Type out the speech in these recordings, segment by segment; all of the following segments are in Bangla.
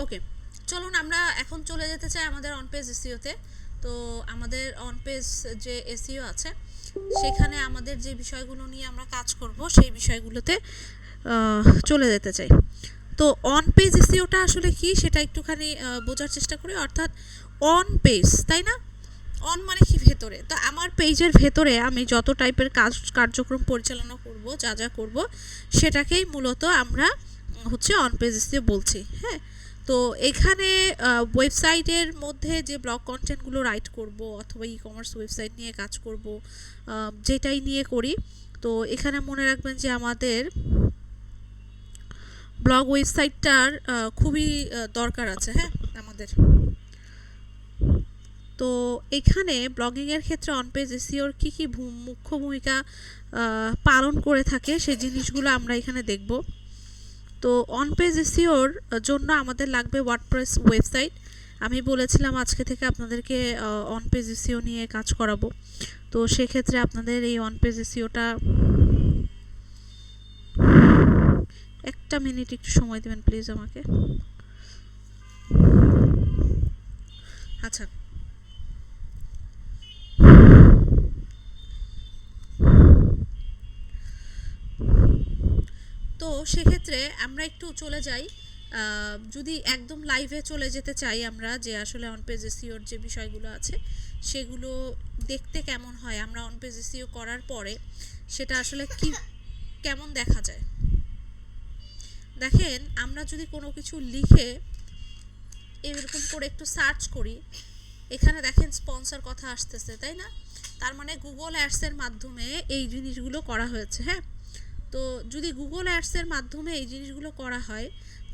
ওকে, চলুন আমরা এখন চলে যেতে চাই আমাদের অন পেজ এসইওতে। তো আমাদের অন পেজ যে এসইও আছে সেখানে আমাদের যে বিষয়গুলো নিয়ে আমরা কাজ করব সেই বিষয়গুলোতে চলে যেতে চাই। তো অন পেজ এসইওটা আসলে কি সেটা একটুখানি বোঝার চেষ্টা করি। অর্থাৎ অন পেজ, তাই না? অন মানে কি ভেতরে। তো আমার পেজের ভেতরে আমি যত টাইপের কার্যক্রম পরিচালনা করব, যা যা করব সেটাকেই মূলত আমরা হচ্ছে অন পেজ এসইও বলছি। হ্যাঁ, তো এখানে ওয়েবসাইটের মধ্যে যে ব্লগ কন্টেন্টগুলো রাইট করব অথবা ই কমার্স ওয়েবসাইট নিয়ে কাজ করব, যেটাই নিয়ে করি, তো এখানে মনে রাখবেন যে আমাদের ব্লগ ওয়েবসাইটটার খুবই দরকার আছে। হ্যাঁ, আমাদের তো এখানে ব্লগিংয়ের ক্ষেত্রে অন পেজ এসইওর কী কী মুখ্য ভূমিকা পালন করে থাকে সেই জিনিসগুলো আমরা এখানে দেখব। তো অন পেজ এসইওর জন্য আমাদের লাগবে ওয়ার্ডপ্রেস ওয়েবসাইট। আমি বলেছিলাম আজকে থেকে আপনাদেরকে অন পেজ এসইও নিয়ে কাজ করাবো। তো সেক্ষেত্রে আপনাদের এই অন পেজ এসইওটা একটা মিনিট একটু সময় দেবেন প্লিজ আমাকে। আচ্ছা, তো সেক্ষেত্রে আমরা একটু চলে যাই, যদি একদম লাইভে চলে যেতে চাই আমরা, যে আসলে অন পেজ এসইওর যে বিষয়গুলো আছে সেগুলো দেখতে কেমন হয়, আমরা অন পেজ এসইও করার পরে সেটা আসলে কি কেমন দেখা যায়। দেখেন, আমরা যদি কোনো কিছু লিখে এরকম করে একটু সার্চ করি, এখানে দেখেন স্পন্সর কথা আসতেছে, তাই না? তার মানে গুগল অ্যাডসের মাধ্যমে এই জিনিসগুলো করা হয়েছে। হ্যাঁ, তো যদি গুগল অ্যাডসের মাধ্যমে এই জিনিসগুলো করা হয়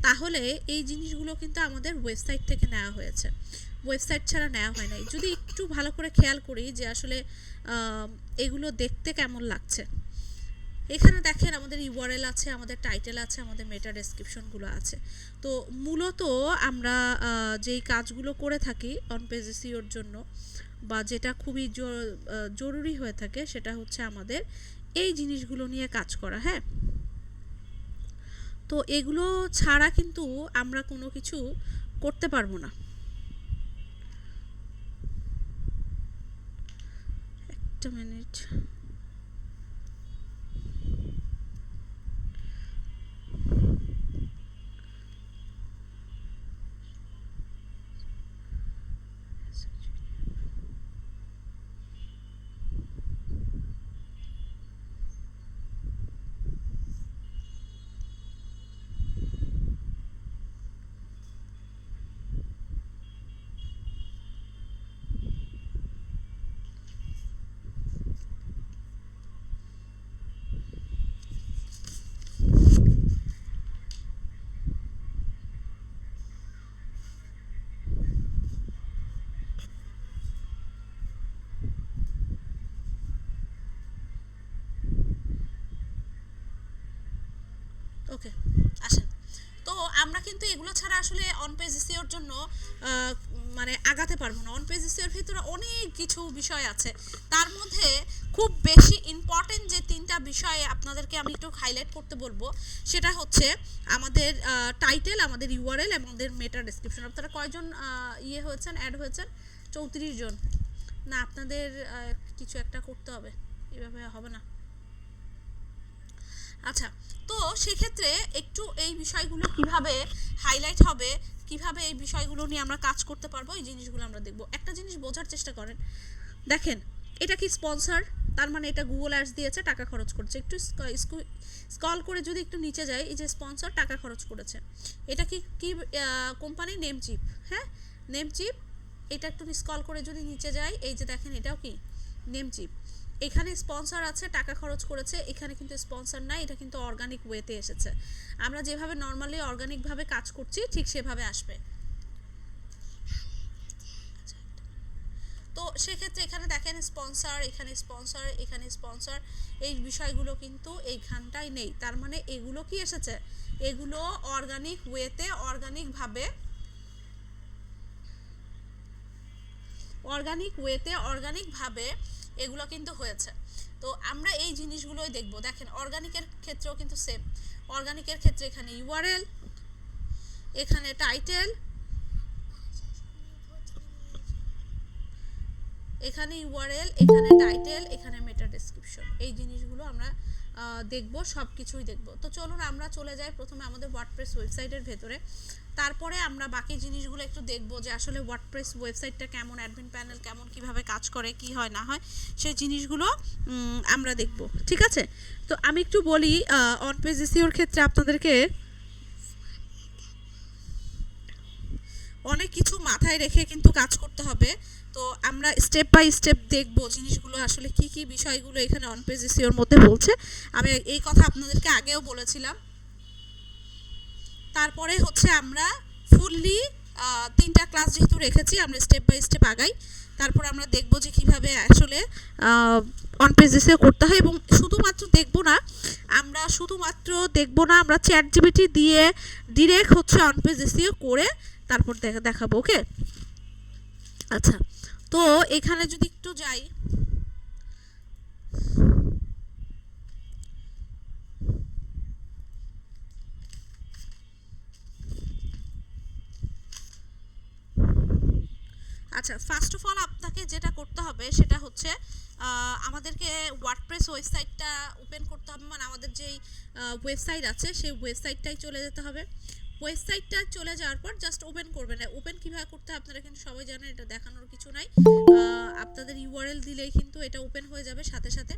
তাহলে এই জিনিসগুলো কিন্তু আমাদের ওয়েবসাইট থেকে নেওয়া হয়েছে, ওয়েবসাইট ছাড়া নেওয়া হয় নাই। যদি একটু ভালো করে খেয়াল করি যে আসলে এগুলো দেখতে কেমন লাগছে, এখানে দেখেন আমাদের ইউআরএল আছে, আমাদের টাইটেল আছে, আমাদের মেটা ডেসক্রিপশনগুলো আছে। তো মূলত আমরা যেই কাজগুলো করে থাকি অন পেজ এসইওর জন্য বা যেটা খুবই জরুরি হয়ে থাকে সেটা হচ্ছে আমাদের এই জিনিসগুলো নিয়ে কাজ করা। হ্যাঁ, তো এগুলো ছাড়া কিন্তু আমরা কোনো কিছু করতে পারবো না। একটা মিনিট। ওকে, আসেন। তো আমরা কিন্তু এগুলো ছাড়া আসলে অন পেজ এসইওর জন্য আহ, মানে আগাতে পারবো না। অন পেজ এসইওর ভিতরে অনেক কিছু বিষয় আছে, তার মধ্যে খুব বেশি ইম্পর্টেন্ট যে তিনটা বিষয় আপনাদেরকে আমি একটু হাইলাইট করতে বলবো সেটা হচ্ছে আমাদের টাইটেল, আমাদের ইউআরএল, আমাদের মেটা ডেসক্রিপশন। আপনারা কয়জন ইয়ে হয়েছেন, অ্যাড হয়েছেন? 34 জন। না, আপনাদের কিছু একটা করতে হবে, এভাবে হবে না। আচ্ছা, তো সেক্ষেত্রে একটু এই বিষয়গুলো কিভাবে হাইলাইট হবে, কিভাবে এই বিষয়গুলো নিয়ে আমরা কাজ করতে পারবো, এই জিনিসগুলো আমরা দেখব। একটা জিনিস বোঝার চেষ্টা করেন, দেখেন এটা কি স্পন্সর, তার মানে এটা গুগল অ্যাডস দিয়েছে, টাকা খরচ করছে। একটু স্ক্রল করে যদি একটু নিচে যাই, এই যে স্পন্সর টাকা খরচ করেছে, এটা কি কি কোম্পানি? নেমচিপ। হ্যাঁ, নেমচিপ। এটা একটু স্ক্রল করে যদি নিচে যাই, এই যে দেখেন এটাও কি নেমচিপ। এখানে স্পন্সর আছে, টাকা খরচ করেছে, এখানে কিন্তু স্পন্সর নাই, এটা কিন্তু অর্গানিক ওয়েতে এসেছে। আমরা যেভাবে নর্মালি অর্গানিকভাবে কাজ করছি ঠিক সেভাবে আসবে। তো সেক্ষেত্রে এখানে দেখেন স্পন্সর, এখানে স্পন্সর, এখানে স্পন্সর, এই বিষয়গুলো কিন্তু এইখানটায় নেই। তার মানে এগুলো কি এসেছে? এগুলো অর্গানিক ওয়েতে, অর্গানিকভাবে এগুলো কিন্তু হয়েছে। তো আমরা এই জিনিসগুলোই দেখব। দেখেন অর্গানিকের ক্ষেত্রেও কিন্তু সেম। অর্গানিকের ক্ষেত্রে এখানে ইউআরএল, এখানে টাইটেল, এখানে ইউআরএল, এখানে টাইটেল, এখানে মেটা ডেসক্রিপশন। এই জিনিসগুলো আমরা দেখব, সব কিছুই দেখব। তো চলুন আমরা চলে যাই প্রথমে আমাদের ওয়ার্ডপ্রেস ওয়েবসাইটের ভেতরে, তারপরে আমরা বাকি জিনিসগুলো একটু দেখব যে আসলে ওয়ার্ডপ্রেস ওয়েবসাইটটা কেমন, অ্যাডমিন প্যানেল কেমন, কিভাবে কাজ করে, কি হয় না হয়, সেই জিনিসগুলো আমরা দেখব, ঠিক আছে? তো আমি একটু বলি অন পেজ এসইওর ক্ষেত্রে আপনাদেরকে অনেক কিছু মাথায় রেখে কিন্তু কাজ করতে হবে। তো আমরা স্টেপ বাই স্টেপ দেখব জিনিসগুলো আসলে কি কি বিষয়গুলো এখানে অন পেজ এসইওর মধ্যে বলছে। আমি এই কথা আপনাদেরকে আগেও বলেছিলাম। তারপরে হচ্ছে আমরা ফুললি 3টা ক্লাস যেহেতু রেখেছি, আমরা স্টেপ বাই স্টেপ আগাই। তারপর আমরা দেখব যে কিভাবে আসলে অন পেজ এসইও করতে হয়। এবং শুধুমাত্র দেখব না, আমরা চ্যাট জিপিটি দিয়ে ডিরেক্ট হচ্ছে অন পেজ এসইও করে তারপর দেখাবো। ওকে, আচ্ছা। তো এখানে যদি একটু যাই, আচ্ছা, ফার্স্ট অফ অল আপনাকে যেটা করতে হবে সেটা হচ্ছে আমাদেরকে ওয়ার্ডপ্রেস ওয়েবসাইটটা ওপেন করতে হবে। মানে আমাদের যেই ওয়েবসাইট আছে সেই ওয়েবসাইটটাই চলে যেতে হবে। ওয়েবসাইটটা চলে যাওয়ার পর জাস্ট ওপেন করবেন। ওপেন কীভাবে করতে হয় আপনারা কিন্তু সবাই জানেন, এটা দেখানোর কিছু নাই। আপনাদের ইউআরএল দিলেই কিন্তু এটা ওপেন হয়ে যাবে সাথে সাথে।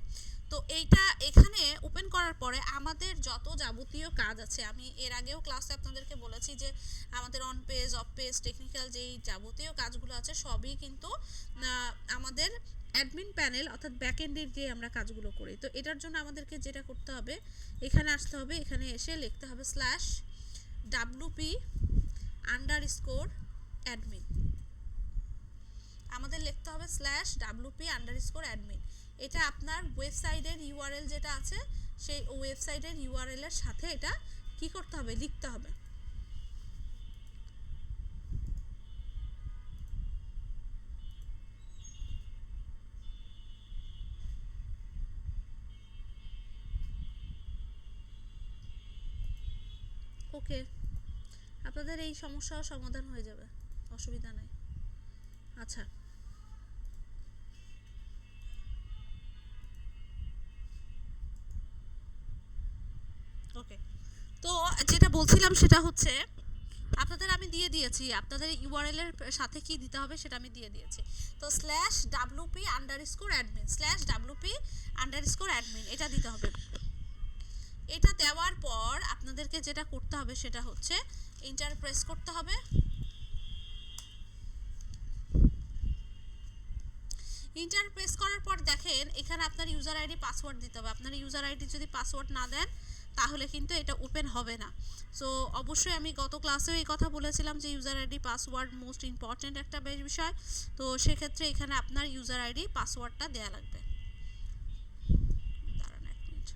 তো এইটা এখানে ওপেন করার পরে আমাদের যত যাবতীয় কাজ আছে, আমি এর আগেও ক্লাসে আপনাদেরকে বলেছি যে আমাদের on page, of page, technical যেই যাবতীয় কাজগুলো আছে সবই কিন্তু আমাদের অ্যাডমিন প্যানেল অর্থাৎ ব্যাকএন্ডের যে আমরা কাজগুলো করি। তো এটার জন্য আমাদেরকে যেটা করতে হবে, এখানে আসতে হবে, এখানে এসে লিখতে হবে /wp_admin। আমাদের লিখতে হবে /wp_admin। এটা আপনার ওয়েবসাইটের ইউআরএল যেটা আছে সেই ওয়েবসাইটের ইউআরএল এর সাথে এটা কি করতে হবে, লিখতে হবে। ওকে, আপনাদের এই সমস্যাও সমাধান হয়ে যাবে, অসুবিধা নেই। আচ্ছা, ওকে। তো যেটা বলছিলাম সেটা হচ্ছে আপনাদের আমি দিয়ে দিয়েছি, আপনাদের ইউআরএল এর সাথে কি দিতে হবে সেটা আমি দিয়ে দিয়েছি। তো /wp_admin এটা দিতে হবে। এটা দেওয়ার পর আপনাদেরকে যেটা করতে হবে সেটা হচ্ছে এন্টার প্রেস করতে হবে। এন্টার প্রেস করার পর দেখেন এখানে আপনার ইউজার আইডি পাসওয়ার্ড দিতে হবে। আপনার ইউজার আইডি যদি পাসওয়ার্ড না দেন তাহলে কিন্তু এটা ওপেন হবে না। সো অবশ্যই আমি গত ক্লাসেও এই কথা বলেছিলাম যে user ID password most important একটা বিষয়। তো সেক্ষেত্রে এখানে আপনার ইউজার আইডি পাসওয়ার্ডটা দেওয়া লাগবে। দাঁড়ান এক মিনিট।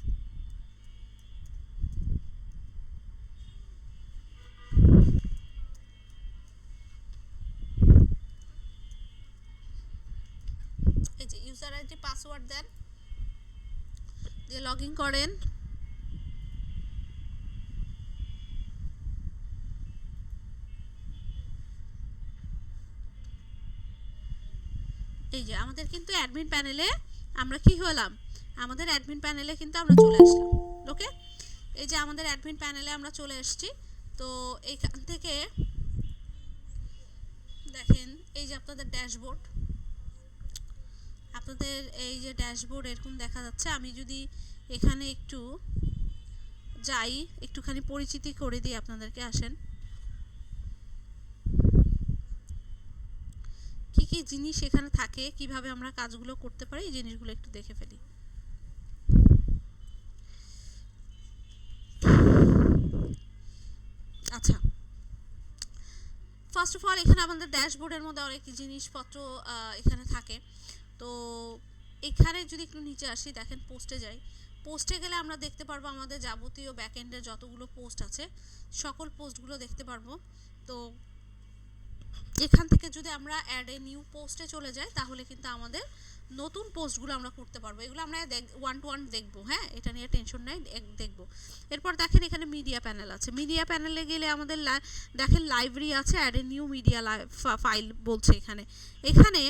এই যে ইউজার আইডি পাসওয়ার্ড দেন, দিয়ে লগ ইন করেন। এই যে আমাদের কিন্তু অ্যাডমিন প্যানেলে আমরা কি হলাম, আমাদের অ্যাডমিন প্যানেলে কিন্তু আমরা চলে আসলাম। ওকে, এই যে আমাদের অ্যাডমিন প্যানেলে আমরা চলে এসেছি। তো এইখান থেকে দেখেন এই যে আপনাদের ড্যাশবোর্ড, আপনাদের এই যে ড্যাশবোর্ড এরকম দেখা যাচ্ছে। আমি যদি এখানে একটু যাই, একটুখানি পরিচিতি করে দিই আপনাদেরকে, আসেন। কি কি জিনিস এখানে থাকে, কিভাবে আমরা কাজগুলো করতে পারি, এই জিনিসগুলো একটু দেখে ফেলি। আচ্ছা, ফার্স্ট অফ অল এখানে আমাদের ড্যাশবোর্ডের মধ্যে অনেক জিনিসপত্র এখানে থাকে। তো এখানে যদি একটু নিচে আসি, দেখেন পোস্টে যাই। পোস্টে গেলে আমরা দেখতে পারবো আমাদের যাবতীয় ব্যাকএন্ডের যতগুলো পোস্ট আছে সকল পোস্টগুলো দেখতে পারবো। তো এখান থেকে যদি আমরা অ্যাড এ নিউ পোস্টে চলে যাই তাহলে কিন্তু আমাদের নতুন পোস্টগুলো আমরা করতে পারবো। এগুলো আমরা 1 to 1 দেখবো, হ্যাঁ, এটা নিয়ে টেনশন নাই, দেখবো। এরপর দেখেন এখানে মিডিয়া প্যানেল আছে। মিডিয়া প্যানেলে গেলে আমাদের দেখেন লাইব্রেরি আছে, add a new media file বলছে এখানে। এখানে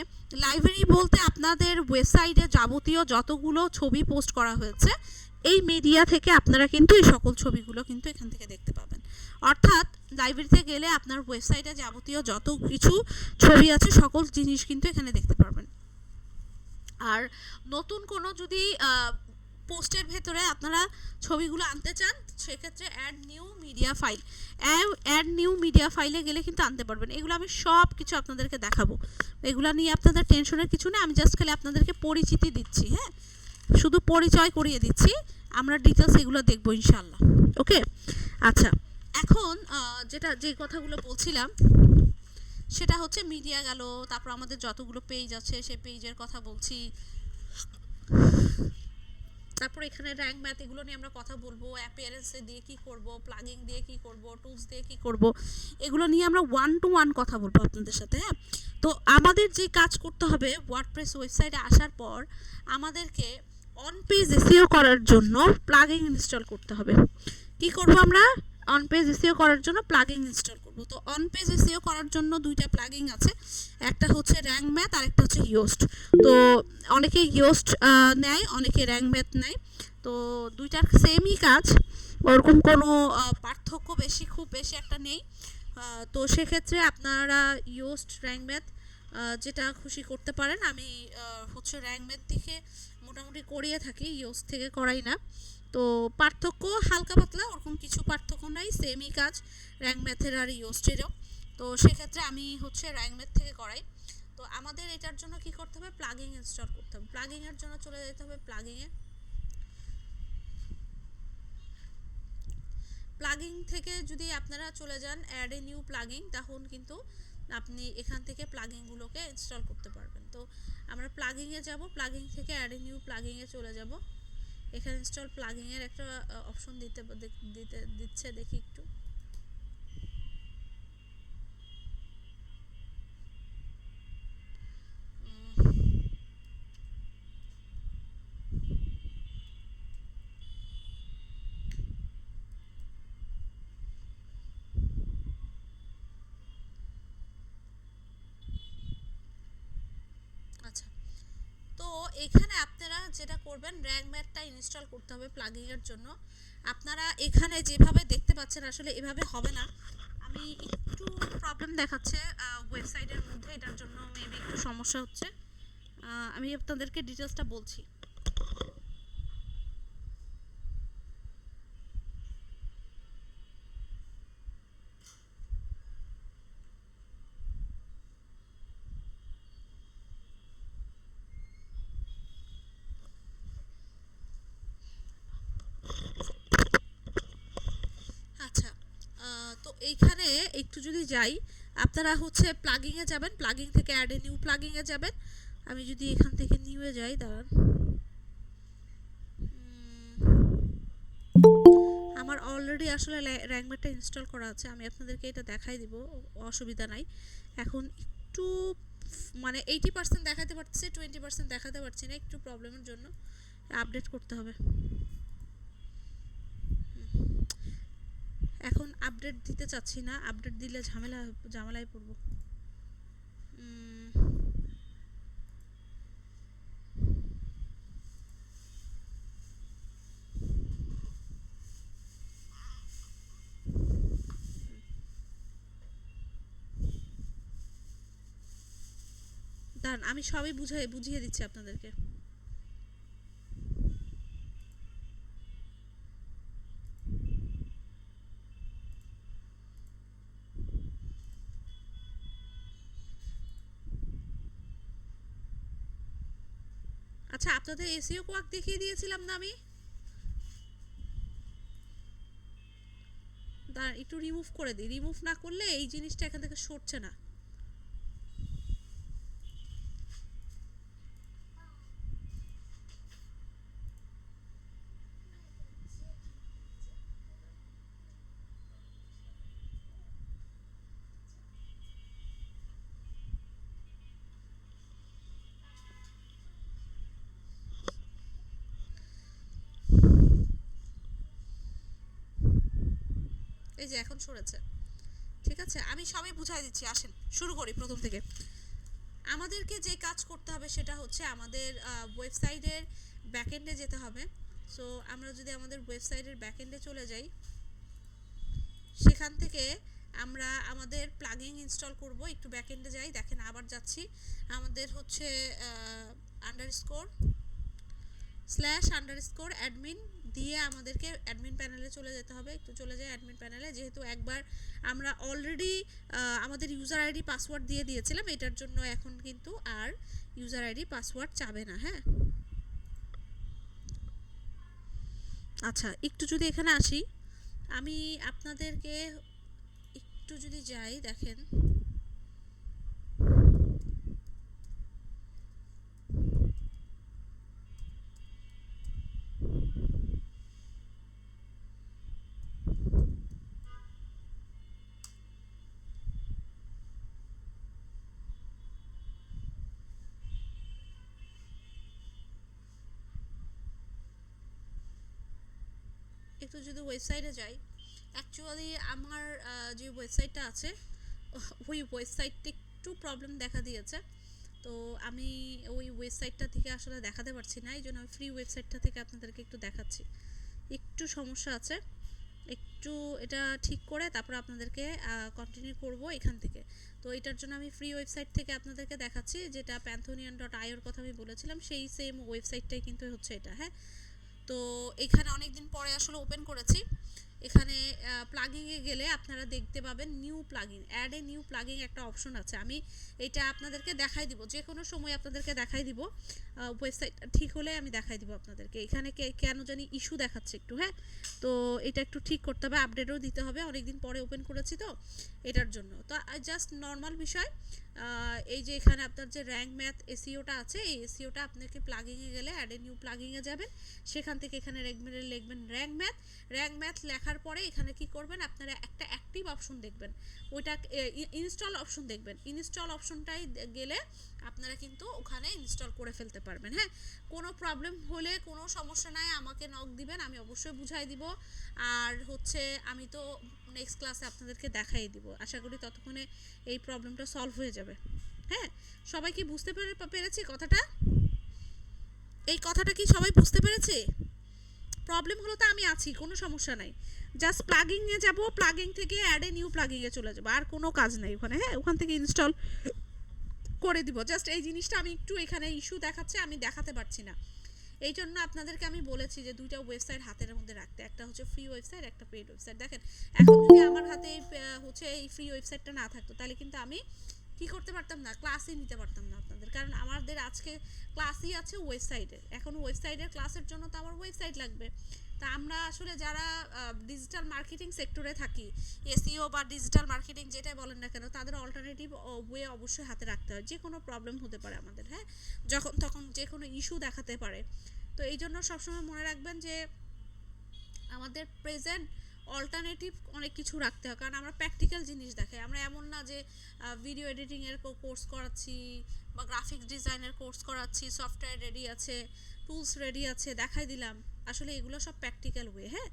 লাইব্রেরি বলতে আপনাদের ওয়েবসাইটে যাবতীয় যতগুলো ছবি পোস্ট করা হয়েছে এই মিডিয়া থেকে আপনারা কিন্তু এই সকল ছবিগুলো কিন্তু এখান থেকে দেখতে পাবেন। অর্থাৎ লাইব্রেরিতে গেলে আপনার ওয়েবসাইটে যাবতীয় যত কিছু ছবি আছে সকল জিনিস কিন্তু এখানে দেখতে পারবেন। আর নতুন কোনো যদি পোস্টের ভেতরে আপনারা ছবিগুলো আনতে চান সেক্ষেত্রে add new media file, add new media ফাইলে গেলে কিন্তু আনতে পারবেন। এগুলো আমি সব কিছু আপনাদেরকে দেখাবো, এগুলো নিয়ে আপনাদের টেনশনের কিছু নেই। আমি জাস্ট খালি আপনাদেরকে পরিচিতি দিচ্ছি, হ্যাঁ, শুধু পরিচয় করিয়ে দিচ্ছি, আমরা ডিটেলস এগুলো দেখবো ইনশাল্লাহ। ওকে, আচ্ছা, এখন যে কথাগুলো বলছিলাম সেটা হচ্ছে মিডিয়া গেল, তারপর আমাদের যতগুলো পেজ আছে সেই পেজের কথা বলছি, তারপর এখানে র্যাঙ্ক ম্যাথ এগুলো নিয়ে আমরা কথা বলবো, অ্যাপিয়ারেন্স দিয়ে কি করব, প্লাগিং দিয়ে কি করব, টুলস দিয়ে কি করব, এগুলো নিয়ে আমরা 1 to 1 কথা বলবো আপনাদের সাথে। হ্যাঁ, তো আমাদের যে কাজ করতে হবে ওয়ার্ডপ্রেস ওয়েবসাইটে আসার পর আমাদেরকে অন পেজ এসইও করার জন্য প্লাগিং ইনস্টল করতে হবে। কি করব আমরা? অন পেজ এসইও করার জন্য প্লাগিং ইনস্টল করব। তো অন পেজ এসইও করার জন্য দুইটা প্লাগিং আছে, একটা হচ্ছে র্যাঙ্ক ম্যাথ আর একটা হচ্ছে ইয়োস্ট। তো অনেকে ইয়োস্ট নেয়, অনেকে র্যাঙ্ক ম্যাথ নেয়, তো দুইটার সেমই কাজ, ওরকম কোনো পার্থক্য খুব বেশি একটা নেই। তো সেক্ষেত্রে আপনারা ইয়োস্ট, র্যাঙ্ক ম্যাথ যেটা খুশি করতে পারেন। আমি হচ্ছে র্যাঙ্ক ম্যাথ দিকে মোটামুটি করিয়ে থাকি, ইয়োস্ট থেকে করাই না। তো পার্থক্য হালকা পাতলা, ওরকম কিছু পার্থক্য নাই, সেমই কাজ র্যাঙ্ক ম্যাথের আর ইয়োস্টেরও। তো সেক্ষেত্রে আমি হচ্ছে র্যাঙ্ক ম্যাথ থেকে করাই। তো আমাদের এটার জন্য কি করতে হবে? প্লাগিং ইনস্টল করতে হবে। প্লাগিংয়ের জন্য চলে যেতে হবে প্লাগিংয়ে। প্লাগিং থেকে যদি আপনারা চলে যান অ্যাড এ নিউ প্লাগিং, তখন কিন্তু আপনি এখান থেকে প্লাগিংগুলোকে ইনস্টল করতে পারবেন। তো আমরা প্লাগিংয়ে যাব, প্লাগিং থেকে অ্যাড এ নিউ প্লাগিংয়ে চলে যাব। এখানে ইনস্টল প্লাগিংয়ের একটা অপশন দিচ্ছে, দেখি একটু। আচ্ছা, তো এখানে আপনারা যেটা করবেন, র্যাঙ্ক ম্যাথটা ইনস্টল করতে হবে প্লাগিংয়ের জন্য। আপনারা এখানে যেভাবে দেখতে পাচ্ছেন আসলে এভাবে হবে না, আমি একটু প্রবলেম দেখাচ্ছে ওয়েবসাইটের মধ্যে, এটার জন্য মেবি একটু সমস্যা হচ্ছে। আমি আপনাদেরকে ডিটেলসটা বলছি। আচ্ছা, তো এইখানে একটু যদি যাই, আপনারা হচ্ছে প্লাগিংয়ে যাবেন, প্লাগিং থেকে অ্যাড এ নিউ প্লাগিংয়ে যাবেন। আমি যদি এখান থেকে নিউয়ে যাই, দাঁড়ান, আমার অলরেডি আসলে র্যাঙ্ক ম্যাথটা ইনস্টল করা আছে, আমি আপনাদেরকে এটা দেখাই দিব, অসুবিধা নাই। এখন একটু মানে 80% দেখাতে পারছি, 20% দেখাতে পারছি না, একটু প্রবলেমের জন্য আপডেট করতে হবে। এখন আপডেট দিতে চাচ্ছি না, আপডেট দিলে ঝামেলায় পড়বো। দাঁড়ান, আমি সবই বুঝিয়ে দিচ্ছি আপনাদেরকে। আচ্ছা, আপনাদের এসইও কোয়াক দেখিয়ে দিয়েছিলাম না আমি? দাঁড়ান, একটু রিমুভ করে দিই, রিমুভ না করলে এই জিনিসটা এখান থেকে সরছে না। এই যে এখন সরেছে, ঠিক আছে। আমি সবই বুঝাই দিচ্ছি, আসেন শুরু করি প্রথম থেকে। আমাদেরকে যে কাজ করতে হবে সেটা হচ্ছে আমাদের ওয়েবসাইটের ব্যাকএন্ডে যেতে হবে। সো আমরা যদি আমাদের ওয়েবসাইটের ব্যাকএন্ডে চলে যাই, সেখান থেকে আমরা আমাদের প্লাগইন ইনস্টল করব। একটু ব্যাকএন্ডে যাই, দেখেন আবার যাচ্ছি। আমাদের হচ্ছে /_admin দিয়ে আমাদেরকে অ্যাডমিন প্যানেলে চলে যেতে হবে। একটু চলে যাই অ্যাডমিন প্যানেলে, যেহেতু একবার আমরা অলরেডি আমাদের ইউজার আইডি পাসওয়ার্ড দিয়ে দিয়েছিলাম, এটার জন্য এখন কিন্তু আর ইউজার আইডি পাসওয়ার্ড চাবে না। হ্যাঁ, আচ্ছা একটু যদি এখানে আসি, আমি আপনাদেরকে একটু যদি যাই, দেখেন একটু যদি ওয়েবসাইটে যাই, অ্যাকচুয়ালি আমার যে ওয়েবসাইটটা আছে ওই ওয়েবসাইটটা একটু প্রবলেম দেখা দিয়েছে। তো আমি ওই ওয়েবসাইটটা থেকে আসলে দেখাতে পারছি না, এই জন্য আমি ফ্রি ওয়েবসাইটটা থেকে আপনাদেরকে একটু দেখাচ্ছি। একটু সমস্যা আছে, একটু এটা ঠিক করে তারপর আপনাদেরকে কন্টিনিউ করব এখান থেকে। তো এটার জন্য আমি ফ্রি ওয়েবসাইট থেকে আপনাদেরকে দেখাচ্ছি, যেটা panthonian.io এর কথা আমি বলেছিলাম, সেই সেম ওয়েবসাইটটাই কিন্তু হচ্ছে এটা। হ্যাঁ, তো এখানে অনেকদিন পরে আসলে ওপেন করেছি। এখানে প্লাগিংয়ে গেলে আপনারা দেখতে পাবেন new plugin, add a new plugin একটা অপশন আছে। আমি এটা আপনাদেরকে দেখাই দিব, যে কোনো সময় আপনাদেরকে দেখাই দিব, ওয়েবসাইট ঠিক হলে আমি দেখাই দিব আপনাদেরকে। এখানে কেন জানি ইস্যু দেখাচ্ছে একটু। হ্যাঁ, তো এটা একটু ঠিক করতে হবে, আপডেটও দিতে হবে, অনেকদিন পরে ওপেন করেছি তো এটার জন্য। তো জাস্ট নর্মাল বিষয়, এই যে এখানে আপনার যে র্যাঙ্ক ম্যাথ এসইওটা আছে, এই এসইওটা আপনাকে প্লাগিংয়ে গেলে অ্যাড এ নিউ প্লাগিংয়ে যাবেন, সেখান থেকে এখানে লিখবেন র্যাঙ্ক ম্যাথ লেখার পরে এখানে কি করবেন, আপনারা একটা অ্যাক্টিভ অপশন দেখবেন, ওইটা ইনস্টল অপশন দেখবেন। ইনস্টল অপশনটাই গেলে আপনারা কিন্তু ওখানে ইনস্টল করে ফেলতে পারবেন। হ্যাঁ, কোনো প্রবলেম হলে কোনো সমস্যা নাই, আমাকে নক দিবেন, আমি অবশ্যই বুঝাই দিব। আর হচ্ছে আমি তো নেক্সট ক্লাসে আপনাদেরকে দেখাই দিব, আশা করি ততক্ষণে এই প্রবলেমটা সলভ হয়ে যাবে। হ্যাঁ, সবাই কি বুঝতে পেরেছি কথাটা? এই কথাটা কি সবাই বুঝতে পেরেছে? প্রবলেম হলো তো আমি আছি, কোনো সমস্যা নাই। জাস্ট প্লাগিংয়ে যাব, প্লাগিং থেকে অ্যাড এ নিউ প্লাগিংয়ে চলে যাবো, আর কোনো কাজ নেই ওখানে। হ্যাঁ, ওখান থেকে ইনস্টল করে দিব। জাস্ট এই জিনিসটা আমি একটু এখানে ইস্যু দেখাচ্ছে, আমি দেখাতে পারছি না, এই জন্য আপনাদেরকে আমি বলেছি যে দুইটা ওয়েবসাইট হাতের মধ্যে রাখতে, একটা হচ্ছে ফ্রি ওয়েবসাইট, একটা পেইড ওয়েবসাইট। দেখেন এখন যদি আমার হাতে হচ্ছে এই ফ্রি ওয়েবসাইটটা না থাকতো, তাহলে কিন্তু আমি কি করতে পারতাম না, ক্লাসই নিতে পারতাম না আপনাদের, কারণ আমাদের আজকে ক্লাসই আছে ওয়েবসাইটের। এখন ওয়েবসাইটের ক্লাসের জন্য তো আমার ওয়েবসাইট লাগবে। তা আমরা আসলে যারা ডিজিটাল মার্কেটিং সেক্টরে থাকি, এসইও বা ডিজিটাল মার্কেটিং যেটাই বলেন না কেন, তাদের অল্টারনেটিভ ওয়ে অবশ্যই হাতে রাখতে হয়। যে কোনো প্রবলেম হতে পারে আমাদের, হ্যাঁ, যখন তখন যে কোনো ইস্যু দেখাতে পারে। তো এই জন্য সবসময় মনে রাখবেন যে আমাদের প্রেজেন্ট অল্টারনেটিভ অনেক কিছু রাখতে হয়, কারণ আমরা প্র্যাকটিক্যাল জিনিস দেখাই। আমরা এমন না যে ভিডিও এডিটিংয়ের কোর্স করাচ্ছি বা গ্রাফিক্স ডিজাইনের কোর্স করাচ্ছি, সফটওয়্যার রেডি আছে, টুলস রেডি আছে, দেখাই দিলাম। আসলে এগুলো সব প্র্যাকটিক্যাল ওয়ে। হ্যাঁ,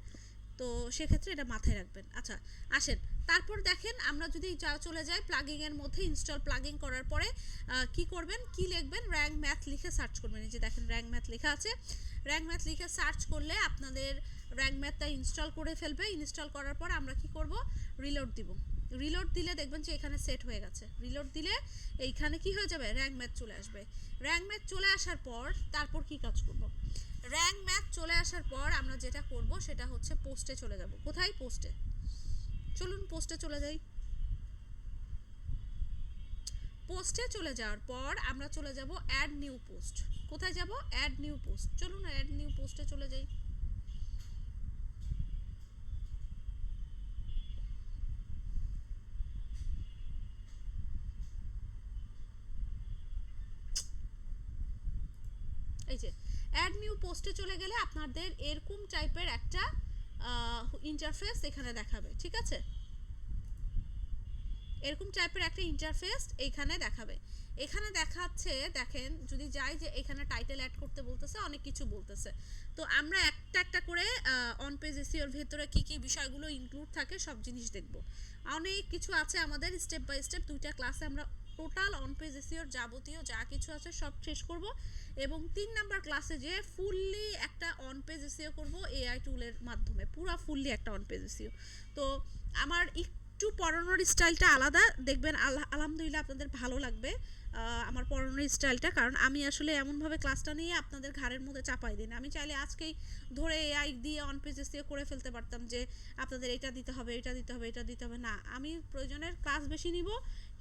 তো সেক্ষেত্রে এটা মাথায় রাখবেন। আচ্ছা আসেন, তারপর দেখেন আমরা যদি চলে যাই প্লাগিংয়ের মধ্যে, ইনস্টল প্লাগিং করার পরে কি করবেন, কি লিখবেন, র্যাঙ্ক ম্যাথ লিখে সার্চ করবেন। এই যে দেখেন র্যাঙ্ক ম্যাথ লেখা আছে, র্যাঙ্ক ম্যাথ লিখে সার্চ করলে আপনাদের র্যাঙ্ক ম্যাথটা ইনস্টল করে ফেলবে। ইনস্টল করার পর আমরা কি করব, রিলোড দিব। রিলোড দিলে দেখবেন যে এখানে সেট হয়ে গেছে। রিলোড দিলে এইখানে কি হয়ে যাবে, র্যাঙ্ক ম্যাথ চলে আসবে। র্যাঙ্ক ম্যাথ চলে আসার পর তারপর কি কাজ করব, র্যাঙ্ক ম্যাথ চলে আসার পর আমরা যেটা করব সেটা হচ্ছে পোস্টে চলে যাব। কোথায়, পোস্টে। চলুন পোস্টে চলে যাই। পোস্টে চলে যাওয়ার পর আমরা চলে যাব অ্যাড নিউ পোস্ট। কোথায় যাব, অ্যাড নিউ পোস্ট। চলুন অ্যাড নিউ পোস্টে চলে যাই। এই যে অ্যাড নিউ পোস্টে চলে গেলে আপনাদের এরকম টাইপের একটা ইন্টারফেস এখানে দেখাবে। ঠিক আছে, এরকম টাইপের একটা ইন্টারফেস এইখানে দেখাবে। এখানে দেখাচ্ছে, দেখেন যদি যাই যে এখানে টাইটেল অ্যাড করতে বলতেছে, অনেক কিছু বলতেছে। তো আমরা একটা একটা করে অন পেজ এসইওর ভেতরে কি কি বিষয়গুলো ইনক্লুড থাকে সব জিনিস দেখব। অনেক কিছু আছে আমাদের, স্টেপ বাই স্টেপ 2টা ক্লাসে আমরা টোটাল অন পেজ এসইওর যাবতীয় যা কিছু আছে সব শেষ করব, এবং 3 নাম্বার ক্লাসে যে ফুললি একটা অন পেজ এসইও করব এআই টুলের মাধ্যমে, পুরো ফুললি একটা অন পেজ এসইও। তো আমার একটু পড়ানোর স্টাইলটা আলাদা, দেখবেন আলহামদুলিল্লাহ আপনাদের ভালো লাগবে আমার পড়ানোর স্টাইলটা, কারণ আমি আসলে এমনভাবে ক্লাসটা নিয়ে আপনাদের ঘাড়ের মধ্যে চাপাই দিই না। আমি চাইলে আজকেই ধরে এআই দিয়ে অন পেজ এসইও করে ফেলতে পারতাম যে আপনাদের এটা দিতে হবে, এটা দিতে হবে, এটা দিতে হবে, না, আমি প্রয়োজনের ক্লাস বেশি নিব,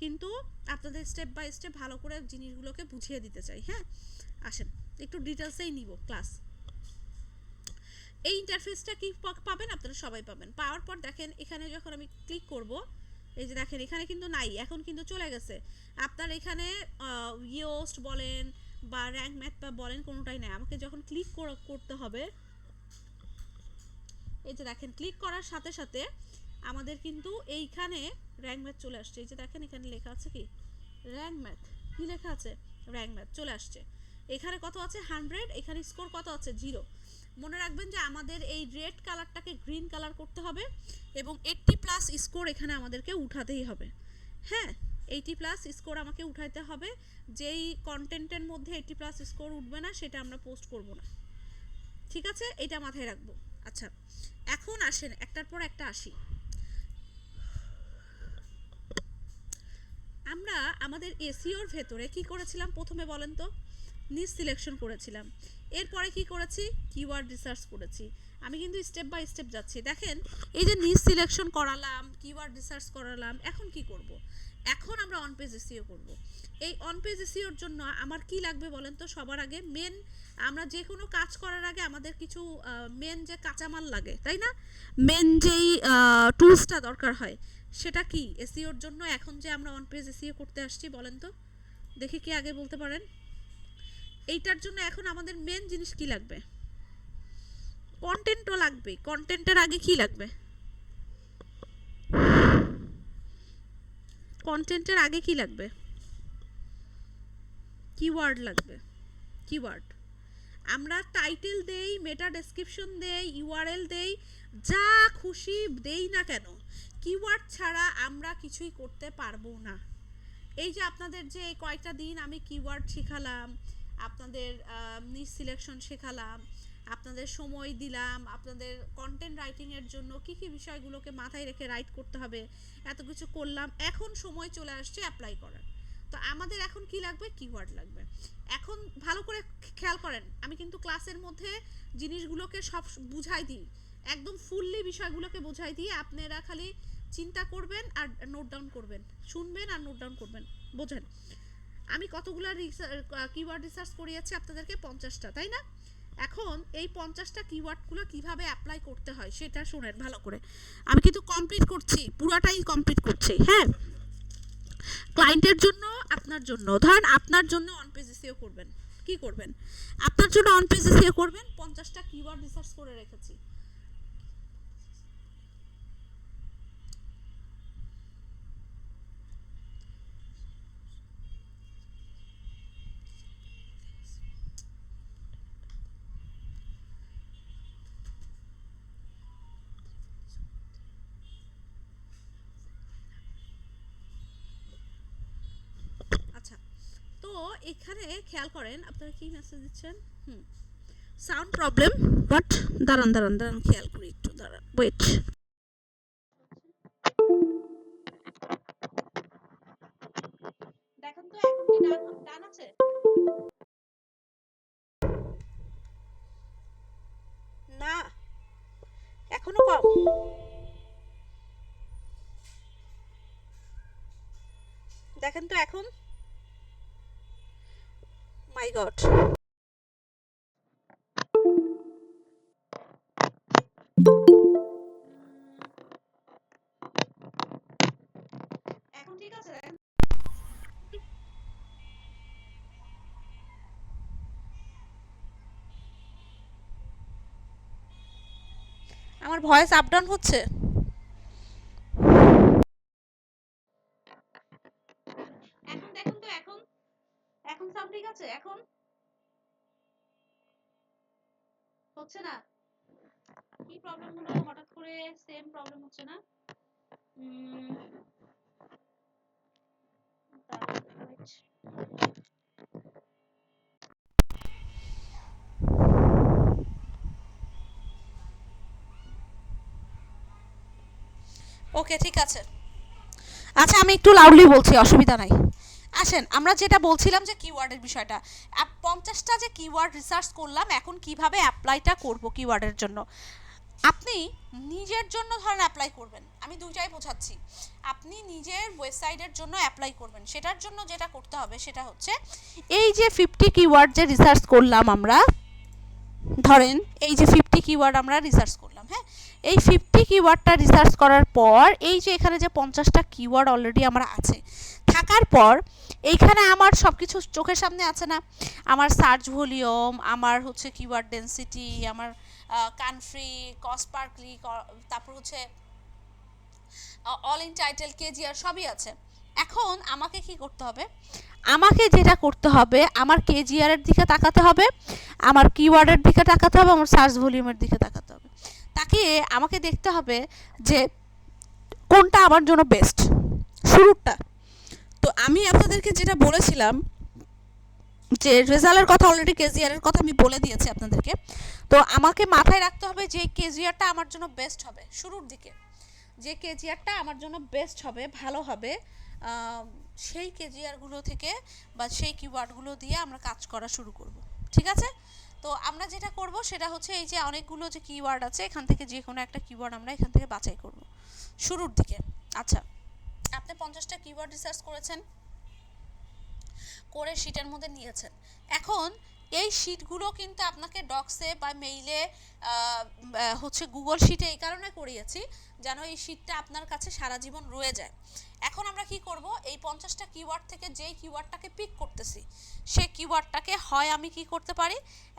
কিন্তু আপনাদের স্টেপ বাই স্টেপ ভালো করে জিনিসগুলোকে বুঝিয়ে দিতে চাই। হ্যাঁ, আসেন একটু ডিটেলসেই নিব ক্লাস। এই ইন্টারফেসটা কি পাবেন আপনারা সবাই পাবেন। পাওয়ার পর দেখেন এখানে যখন আমি ক্লিক করব, এই যে দেখেন এখানে কিন্তু নাই, এখন কিন্তু চলে গেছে। আপনার এখানে ইয়োস্ট বলেন বা র্যাঙ্ক ম্যাথ বা বলেন কোনোটাই নাই। আমাকে যখন ক্লিক করতে হবে, এই যে দেখেন ক্লিক করার সাথে সাথে আমাদের কিন্তু এইখানে র্যাঙ্ক ম্যাথ চলে আসছে। এই যে দেখেন এখানে লেখা আছে কি র্যাঙ্ক ম্যাথ, কি লেখা আছে র্যাঙ্ক ম্যাথ চলে আসছে। এখানে কত আছে 100, এখানে স্কোর কত আছে 0। মনে রাখবেন যে আমাদের এই রেড কালারটাকে গ্রিন কালার করতে হবে এবং 80+ স্কোর এখানে আমাদেরকে উঠাতেই হবে। হ্যাঁ, 80+ স্কোর আমাকে উঠাইতে হবে। যেই কন্টেন্টের মধ্যে 80+ স্কোর উঠবে না সেটা আমরা পোস্ট করব না, ঠিক আছে, এটা মাথায় রাখবো। আচ্ছা, এখন আসেন একটার পর একটা আসি। আমরা আমাদের এসইওর ভেতরে কি করেছিলাম প্রথমে বলেন তো? নিচ সিলেকশন করেছিলাম। এরপরে কি করেছি? কিওয়ার্ড রিসার্চ করেছি। আমি কিন্তু স্টেপ বাই স্টেপ যাচ্ছি। দেখেন এই যে নিচ সিলেকশন করালাম, কিওয়ার্ড রিসার্চ করালাম, এখন কি করব? এখন আমরা অন পেজ এসইও করব। এই অন পেজ এসইওর জন্য আমার কি লাগবে বলেন তো? সবার আগে মেন, আমরা যে কোনো কাজ করার আগে আমাদের কিছু মেন যে কাঁচামাল লাগে, তাই না? মেন যেই টুলসটা দরকার হয় সেটা কি এসইওর জন্য? এখন যে আমরা অন পেজ এসইও করতে আসছি বলেন তো, দেখি কি আগে বলতে পারেন। এইটার জন্য এখন আমাদের মেন জিনিস কি লাগবে? কন্টেন্টও লাগবে। কন্টেন্টের আগে কি লাগবে? কন্টেন্টের আগে কি লাগবে? কিওয়ার্ড লাগবে। কিওয়ার্ড আমরা টাইটেল দেই, মেটা ডেসক্রিপশন দেই, ইউআরএল দেই, যা খুশি দেই না কেন, কিওয়ার্ড ছাড়া আমরা কিছুই করতে পারবো না। এই যে আপনাদের যে কয়েকটা দিন আমি কিওয়ার্ড শেখালাম, আপনাদের নিচ সিলেকশন শেখালাম, আপনাদের সময় দিলাম, আপনাদের কন্টেন্ট রাইটিংয়ের জন্য কি কি বিষয়গুলোকে মাথায় রেখে রাইট করতে হবে, এত কিছু করলাম, এখন সময় চলে আসছে অ্যাপ্লাই করার। তো আমাদের এখন কি লাগবে? কিওয়ার্ড লাগবে। এখন ভালো করে খেয়াল করেন, আমি কিন্তু ক্লাসের মধ্যে জিনিসগুলোকে সব বুঝাই দিই, একদম ফুললি বিষয়গুলোকে বুঝাই দিই। আপনারা খালি চিন্তা করবেন আর নোট ডাউন করবেন, শুনবেন আর নোট ডাউন করবেন। বোঝেন আমি কতগুলো কিওয়ার্ড রিসার্চ করিয়েছি আপনাদেরকে? 50টা, তাই না? এখন এই 50টা কিওয়ার্ডগুলো কিভাবে অ্যাপ্লাই করতে হয় সেটা শুনেন ভালো করে। আমি কিন্তু কমপ্লিট করছি, পুরাটাই কমপ্লিট করছি। হ্যাঁ, ক্লায়েন্টের জন্য, আপনার জন্য, ধরেন আপনার জন্য অন পেজ এসইও করবেন, কি করবেন? আপনার জন্য অন পেজ এসইও করবেন, 50টা কিওয়ার্ড রিসার্চ করে রেখেছি। আচ্ছা, তো এখানে খেয়াল করেন, আপনারা কি মেসেজ দিচ্ছেন? সাউন্ড প্রবলেম, বাট দাঁড়ান দাঁড়ান দাঁড়ান, খেয়াল করি একটু, দাঁড়ান, ওয়েট। দেখেন তো এখন কি ডান আছে? না, এখনো কম। দেখেন তো এখন। মাই গড, এখন ঠিক আছে? আমার ভয়েস আপ ডাউন হচ্ছে? সাউন্ড ঠিক আছে? এখন হচ্ছে না? কি প্রবলেম হলো হঠাৎ করে? সেম প্রবলেম হচ্ছে না? ওকে, ঠিক আছে। আচ্ছা, আমি একটু লাউডলি বলছি, অসুবিধা নাই। আসেন, আমরা যেটা বলছিলাম যে কিওয়ার্ডের বিষয়টা, 50টা যে কিওয়ার্ড রিসার্চ করলাম, এখন কিভাবে অ্যাপ্লাইটা করব কিওয়ার্ডের জন্য। আপনি নিজের জন্য ধরেন অ্যাপ্লাই করবেন, আমি দুইটাই বোঝাচ্ছি। আপনি নিজের ওয়েবসাইটের জন্য অ্যাপ্লাই করবেন, সেটার জন্য যেটা করতে হবে সেটা হচ্ছে এই যে 50 কিওয়ার্ড যে রিসার্চ করলাম আমরা, ধরেন এই যে 50 কিওয়ার্ড আমরা রিসার্চ করলাম, হ্যাঁ, এই 50 কিওয়ার্ডটা রিসার্চ করার পর এই যে এখানে যে 50টা কিওয়ার্ড অলরেডি আমার আছে, থাকার পর এইখানে আমার সব কিছু চোখের সামনে আছে না, আমার সার্চ ভলিউম, আমার হচ্ছে কিওয়ার্ড ডেন্সিটি, আমার কান্ট্রি, কস্ট পার ক্লিক, তারপর হচ্ছে অল ইন টাইটেল, কেজিআর সবই আছে। এখন আমাকে কি করতে হবে? আমাকে যেটা করতে হবে, আমার কেজিআর এর দিকে তাকাতে হবে, আমার কিওয়ার্ডের দিকে তাকাতে হবে, আমার সার্চ ভলিউমের দিকে তাকাতে হবে। তাকিয়ে আমাকে দেখতে হবে যে কোনটা আমার জন্য বেস্ট, শুরুটা। তো আমি আপনাদেরকে যেটা বলেছিলাম যে রেজাল্টের কথা, অলরেডি কেজিআর এর কথা আমি বলে দিয়েছি আপনাদেরকে। তো আমাকে মাথায় রাখতে হবে যে কেজিআরটা আমার জন্য বেস্ট হবে শুরুর দিকে, যে কেজিআরটা আমার জন্য বেস্ট হবে, ভালো হবে, সেই কেজিআরগুলো থেকে বা সেই কিওয়ার্ডগুলো দিয়ে আমরা কাজ করা শুরু করব। ঠিক আছে? তো আমরা যেটা করব সেটা হচ্ছে এই যে অনেকগুলো যে কিওয়ার্ড আছে, এখান থেকে যে কোনো একটা কিওয়ার্ড আমরা এখান থেকে বাছাই করব শুরুর দিকে। আচ্ছা, আপনি 50টা কিওয়ার্ড রিসার্চ করেছেন, করে শিটের মধ্যে নিয়েছেন। এখন এই শিটগুলো কিন্তু আপনাকে ডক্সে বা মেইলে হচ্ছে গুগল শিটে এই কারণে করিয়েছি যেন এই শিটটা আপনার কাছে সারা জীবন রয়ে যায়। এখন আমরা কি করব, এই 50টা কিওয়ার্ড থেকে যেই কিওয়ার্ডটাকে পিক করতেছি সেই কিওয়ার্ডটাকে হয় আমি কি করতে পারি,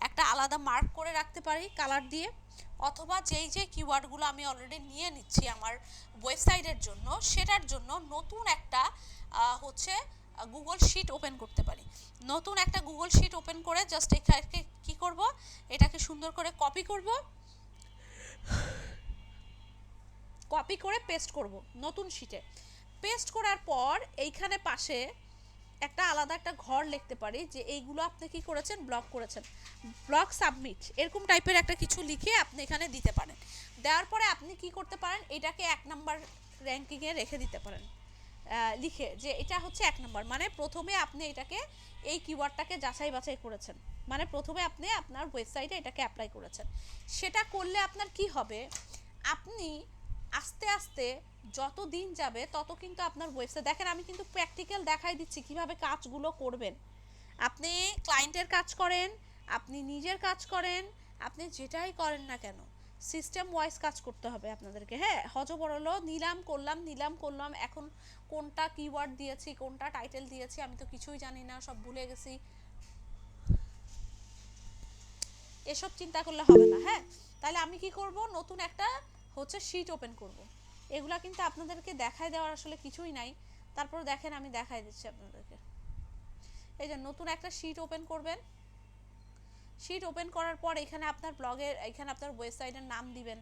একটা আলাদা মার্ক করে রাখতে পারি কালার দিয়ে, অথবা যেই যে কিওয়ার্ডগুলো আমি অলরেডি নিয়ে নিচ্ছি আমার ওয়েবসাইটের জন্য, সেটার জন্য নতুন একটা হচ্ছে গুগল শিট ওপেন করতে পারি। নতুন একটা গুগল শিট ওপেন করে জাস্ট এটাকে কি করব, এটাকে সুন্দর করে কপি করব, কপি করে পেস্ট করব নতুন শিটে। পেস্ট করার পর এইখানে পাশে একটা আলাদা একটা ঘর লিখতে পারি যে এইগুলো আপনি কি করেছেন, ব্লক করেছেন, ব্লক সাবমিট, এরকম টাইপের একটা কিছু লিখে আপনি এখানে দিতে পারেন। দেওয়ার পরে আপনি কি করতে পারেন, এটাকে 1 নাম্বার র্যাঙ্কিংয়ে রেখে দিতে পারেন, লিখে যে এটা হচ্ছে 1 নাম্বার, মানে প্রথমে আপনি এটাকে এই কিওয়ার্ডটাকে যাচাই বাছাই করেছেন, মানে প্রথমে আপনি আপনার ওয়েবসাইটে এটাকে অ্যাপ্লাই করেছেন। সেটা করলে আপনার কি হবে, আপনি আস্তে আস্তে যত দিন যাবে তত কিন্তু আপনার ওয়েবসাইট, দেখেন আমি কিন্তু প্র্যাকটিক্যাল দেখাই দিচ্ছি কিভাবে কাজগুলো করবেন। আপনি ক্লায়েন্টের কাজ করেন, আপনি নিজের কাজ করেন, আপনি যেটাই করেন না কেন সিস্টেম ওয়াইজ কাজ করতে হবে আপনাদেরকে। হ্যাঁ, হজবরল নিলাম করলাম, এখন কোনটা কিওয়ার্ড দিয়েছি, কোনটা টাইটেল দিয়েছি আমি তো কিছুই জানি না, সব ভুলে গেছি, এসব চিন্তা করলে হবে না। হ্যাঁ, তাহলে আমি কি করব, নতুন একটা হচ্ছে শিট ওপেন করব। এগুলা কিন্তু আপনাদেরকে দেখাই দেওয়ার আসলে কিছুই নাই, তারপর দেখেন আমি দেখাই দিচ্ছি আপনাদেরকে। এই যে নতুন একটা শিট ওপেন করবেন, শিট ওপেন করার পর এখানে আপনার ব্লগের, এখানে আপনার ওয়েবসাইটের নাম দিবেন,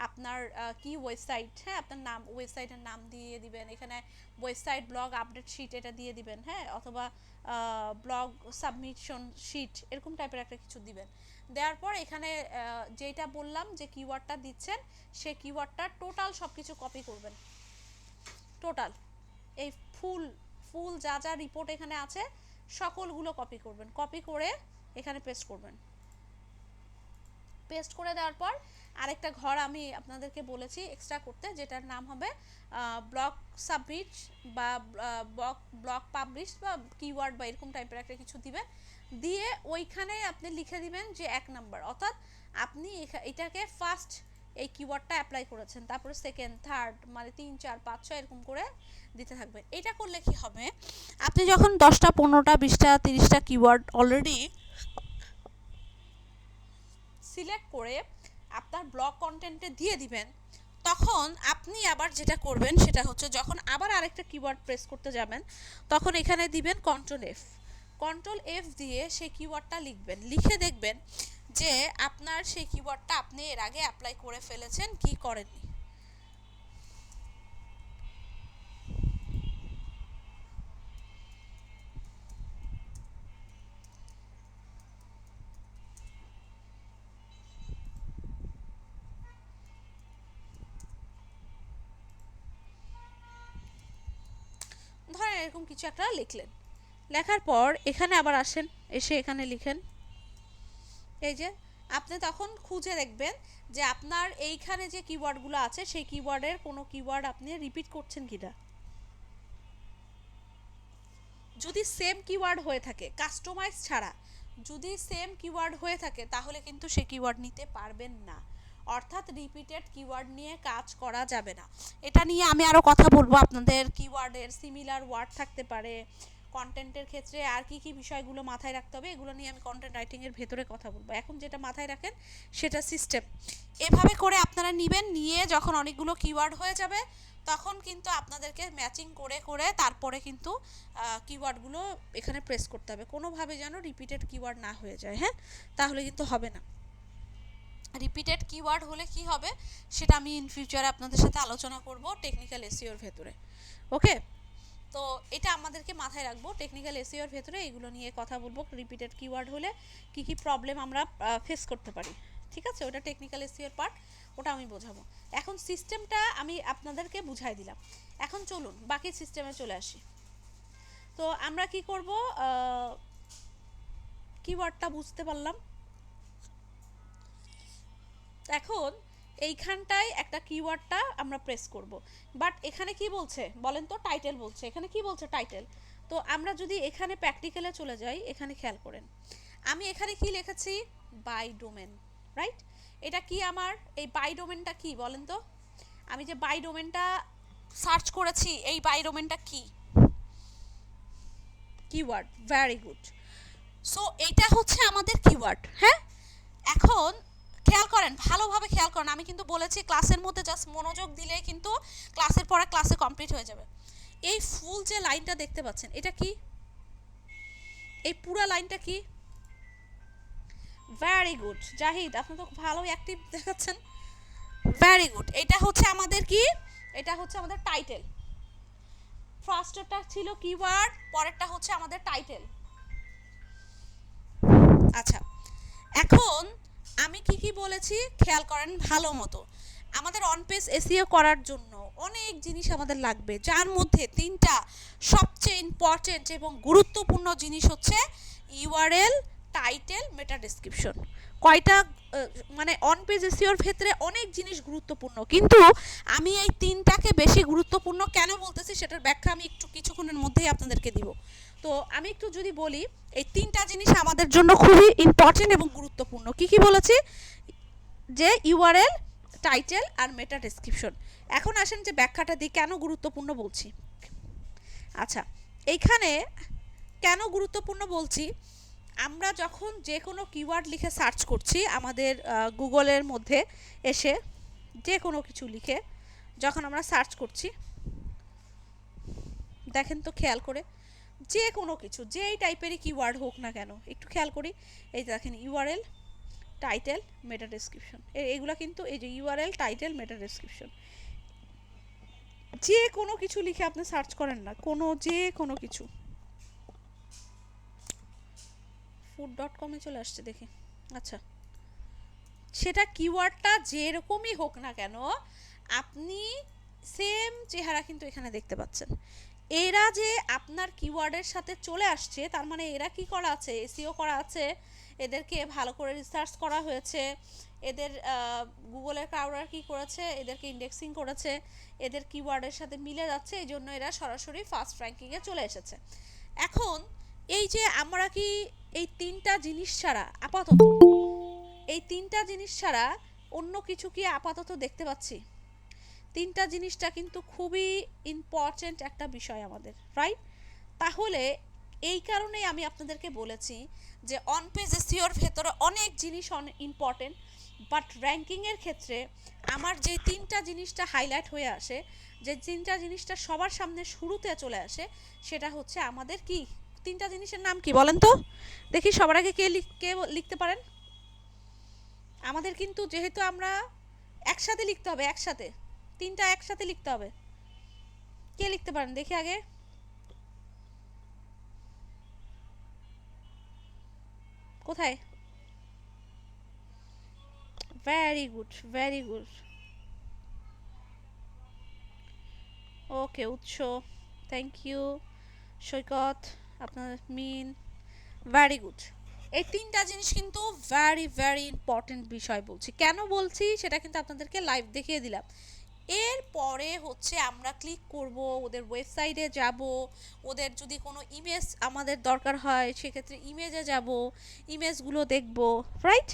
আপনার কি ওয়েবসাইট, হ্যাঁ আপনার নাম, ওয়েবসাইটের নাম দিয়ে দিবেন, এখানে ওয়েবসাইট ব্লগ আপডেট শিট এটা দিয়ে দিবেন, হ্যাঁ, অথবা ব্লগ সাবমিশন শিট এরকম টাইপের একটা কিছু দিবেন। দেওয়ার পর এখানে যেটা বললাম যে কিওয়ার্ডটা দিচ্ছেন সেই কিওয়ার্ডটা টোটাল সব কিছু কপি করবেন, টোটাল এই ফুল ফুল যা যা রিপোর্ট এখানে আছে সকলগুলো কপি করবেন, কপি করে এখানে পেস্ট করবেন। পেস্ট করে দেওয়ার পর আরেকটা ঘর আমি আপনাদেরকে বলেছি এক্সট্রা করতে, যেটার নাম হবে ব্লগ সাবমিট বা ব্লগ পাবলিশ বা কিওয়ার্ড বা এরকম টাইপের একটা কিছু দিবেন, দিয়ে ওইখানে আপনি লিখে দিবেন যে 1 নাম্বার, অর্থাৎ আপনি এটাকে ফার্স্ট এই কিওয়ার্ডটা অ্যাপ্লাই করেছেন, তারপরে সেকেন্ড, থার্ড, মানে 3, 4, 5, 6 এরকম করে দিতে থাকবেন। এটা করলে কি হবে, আপনি যখন 10টা 15টা 20টা 30টা কিওয়ার্ড অলরেডি সিলেক্ট করে আপনার ব্লগ কন্টেন্টে দিয়ে দিবেন, তখন আপনি আবার যেটা করবেন সেটা হচ্ছে যখন আবার আরেকটা কিওয়ার্ড প্রেস করতে যাবেন তখন এখানে দিবেন কন্ট্রোল এফ, কন্ট্রোল এফ দিয়ে সেই কিওয়ার্ডটা লিখবেন, লিখে দেখবেন যে আপনার সেই কিওয়ার্ডটা আপনি এর আগে অ্যাপ্লাই করে ফেলেছেন কি করেননি। ধরেন এরকম কিছু একটা লিখলেন, লেখার পর এখানে আবার আসেন, এসে এখানে লিখেন। এই যে আপনি তখন খুঁজে দেখবেন যে আপনার এইখানে যে কিওয়ার্ডগুলো আছে সেই কিওয়ার্ডের কোনো কিওয়ার্ড আপনি রিপিট করছেন কিনা। যদি সেম কিওয়ার্ড হয়ে থাকে, কাস্টমাইজ ছাড়া যদি সেম কিওয়ার্ড হয়ে থাকে, তাহলে কিন্তু সেই কিওয়ার্ড নিতে পারবেন না। অর্থাৎ রিপিটেড কিওয়ার্ড নিয়ে কাজ করা যাবে না। এটা নিয়ে আমি আরও কথা বলবো আপনাদের। কিওয়ার্ডের সিমিলার ওয়ার্ড থাকতে পারে, কন্টেন্টের ক্ষেত্রে আর কি কি বিষয়গুলো মাথায় রাখতে হবে, এগুলো নিয়ে আমি কন্টেন্ট রাইটিংয়ের ভেতরে কথা বলবো। এখন যেটা মাথায় রাখেন সেটা সিস্টেম। এভাবে করে আপনারা নেবেন, নিয়ে যখন অনেকগুলো কিওয়ার্ড হয়ে যাবে তখন কিন্তু আপনাদেরকে ম্যাচিং করে করে তারপরে কিন্তু কিওয়ার্ডগুলো এখানে প্রেস করতে হবে। কোনোভাবে যেন রিপিটেড কিওয়ার্ড না হয়ে যায়, হ্যাঁ, তাহলে কিন্তু হবে না। রিপিটেড কিওয়ার্ড হলে কি হবে সেটা আমি ইন ফিউচারে আপনাদের সাথে আলোচনা করব টেকনিক্যাল এসইওর ভেতরে। ওকে, তো এটা আমাদেরকে মাথায় রাখবো। টেকনিক্যাল এসইওর ভেতরে এগুলো নিয়ে কথা বলবো, রিপিটেড কিওয়ার্ড হলে কি কি প্রবলেম আমরা ফেস করতে পারি। ঠিক আছে, ওটা টেকনিক্যাল এসইওর পার্ট, ওটা আমি বোঝাবো। এখন সিস্টেমটা আমি আপনাদেরকে বুঝাই দিলাম। এখন চলুন বাকি সিস্টেমে চলে আসি। তো আমরা কি করব, কিওয়ার্ডটা বুঝতে পারলাম। এখন এইখানটায় একটা কিওয়ার্ডটা আমরা প্রেস করব, বাট এখানে কি বলছে বলেন তো, টাইটেল বলছে। এখানে কি বলছে, টাইটেল। তো আমরা যদি এখানে প্র্যাকটিক্যালে চলে যাই, এখানে খেয়াল করেন আমি এখানে কি লিখেছি, বাই ডোমেন, রাইট। এটা কি আমার এই বাই ডোমেনটা কি বলেন তো, আমি যে বাই ডোমেনটা সার্চ করেছি, এই বাই ডোমেনটা কি কিওয়ার্ড। Very good. সো এইটা হচ্ছে আমাদের কিওয়ার্ড, হ্যাঁ। এখন খেয়াল করেন, ভালোভাবে খেয়াল করেন, আমি কিন্তু বলেছি ক্লাসের মধ্যে জাস্ট মনোযোগ দিলে কিন্তু ক্লাসের পরে ক্লাসে কমপ্লিট হয়ে যাবে। এই ফুল যে লাইনটা দেখতে পাচ্ছেন এটা কি, এই পুরো লাইনটা কি। ভেরি গুড জাহিদ, আপনি তো ভালোই অ্যাক্টিভ দেখাচ্ছেন। Very good. এটা হচ্ছে আমাদের কি, এটা হচ্ছে আমাদের টাইটেল। ফার্স্টটা ছিল কিওয়ার্ড, পরেরটা হচ্ছে আমাদের টাইটেল। আচ্ছা, এখন আমি কি কি বলেছি খেয়াল করেন ভালো মতো। আমাদের অন পেজ এসইও করার জন্য অনেক জিনিস আমাদের লাগবে, যার মধ্যে তিনটা সবচেয়ে ইম্পর্টেন্ট এবং গুরুত্বপূর্ণ জিনিস হচ্ছে ইউআরএল, টাইটেল, মেটা ডেসক্রিপশন। কয়টা মানে অন পেজ এসইওর ক্ষেত্রে অনেক জিনিস গুরুত্বপূর্ণ, কিন্তু আমি এই তিনটাকে বেশি গুরুত্বপূর্ণ কেন বলতেছি সেটার ব্যাখ্যা আমি একটু কিছুক্ষণের মধ্যেই আপনাদেরকে দিব। তো আমি একটু যদি বলি, এই তিনটা জিনিস আমাদের জন্য খুবই ইম্পর্টেন্ট এবং গুরুত্বপূর্ণ। কি কি বলেছি, যে ইউআরএল, টাইটেল আর মেটা ডেসক্রিপশন। এখন আসেন যে ব্যাখ্যাটা দিই কেন গুরুত্বপূর্ণ বলছি। আচ্ছা, এইখানে কেন গুরুত্বপূর্ণ বলছি, আমরা যখন যে কোনো কিওয়ার্ড লিখে সার্চ করছি আমাদের গুগলের মধ্যে এসে, যে কোনো কিছু লিখে যখন আমরা সার্চ করছি, দেখেন তো খেয়াল করে, যে কোনো কিছু যেই টাইপেরই কিওয়ার্ড হোক না কেন, একটু খেয়াল করি। এই দেখেন ইউআরএল, টাইটেল, মেটা ডেসক্রিপশন, এইগুলো কিন্তু এই যে ইউআরএল, টাইটেল, মেটা ডেসক্রিপশন, যে কোনো কিছু লিখে আপনি সার্চ করেন না, যে কোনো কিছু। food.com-এ চলে আসছে দেখি। আচ্ছা, সেটা কিওয়ার্ডটা যেরকমই হোক না কেন, আপনি সেম চেহারা কিন্তু এখানে দেখতে পাচ্ছেন। এরা যে আপনার কিওয়ার্ডের সাথে চলে আসছে, তার মানে এরা কি করা আছে, এসইও করা আছে, এদেরকে ভালো করে রিসার্চ করা হয়েছে, এদের গুগলের ক্রাউডার কি করেছে, এদেরকে ইন্ডেক্সিং করেছে, এদের কিওয়ার্ডের সাথে মিলে যাচ্ছে, এই জন্য এরা সরাসরি ফার্স্ট র্যাঙ্কিংয়ে চলে এসেছে। এখন এই যে আমরা কি এই তিনটা জিনিস ছাড়া আপাতত, এই তিনটা জিনিস ছাড়া অন্য কিছু কি আপাতত দেখতে পাচ্ছি? তিনটা জিনিসটা কিন্তু খুবই ইম্পর্টেন্ট একটা বিষয় আমাদের, রাইট? তাহলে এই কারণেই আমি আপনাদেরকে বলেছি যে অন পেজ এসইওর ভেতরে অনেক জিনিস ইম্পর্টেন্ট, বাট র্যাঙ্কিংয়ের ক্ষেত্রে আমার যে তিনটা জিনিসটা হাইলাইট হয়ে আসে, যে তিনটা জিনিসটা সবার সামনে শুরুতে চলে আসে, সেটা হচ্ছে আমাদের কি তিনটা জিনিসের নাম কি বলেন তো দেখি, সবার আগে কে লিখতে পারেন? আমাদের কিন্তু যেহেতু আমরা একসাথে লিখতে হবে, একসাথে তিনটা একসাথে লিখতে হবে। কে লিখতে পারেন দেখি আগে? কোথায়? Very good, very good. Okay, উৎস, থ্যাংক ইউ। সৈকত, আপনার মিন, ভেরি গুড। এই তিনটা জিনিস কিন্তু ভেরি ভেরি ইম্পর্টেন্ট বিষয় বলছি। কেন বলছি সেটা কিন্তু আপনাদেরকে লাইভ দেখিয়ে দিলাম। এরপরে হচ্ছে আমরা ক্লিক করব, ওদের ওয়েবসাইটে যাব, ওদের যদি কোনো ইমেজ আমাদের দরকার হয় সেক্ষেত্রে ইমেজে যাব, ইমেজগুলো দেখব, রাইট?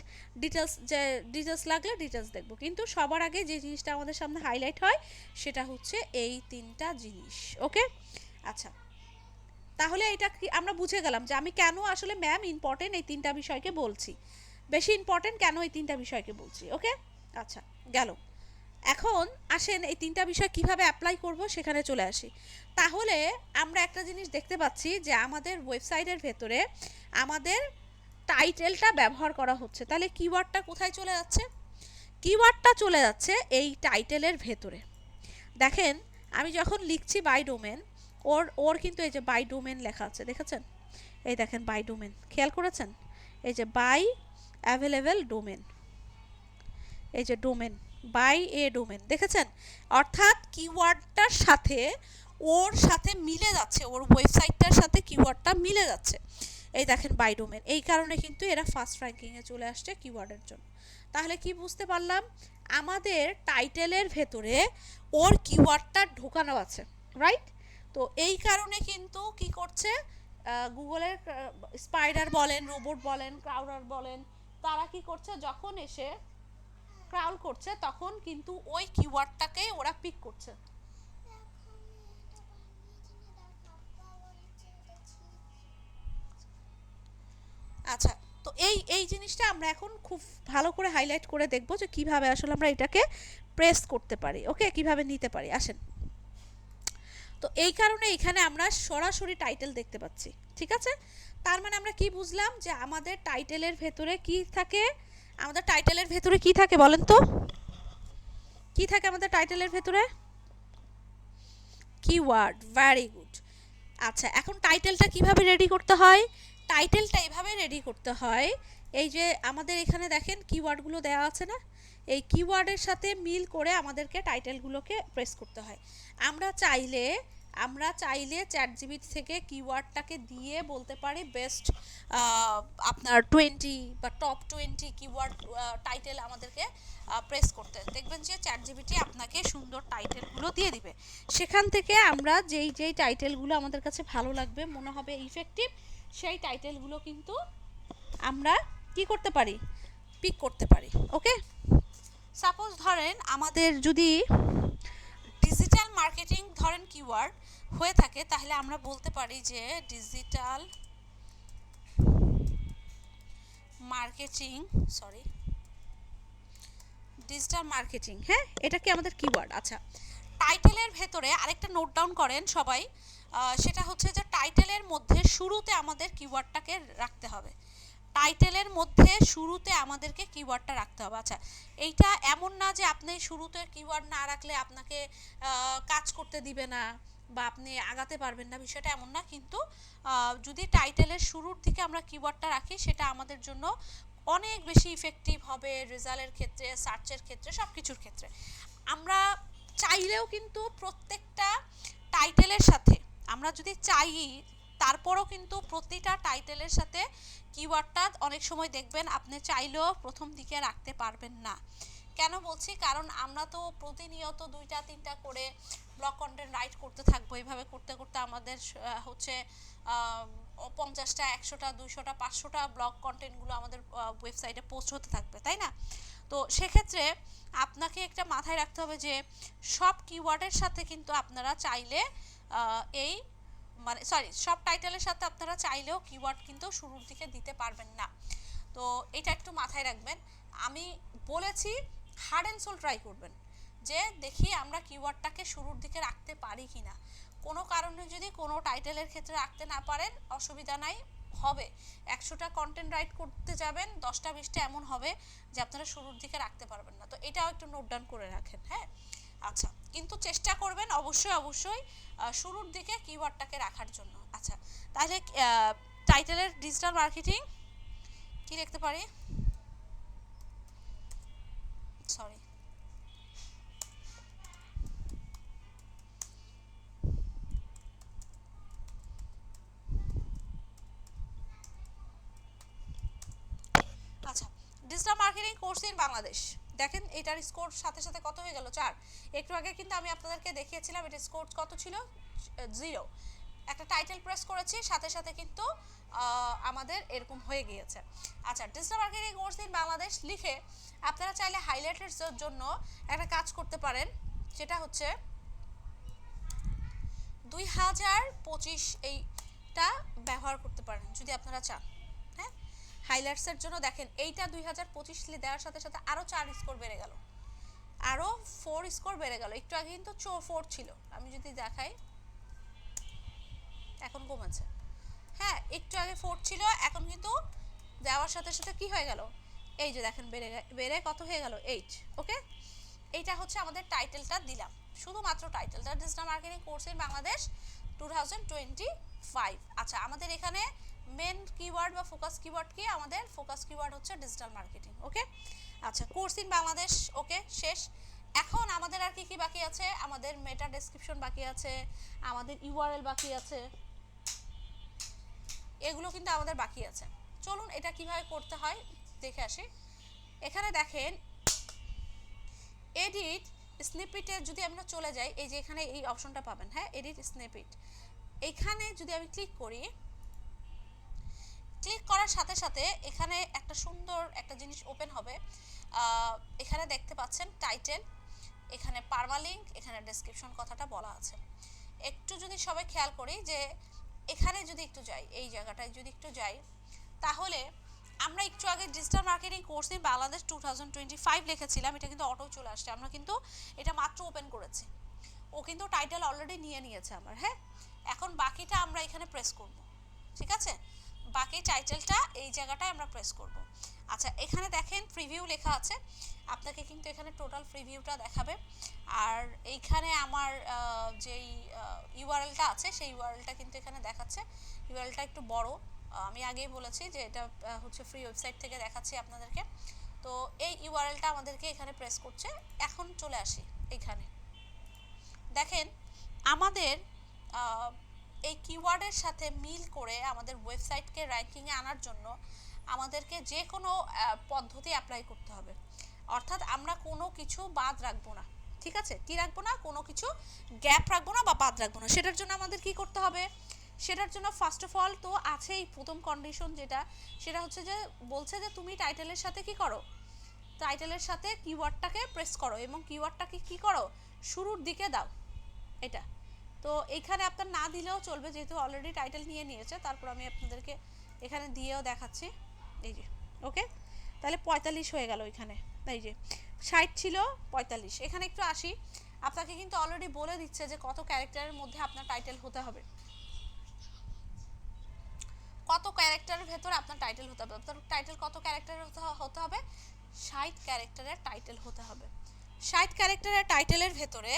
ডিটেলস লাগলে ডিটেলস দেখব, কিন্তু সবার আগে যে জিনিসটা আমাদের সামনে হাইলাইট হয় সেটা হচ্ছে এই তিনটা জিনিস। ওকে, আচ্ছা, তাহলে এটা কি আমরা বুঝে গেলাম যে আমি কেন আসলে ম্যাম ইম্পর্টেন্ট এই তিনটা বিষয়কে বলছি, বেশি ইম্পর্টেন্ট কেন এই তিনটা বিষয়কে বলছি। ওকে, আচ্ছা, গেল। এখন আসেন এই তিনটা বিষয় কিভাবে অ্যাপ্লাই করব সেখানে চলে আসি। তাহলে আমরা একটা জিনিস দেখতে পাচ্ছি যে আমাদের ওয়েবসাইটের ভেতরে আমাদের টাইটেলটা ব্যবহার করা হচ্ছে, তাহলে কিওয়ার্ডটা কোথায় চলে যাচ্ছে? কিওয়ার্ডটা চলে যাচ্ছে এই টাইটেলের ভেতরে। দেখেন আমি যখন লিখছি বাই ডোমেন, ওর কিন্তু এই যে বাই ডোমেন লেখা আছে, দেখেছেন? এই দেখেন বাই ডোমেন, খেয়াল করেছেন? এই যে বাই অ্যাভেলেবেল ডোমেন, এই যে ডোমেন, বাই এ ডোমেন, দেখেছেন? অর্থাৎ কিওয়ার্ডটার সাথে ওর সাথে মিলে যাচ্ছে, ওর ওয়েবসাইটটার সাথে কিওয়ার্ডটা মিলে যাচ্ছে। এই দেখেন বাই ডোমেন, এই কারণে কিন্তু এরা ফার্স্ট র্যাঙ্কিংয়ে চলে আসছে কিওয়ার্ডের জন্য। তাহলে কি বুঝতে পারলাম? আমাদের টাইটেলের ভেতরে ওর কিওয়ার্ডটা ঢোকানো আছে, রাইট? তো এই কারণে কিন্তু কি করছে গুগলের স্পাইডার বলেন, রোবট বলেন, ক্রাউডার বলেন, তারা কি করছে যখন এসে ক্রাউল করছে তখন কিন্তু ওই কিওয়ার্ডটাকে ওরা পিক করছে। আচ্ছা, তো এই জিনিসটা আমরা এখন খুব ভালো করে হাইলাইট করে দেখব যে কিভাবে আসলে আমরা এটাকে প্রেস করতে পারি। ওকে, কিভাবে নিতে পারি, আসেন। তো এই কারণে এখানে আমরা সরাসরি টাইটেল দেখতে পাচ্ছি, ঠিক আছে? তার মানে আমরা কি বুঝলাম যে আমাদের টাইটেলের ভেতরে কি থাকে? আমাদের টাইটেলের ভেতরে কি থাকে বলেন তো? কি থাকে আমাদের টাইটেলের ভেতরে? Keyword, very good. আচ্ছা, এখন টাইটেলটা কিভাবে রেডি করতে হয়? টাইটেলটা এভাবে রেডি করতে হয়, এই যে আমাদের এখানে দেখেন কিওয়ার্ডগুলো দেওয়া আছে না, এই কিওয়ার্ডের সাথে মিল করে আমাদেরকে টাইটেলগুলোকে প্রেস করতে হয়। আমরা চাইলে চ্যাটজিপিটি থেকে কিওয়ার্ডটাকে দিয়ে বলতে পারি বেস্ট আপনার 20 বা টপ 20 কিওয়ার্ড টাইটেল আমাদেরকে প্রেস করতে, দেখবেন যে চ্যাটজিপিটি আপনাকে সুন্দর টাইটেলগুলো দিয়ে দিবে। সেখান থেকে আমরা যেই টাইটেলগুলো আমাদের কাছে ভালো লাগবে, মনে হবে ইফেক্টিভ, সেই টাইটেলগুলো কিন্তু আমরা কি করতে পারি? পিক করতে পারি। ওকে, সাপোজ ধরেন আমাদের যদি ডিজিটাল মার্কেটিং ধরেন কিওয়ার্ড হয়ে থাকে, তাহলে আমরা বলতে পারি যে ডিজিটাল মার্কেটিং, হ্যাঁ, এটা কি আমাদের কিওয়ার্ড? আচ্ছা, টাইটেলের ভেতরে আরেকটা নোট ডাউন করেন সবাই, সেটা হচ্ছে যে টাইটেলের মধ্যে শুরুতে আমাদের কিওয়ার্ডটাকে রাখতে হবে। টাইটেলের মধ্যে শুরুতে আমাদেরকে কিওয়ার্ডটা রাখতে হবে। আচ্ছা, এইটা এমন না যে আপনি শুরুতে কিওয়ার্ড না রাখলে আপনাকে কাজ করতে দিবে না বা আপনি আগাতে পারবেন না, বিষয়টা এমন না। কিন্তু যদি টাইটেলের শুরুর দিকে আমরা কিওয়ার্ডটা রাখি সেটা আমাদের জন্য অনেক বেশি ইফেক্টিভ হবে, রেজাল্টের ক্ষেত্রে, সার্চের ক্ষেত্রে, সব কিছুর ক্ষেত্রে। আমরা চাইলেও কিন্তু প্রত্যেকটা টাইটেলের সাথে, আমরা যদি চাই তারপরও কিন্তু প্রতিটা টাইটেলের সাথে কিওয়ার্ডটা অনেক সময় দেখবেন আপনি চাইলেও প্রথম দিকে রাখতে পারবেন না। কেন বলছি? কারণ আমরা তো প্রতিনিয়ত 2টা-3টা করে ব্লগ কন্টেন্ট রাইট করতে থাকবো, এইভাবে করতে করতে আমাদের হচ্ছে 50টা, 100টা, 200টা, 500টা ব্লগ কন্টেন্টগুলো আমাদের ওয়েবসাইটে পোস্ট হতে থাকবে, তাই না? তো সেক্ষেত্রে আপনাকে একটা মাথায় রাখতে হবে যে সব কিওয়ার্ডের সাথে কিন্তু আপনারা চাইলে এই মানে সব টাইটেলের সাথে আপনারা চাইলেও কিওয়ার্ড কিন্তু শুরুর দিকে দিতে পারবেন না। তো এটা একটু মাথায় রাখবেন। আমি বলেছি হার্ড অ্যান্ড সোল ট্রাই করবেন যে দেখি আমরা কিওয়ার্ডটাকে শুরুর দিকে রাখতে পারি কিনা, কোনো কারণে যদি কোনো টাইটেলের ক্ষেত্রে রাখতে না পারেন অসুবিধা নাই, হবে 100টা কন্টেন্ট রাইট করতে যাবেন 10টা 20টা এমন হবে যে আপনারা শুরুর দিকে রাখতে পারবেন না। তো এটাও একটু নোট ডাউন করে রাখেন। হ্যাঁ, আচ্ছা, কিন্তু চেষ্টা করবেন অবশ্যই অবশ্যই শুরুর দিকে কিওয়ার্ডটাকে রাখার জন্য। আচ্ছা, তাহলে টাইটেলের ডিজিটাল মার্কেটিং কি লিখতে পারি, সরি, আচ্ছা, digital marketing course in Bangladesh. দেখেন এটার স্কোর সাথে সাথে কত হয়ে গেল, 4। একটু আগে কিন্তু আমি আপনাদেরকে দেখিয়েছিলাম এটার স্কোর কত ছিল, 0। একটা টাইটেল প্রেস করেছি, সাথে সাথে কিন্তু আমাদের এরকম হয়ে গিয়েছে। আচ্ছা, digital marketing course in Bangladesh লিখে আপনারা চাইলে হাইলাইটের জন্য একটা কাজ করতে পারেন, যেটা হচ্ছে 2025 এইটা ব্যবহার করতে পারেন যদি আপনারা চান। হ্যাঁ, হাইলাইটসের জন্য দেখেন এইটা 2025 দেওয়ার সাথে সাথে আরও 4 স্কোর বেড়ে গেল, আরও 4 স্কোর বেড়ে গেল। একটু আগে কিন্তু 4 ছিল, আমি যদি দেখাই এখন কমেছে। হ্যাঁ, একটু আগে 4 ছিল, এখন কিন্তু দেওয়ার সাথে সাথে কি হয়ে গেল, এই যে দেখেন বেড়ে কত হয়ে গেল, 8। ওকে, এইটা হচ্ছে আমাদের টাইটেলটা দিলাম, শুধুমাত্র টাইটেলটা digital marketing course in Bangladesh 2025। আচ্ছা, আমাদের এখানে মেন কিওয়ার্ড বা ফোকাস কিওয়ার্ড কি, আমাদের ফোকাস কিওয়ার্ড হচ্ছে ডিজিটাল মার্কেটিং। ওকে, আচ্ছা, কোর্স ইন বাংলাদেশ ওকে শেষ। এখন আমাদের আর কি কি বাকি আছে, আমাদের মেটা ডেসক্রিপশন বাকি আছে, আমাদের ইউআরএল বাকি আছে, এগুলো কিন্তু আমাদের বাকি আছে। চলুন এটা কিভাবে করতে হয় দেখে আসি। এখানে দেখেন এডিট স্নিপেটে যদি আমরা চলে যাই, এই যে এখানে এই অপশনটা পাবেন, হ্যাঁ, এডিট স্নিপেট, এখানে যদি আমি ক্লিক করি, ক্লিক করার সাথে সাথে এখানে একটা সুন্দর একটা জিনিস ওপেন হবে। এখানে দেখতে পাচ্ছেন টাইটেল, এখানে পারমালিঙ্ক, এখানে ডেসক্রিপশন কথাটা বলা আছে। একটু যদি সবাই খেয়াল করি যে এখানে যদি একটু যাই, এই জায়গাটায় যদি একটু যাই, তাহলে আমরা একটু আগে digital marketing course in Bangladesh 2025 লিখেছিলাম, এটা কিন্তু অটো চলে আসছে, আমরা কিন্তু এটা মাত্র ওপেন করেছি, ও কিন্তু টাইটেল অলরেডি নিয়ে নিয়েছে আমার। হ্যাঁ, এখন বাকিটা আমরা এখানে প্রেস করব, ঠিক আছে, বাকি টাইটেলটা এই জায়গাটায় আমরা প্রেস করব। আচ্ছা, এখানে দেখেন প্রিভিউ লেখা আছে, আপনাকে কিন্তু এখানে টোটাল প্রিভিউটা দেখাবে। আর এইখানে আমার যেই ইউআরএলটা আছে সেই ইউআরএলটা কিন্তু এখানে দেখাচ্ছে, ইউআরএলটা একটু বড়, আমি আগেই বলেছি যে এটা হচ্ছে ফ্রি ওয়েবসাইট থেকে দেখাচ্ছি আপনাদেরকে। তো এই ইউআরএলটা আমাদেরকে এখানে প্রেস করছে। এখন চলে আসি, এখানে দেখেন আমাদের এই কিওয়ার্ডের সাথে মিল করে আমাদের ওয়েবসাইটকে র্যাঙ্কিংয়ে আনার জন্য আমাদেরকে যে কোনো পদ্ধতি অ্যাপ্লাই করতে হবে, অর্থাৎ আমরা কোনো কিছু বাদ রাখবো না, ঠিক আছে, কি রাখবো না, কোনো কিছু গ্যাপ রাখবো না বা বাদ রাখবো না। সেটার জন্য আমাদের কি করতে হবে, সেটার জন্য ফার্স্ট অফ অল তো আছেই প্রথম কন্ডিশন, যেটা সেটা হচ্ছে যে বলছে যে তুমি টাইটেলের সাথে কি করো, টাইটেলের সাথে কিওয়ার্ডটাকে প্রেস করো এবং কিওয়ার্ডটাকে কি করো, শুরুর দিকে দাও। এটা তো এইখানে আপনার না দিলেও চলবে, যেহেতু অলরেডি টাইটেল নিয়ে নিয়েছে, তারপর আমি আপনাদেরকে এখানে দিয়েও দেখাচ্ছি। এই যে ওকে, তাহলে 45 হয়ে গেল এখানে, এই যে 60 ছিল 45, এখানে একটু আসি, আপনাকে কিন্তু অলরেডি বলে দিচ্ছে যে কত ক্যারেক্টারের মধ্যে আপনার টাইটেল হতে হবে, কত ক্যারেক্টারের ভেতরে আপনার টাইটেল হতে হবে, আপনার টাইটেল কত ক্যারেক্টারের হতে হবে, 60 ক্যারেক্টারের টাইটেল হতে হবে। 60 ক্যারেক্টারের টাইটেলের ভেতরে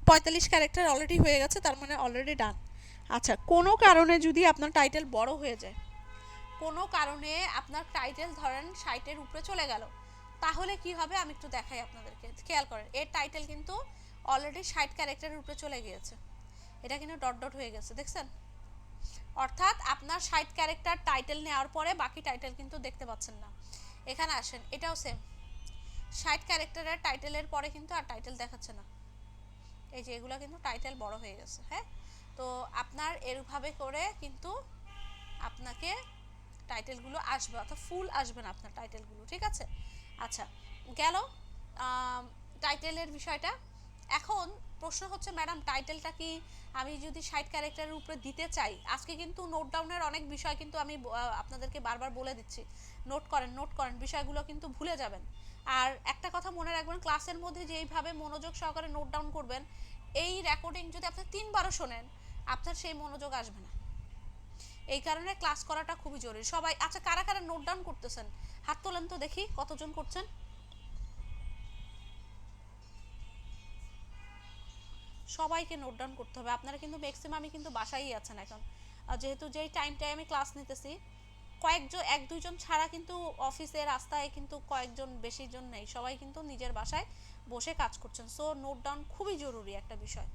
45 ক্যারেক্টার অলরেডি হয়ে গেছে, তার মানে অলরেডি ডান। আচ্ছা, কোনো কারণে যদি আপনার টাইটেল বড় হয়ে যায়, কোনো কারণে আপনার টাইটেল ধরেন 60-এর উপরে চলে গেল, তাহলে কি হবে আমি একটু দেখাই আপনাদেরকে, খেয়াল করেন এর টাইটেল কিন্তু অলরেডি 60 ক্যারেক্টারের উপরে চলে গিয়েছে, এটা কিন্তু ডট ডট হয়ে গেছে, দেখছেন, অর্থাৎ আপনার 60 ক্যারেক্টার টাইটেল নেওয়ার পরে বাকি টাইটেল কিন্তু দেখতে পাচ্ছেন না। এখানে আসেন, এটাও সেম, 60 ক্যারেক্টারের টাইটেলের পরে কিন্তু আর টাইটেল দেখাচ্ছে না, এই যে এগুলো কিন্তু টাইটেল বড় হয়ে গেছে। হ্যাঁ, তো আপনার এরভাবে করে কিন্তু আপনাকে টাইটেলগুলো আসবে, অর্থাৎ ফুল আসবে না আপনার টাইটেলগুলো, ঠিক আছে। আচ্ছা, গেল টাইটেলের বিষয়টা। এখন প্রশ্ন হচ্ছে ম্যাডাম টাইটেলটা কি আমি যদি 60 ক্যারেক্টারের উপরে দিতে চাই, আজকে কিন্তু নোট ডাউনের অনেক বিষয় কিন্তু আমি আপনাদেরকে বারবার বলে দিচ্ছি, নোট করেন বিষয়গুলো কিন্তু ভুলে যাবেন। আর একটা কথা মনে রাখবেন, ক্লাসের মধ্যে যেইভাবে মনোযোগ সহকারে নোট ডাউন করবেন, এই রেকর্ডিং যদি আপনি 3বারও শোনেন আপনার সেই মনোযোগ আসবে না। এই কারণে ক্লাস করাটা খুবই জরুরি। সবাই আচ্ছা কারা কারা নোট ডাউন করতেছেন হাত তোলেন তো দেখি কতজন করছেন। সবাইকে নোট ডাউন করতে হবে। আপনারা কিন্তু ম্যাক্সিমামই কিন্তু বাসায়ই আছেন এখন, যেহেতু যেই টাইমটায় আমি ক্লাস নিতেছি কয়েকজন 1-2 জন ছাড়া কিন্তু অফিসে রাস্তায় কিন্তু কয়েকজন বেশি জন নেই, সবাই কিন্তু নিজের বাসায় বসে কাজ করছেন। সো নোট ডাউন খুবই জরুরি একটা বিষয়।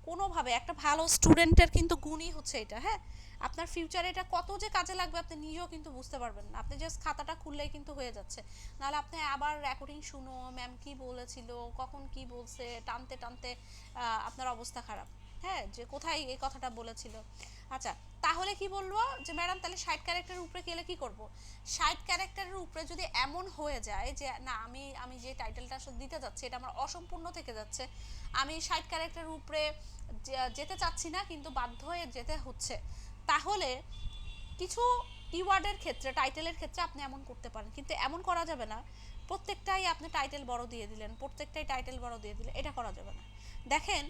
কোনোভাবে একটা ভালো স্টুডেন্টের কিন্তু গুণই হচ্ছে এটা। হ্যাঁ, আপনার ফিউচারে এটা কত যে কাজে লাগবে আপনি নিজেও কিন্তু বুঝতে পারবেন না। আপনি জাস্ট খাতাটা খুললেই কিন্তু হয়ে যাচ্ছে, নাহলে আপনি আবার রেকর্ডিং শুনো ম্যাম কি বলেছিল কখন কি বলছে টানতে টানতে আপনার অবস্থা খারাপ। হ্যাঁ, যে কোথায় এই কথাটা বলেছিল। আচ্ছা, তাহলে কি বলবো যে ম্যাডাম তাহলে 60 ক্যারেক্টারের উপরে গেলে কি করব? 60 ক্যারেক্টারের উপরে যদি এমন হয়ে যায় যে না আমি যে টাইটেলটা আসলে দিতে যাচ্ছি এটা আমার অসম্পূর্ণ থেকে যাচ্ছে, আমি 60 ক্যারেক্টারের উপরে যেতে চাচ্ছি না কিন্তু বাধ্য হয়ে যেতে হচ্ছে, তাহলে কিছু কিওয়ার্ডের ক্ষেত্রে টাইটেলের ক্ষেত্রে আপনি এমন করতে পারেন, কিন্তু এমন করা যাবে না প্রত্যেকটাই আপনি টাইটেল বড় দিয়ে দিলেন, প্রত্যেকটাই টাইটেল বড় দিয়ে দিলেন, এটা করা যাবে না। দেখেন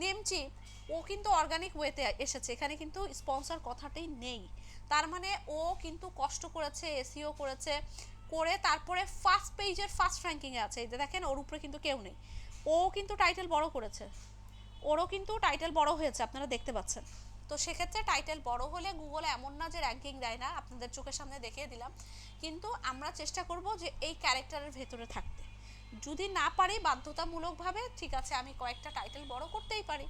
নেমচিপ ও কিন্তু অর্গানিক ওয়েতে এসেছে, এখানে কিন্তু স্পন্সর কথাটাই নেই। তার মানে ও কিন্তু কষ্ট করেছে, এসইও করেছে, করে তারপরে ফার্স্ট পেজের ফার্স্ট র্যাঙ্কিংয়ে আছে। এই দেখেন ওর উপরে কিন্তু কেউ নেই, ও কিন্তু টাইটেল বড় করেছে, ওরও কিন্তু টাইটেল বড় হয়েছে আপনারা দেখতে পাচ্ছেন। তো সেক্ষেত্রে টাইটেল বড় হলে গুগলে এমন না যে র্যাঙ্কিং দেয় না, আপনাদের চোখের সামনে দেখিয়ে দিলাম। কিন্তু আমরা চেষ্টা করব যে এই ক্যারেক্টারের ভেতরে থাকতে, যদি না পারি বাধ্যতামূলকভাবে ঠিক আছে আমি কয়েকটা টাইটেল বড় করতেই পারি,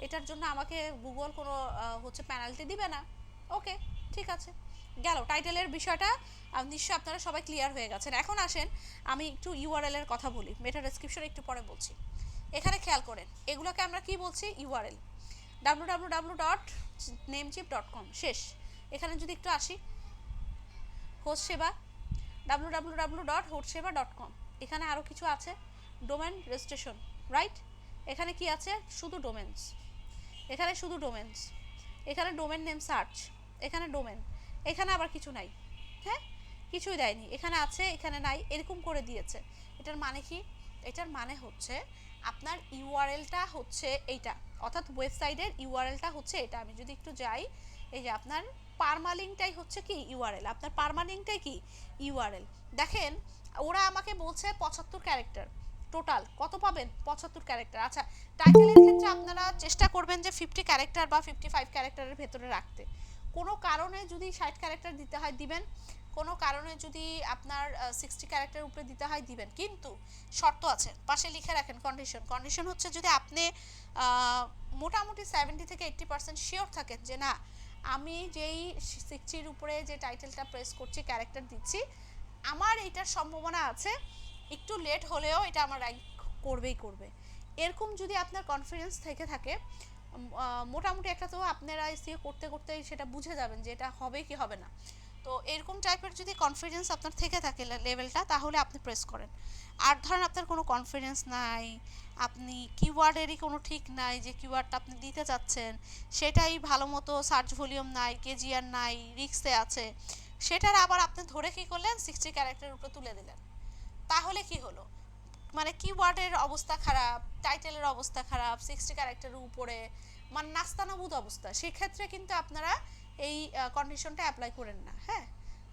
এটার জন্য আমাকে গুগল কোনো পেনাল্টি দিবে না। ওকে, ঠিক আছে, গেল টাইটেলের বিষয়টা। নিশ্চয়ই আপনারা সবাই ক্লিয়ার হয়ে গেছেন। এখন আসেন আমি একটু ইউআরএল এর কথা বলি, মেটা ডেসক্রিপশন একটু পরে বলছি। এখানে খেয়াল করেন এগুলোকে আমরা কি বলছি, ইউআরএল www.namecheap.com শেষ। এখানে যদি একটু আসি হোস্ট সেবা www.hostseva.com, এখানে আরও কিছু আছে, ডোমেন রেজিস্ট্রেশন, রাইট? এখানে কি আছে, শুধু ডোমেন্স, এখানে শুধু ডোমেন্স, এখানে ডোমেন নেম সার্চ, এখানে ডোমেন, এখানে আবার কিছু নাই। হ্যাঁ, কিছুই দেয়নি, এখানে আছে এখানে নাই, এরকম করে দিয়েছে। এটার মানে কি? এটার মানে হচ্ছে আপনার ইউআরএলটা হচ্ছে এইটা, অর্থাৎ ওয়েবসাইটের ইউআরএলটা হচ্ছে এটা। আমি যদি একটু যাই, এই যে আপনার পারমালিংকটাই হচ্ছে কি ইউআরএল, আপনার পারমালিংকটাই কি ইউআরএল। দেখেন ওরা আমাকে বলছে 75 ক্যারেক্টার টোটাল, কত পাবেন? 75 ক্যারেক্টার। আচ্ছা, টাইটেলের ক্ষেত্রে আপনারা চেষ্টা করবেন যে 50 ক্যারেক্টার বা 55 ক্যারেক্টারের ভেতরে রাখতে। কোনো কারণে যদি 60 ক্যারেক্টার দিতে হয় দিবেন, কোনো কারণে যদি আপনার 60 ক্যারেক্টার উপরে দিতে হয় দিবেন, কিন্তু শর্ত আছে, পাশে লিখে রাখেন কন্ডিশন। কন্ডিশন হচ্ছে যদি আপনি মোটামুটি 70 থেকে 80% শিওর থাকেন যে না আমি যেই 60-র উপরে যে টাইটেলটা প্রেস করছি ক্যারেক্টার দিচ্ছি আমার এইটার সম্ভাবনা আছে একটু লেট হলেও এটা আমার র্যাঙ্ক করবেই করবে, এরকম যদি আপনার কনফিডেন্স থেকে থাকে মোটামুটি একটা, তো আপনারা এসিও করতে করতে সেটা বুঝে যাবেন যে এটা হবে কি হবে না। তো এরকম টাইপের যদি কনফিডেন্স আপনার থেকে থাকে লেভেলটা, তাহলে আপনি প্রেস করেন। আর ধরেন আপনার কোনো কনফিডেন্স নাই, আপনি কিওয়ার্ডেরই কোনো ঠিক নাই যে কিওয়ার্ডটা আপনি দিতে চাচ্ছেন, সেটাই ভালো মতো সার্চ ভলিউম নাই, কেজিআর নাই, রিক্সে আছে, সেটার আবার আপনি ধরে কী করলেন 60 ক্যারেক্টারের উপরে তুলে দিলেন, তাহলে কি হলো, মানে কিওয়ার্ডের অবস্থা খারাপ, টাইটেলের অবস্থা খারাপ, 60 ক্যারেক্টারের উপরে, মানে নাস্তানাবুদ অবস্থা। সেক্ষেত্রে কিন্তু আপনারা এই কন্ডিশনটা অ্যাপ্লাই করেন না। হ্যাঁ,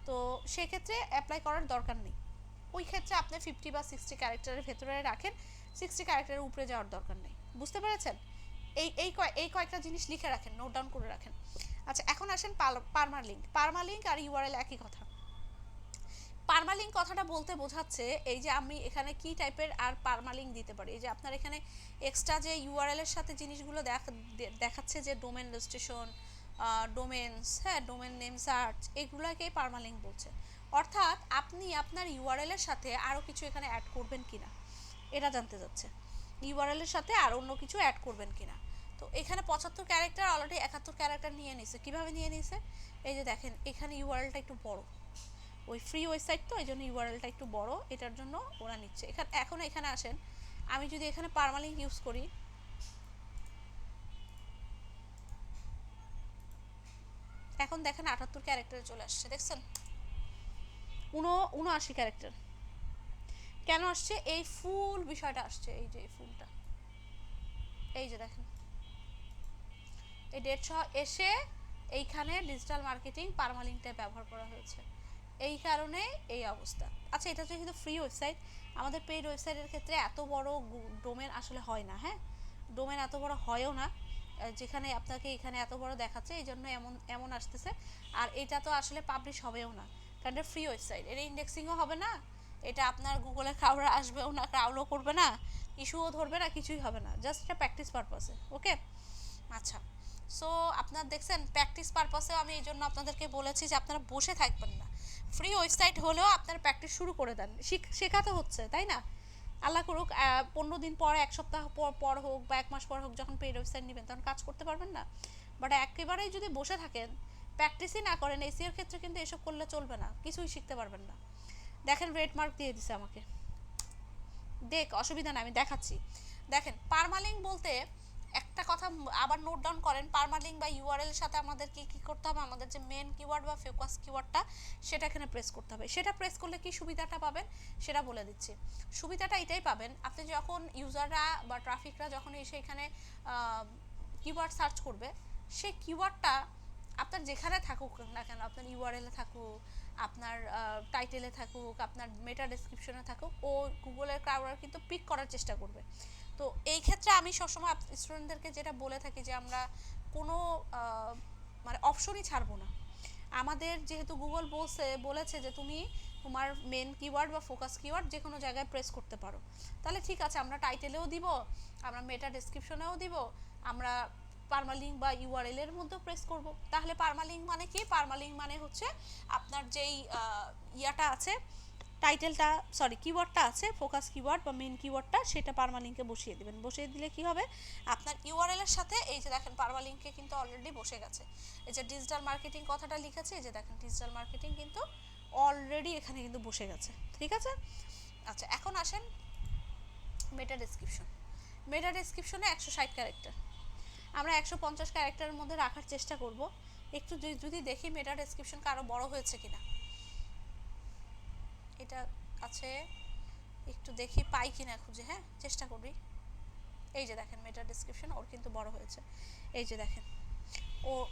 তো সেক্ষেত্রে অ্যাপ্লাই করার দরকার নেই। ওই ক্ষেত্রে আপনি 50 বা 60 ক্যারেক্টারের ভেতরে রাখেন, 60 ক্যারেক্টারের উপরে যাওয়ার দরকার নেই। বুঝতে পেরেছেন? এই কয়েকটা জিনিস লিখে রাখেন, নোট ডাউন করে রাখেন। আচ্ছা, এখন আসেন পারমালিঙ্ক। পারমালিঙ্ক আর ইউআরএল একই কথা। পারমালিঙ্ক কথাটা বলতে বোঝাচ্ছে এই যে আমি এখানে কি টাইপের আর পারমালিঙ্ক দিতে পারি। এই যে আপনার এখানে এক্সট্রা যে ইউআরএল এর সাথে জিনিসগুলো দেখাচ্ছে যে ডোমেন রেজিস্ট্রেশন, ডোমেনস, হ্যাঁ, ডোমেন নেম সার্চ, এগুলোকেই পারমালিঙ্ক বলছে। অর্থাৎ আপনি আপনার ইউআরএল এর সাথে আরও কিছু এখানে অ্যাড করবেন কিনা এটা জানতে যাচ্ছে, ইউআরএল এর সাথে আর অন্য কিছু অ্যাড করবেন কিনা। তো এখানে 75 ক্যারেক্টার অলরেডি 71 ক্যারেক্টার নিয়ে নিছে। কিভাবে নিয়ে নিছে? এই যে দেখেন এখানে ইউআরএলটা একটু বড়, ওই ফ্রি ওয়েবসাইট তো এই জন্য ইউআরএলটা একটু বড়, এটার জন্য ওরা নিচ্ছে। এখন এখানে আসেন, আমি যদি এখানে পারমালিঙ্ক ইউজ করি, এখন দেখেন 78 ক্যারেক্টারে চলে আসছে, দেখছেন 79 ক্যারেক্টার। কেন আসছে? এই ফুল বিষয়টা আসছে, এই যে এই ফুলটা, এই যে দেখেন এই ডেট সহ এসে এইখানে ডিজিটাল মার্কেটিং পারমালিঙ্কটা ব্যবহার করা হয়েছে, এই কারণে এই অবস্থা। আচ্ছা এটা যেহেতু ফ্রি ওয়েবসাইট, আমাদের পেইড ওয়েবসাইটের ক্ষেত্রে এত বড় ডোমেন আসলে হয় না, হ্যাঁ ডোমেন এত বড় হয়ও না, যেখানে আপনাকে এখানে এত বড় দেখাচ্ছে এই জন্য এমন এমন আসতেছে। আর এটা তো আসলে পাবলিশ হবেও না, কারণ এটা ফ্রি ওয়েবসাইট, এটা ইন্ডেক্সিংও হবে না, এটা আপনার গুগলে ক্রাউড আসবেও না, ক্রাউডও করবে না, ইস্যুও ধরবে না, কিছুই হবে না, জাস্ট এটা প্র্যাকটিস পারপাসে। ওকে আচ্ছা, সো আপনার দেখছেন প্র্যাকটিস পারপাসেও আমি এই জন্য আপনাদেরকে বলেছি যে আপনারা বসে থাকবেন না, ফ্রি ওয়েবসাইট হলেও আপনারা প্র্যাকটিস শুরু করে দেন, শেখাতে হচ্ছে তাই না, আল্লাহ করুক 15 দিন পর, এক সপ্তাহ পর হোক বা 1 মাস পর হোক, যখন পেইড ওয়েবসাইট নেবেন তখন কাজ করতে পারবেন না। বাট একেবারেই যদি বসে থাকেন, প্র্যাকটিসই না করেন, এসিওর ক্ষেত্রে কিন্তু এসব করলে চলবে না, কিছুই শিখতে পারবেন না। দেখেন রেড মার্ক দিয়ে দিছে আমাকে, দেখ অসুবিধা না, আমি দেখাচ্ছি। দেখেন পারমালিঙ্ক বলতে একটা কথা আবার নোট ডাউন করেন, পারমালিঙ্ক বা ইউআরএল এর সাথে আমাদের কি কি করতে হবে, আমাদের যে মেন কিওয়ার্ড বা ফোকাস কিওয়ার্ডটা সেটা এখানে প্রেস করতে হবে। সেটা প্রেস করলে কি সুবিধাটা পাবেন সেটা বলে দিচ্ছি। সুবিধাটা এটাই পাবেন, আপনি যখন ইউজাররা বা ট্রাফিকরা যখন এসে এখানে কিওয়ার্ড সার্চ করবে, সেই কিওয়ার্ডটা আপনার যেখানে থাকুক না কেন, আপনার ইউআরএলে থাকুক, আপনার টাইটেলে থাকুক, আপনার মেটা ডেসক্রিপশনে থাকুক, ও গুগলের ক্রাউডার কিন্তু পিক করার চেষ্টা করবে। তো এই ক্ষেত্রে আমি সবসময় স্টুডেন্টদেরকে যেটা বলে থাকি যে আমরা কোনো মানে অপশনই ছাড়বো না। আমাদের যেহেতু গুগল বলেছে যে তুমি তোমার মেন কিওয়ার্ড বা ফোকাস কিওয়ার্ড যে কোনো জায়গায় প্রেস করতে পারো, তাহলে ঠিক আছে, আমরা টাইটেলেও দিব, আমরা মেটা ডেসক্রিপশনেও দিব, আমরা পারমালিঙ্ক বা ইউআরএল এর মধ্যেও প্রেস করব। তাহলে পারমালিঙ্ক মানে কি, পারমালিঙ্ক মানে হচ্ছে আপনার যেই ইয়াটা আছে, টাইটেলটা সরি কিওয়ার্ডটা আছে, ফোকাস কিওয়ার্ড বা মেন কিওয়ার্ডটা, সেটা পারমালিঙ্কে বসিয়ে দিবেন। বসিয়ে দিলে কি হবে, আপনার ইউআরএল এর সাথে এই যে দেখেন পারমালিঙ্কে কিন্তু অলরেডি বসে গেছে, এই যে ডিজিটাল মার্কেটিং কথাটা লিখেছে, এই যে দেখেন ডিজিটাল মার্কেটিং কিন্তু অলরেডি এখানে কিন্তু বসে গেছে, ঠিক আছে। আচ্ছা এখন আসেন মেটা ডেসক্রিপশন। মেটা ডেসক্রিপশনে 160 ক্যারেক্টার, আমরা 150 ক্যারেক্টারের মধ্যে রাখার চেষ্টা করব। একটু যদি দেখি মেটা ডেসক্রিপশন আরও বড় হয়েছে কিনা, এটা আছে একটু দেখি পাই কিনা খুঁজে, হ্যাঁ চেষ্টা করি। এই যে দেখেন মেটা ডেসক্রিপশন ওর কিন্তু বড় হয়েছে, এই যে দেখেন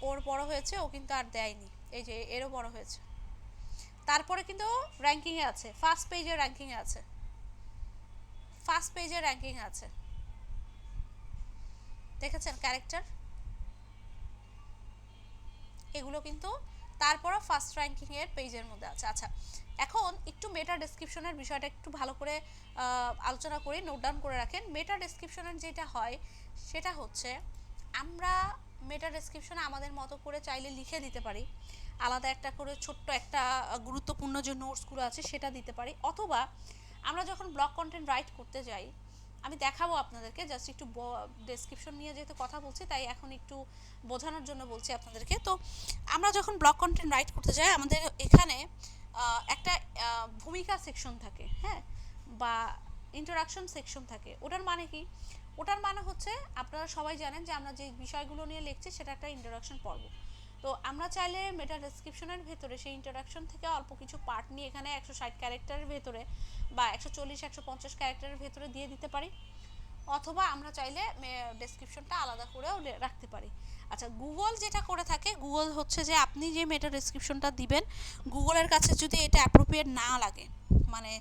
ওর বড় হয়েছে, ও কিন্তু আর দেয়নি, এই যে এরও বড় হয়েছে। তারপরে কিন্তু র্যাঙ্কিংয়ে আছে, ফার্স্ট পেজে র্যাঙ্কিংয়ে আছে, ফার্স্ট পেজে র্যাঙ্কিং আছে, দেখেছেন ক্যারেক্টার এগুলো কিন্তু তারপরও ফার্স্ট র্যাঙ্কিং এর পেজের মধ্যে আছে। আচ্ছা এখন একটু মেটা ডেসক্রিপশনের বিষয়টা একটু ভালো করে আলোচনা করি, নোট ডাউন করে রাখেন। মেটা ডেসক্রিপশনের যেটা হয় সেটা হচ্ছে আমরা মেটা ডেসক্রিপশনে আমাদের মতো করে চাইলে লিখে দিতে পারি, আলাদা একটা করে ছোট্ট একটা গুরুত্বপূর্ণ যে নোটসগুলো আছে সেটা দিতে পারি, অথবা আমরা যখন ব্লগ কন্টেন্ট রাইট করতে যাই, আমি দেখাবো আপনাদেরকে, জাস্ট একটু ডেসক্রিপশন নিয়ে যেহেতু কথা বলছি তাই এখন একটু বোঝানোর জন্য বলছি আপনাদেরকে। তো আমরা যখন ব্লগ কন্টেন্ট রাইট করতে যাই, আমাদের এখানে একটা ভূমিকা সেকশন থাকে, হ্যাঁ, বা ইন্ট্রোডাকশন সেকশন থাকে। ওটার মানে কি, ওটার মানে হচ্ছে আপনারা সবাই জানেন যে আমরা যে বিষয়গুলো নিয়ে লিখছি সেটা একটা ইন্ট্রোডাকশন পর্ব। তো আমরা চাইলে মেটা ডেসক্রিপশনের ভেতরে সেই ইন্ট্রোডাকশন থেকে অল্প কিছু পার্ট নিয়ে এখানে 160 ক্যারেক্টারের ভেতরে বা 140-150 ক্যারেক্টারের ভেতরে দিয়ে দিতে পারি, অথবা আমরা চাইলে ডেসক্রিপশনটা আলাদা করেও রাখতে পারি। আচ্ছা গুগল যেটা করে থাকে, গুগল হচ্ছে যে আপনি যে মেটা ডেসক্রিপশনটা দিবেন, গুগলের কাছে যদি এটা অ্যাপ্রোপ্রিয়েট না লাগে, মানে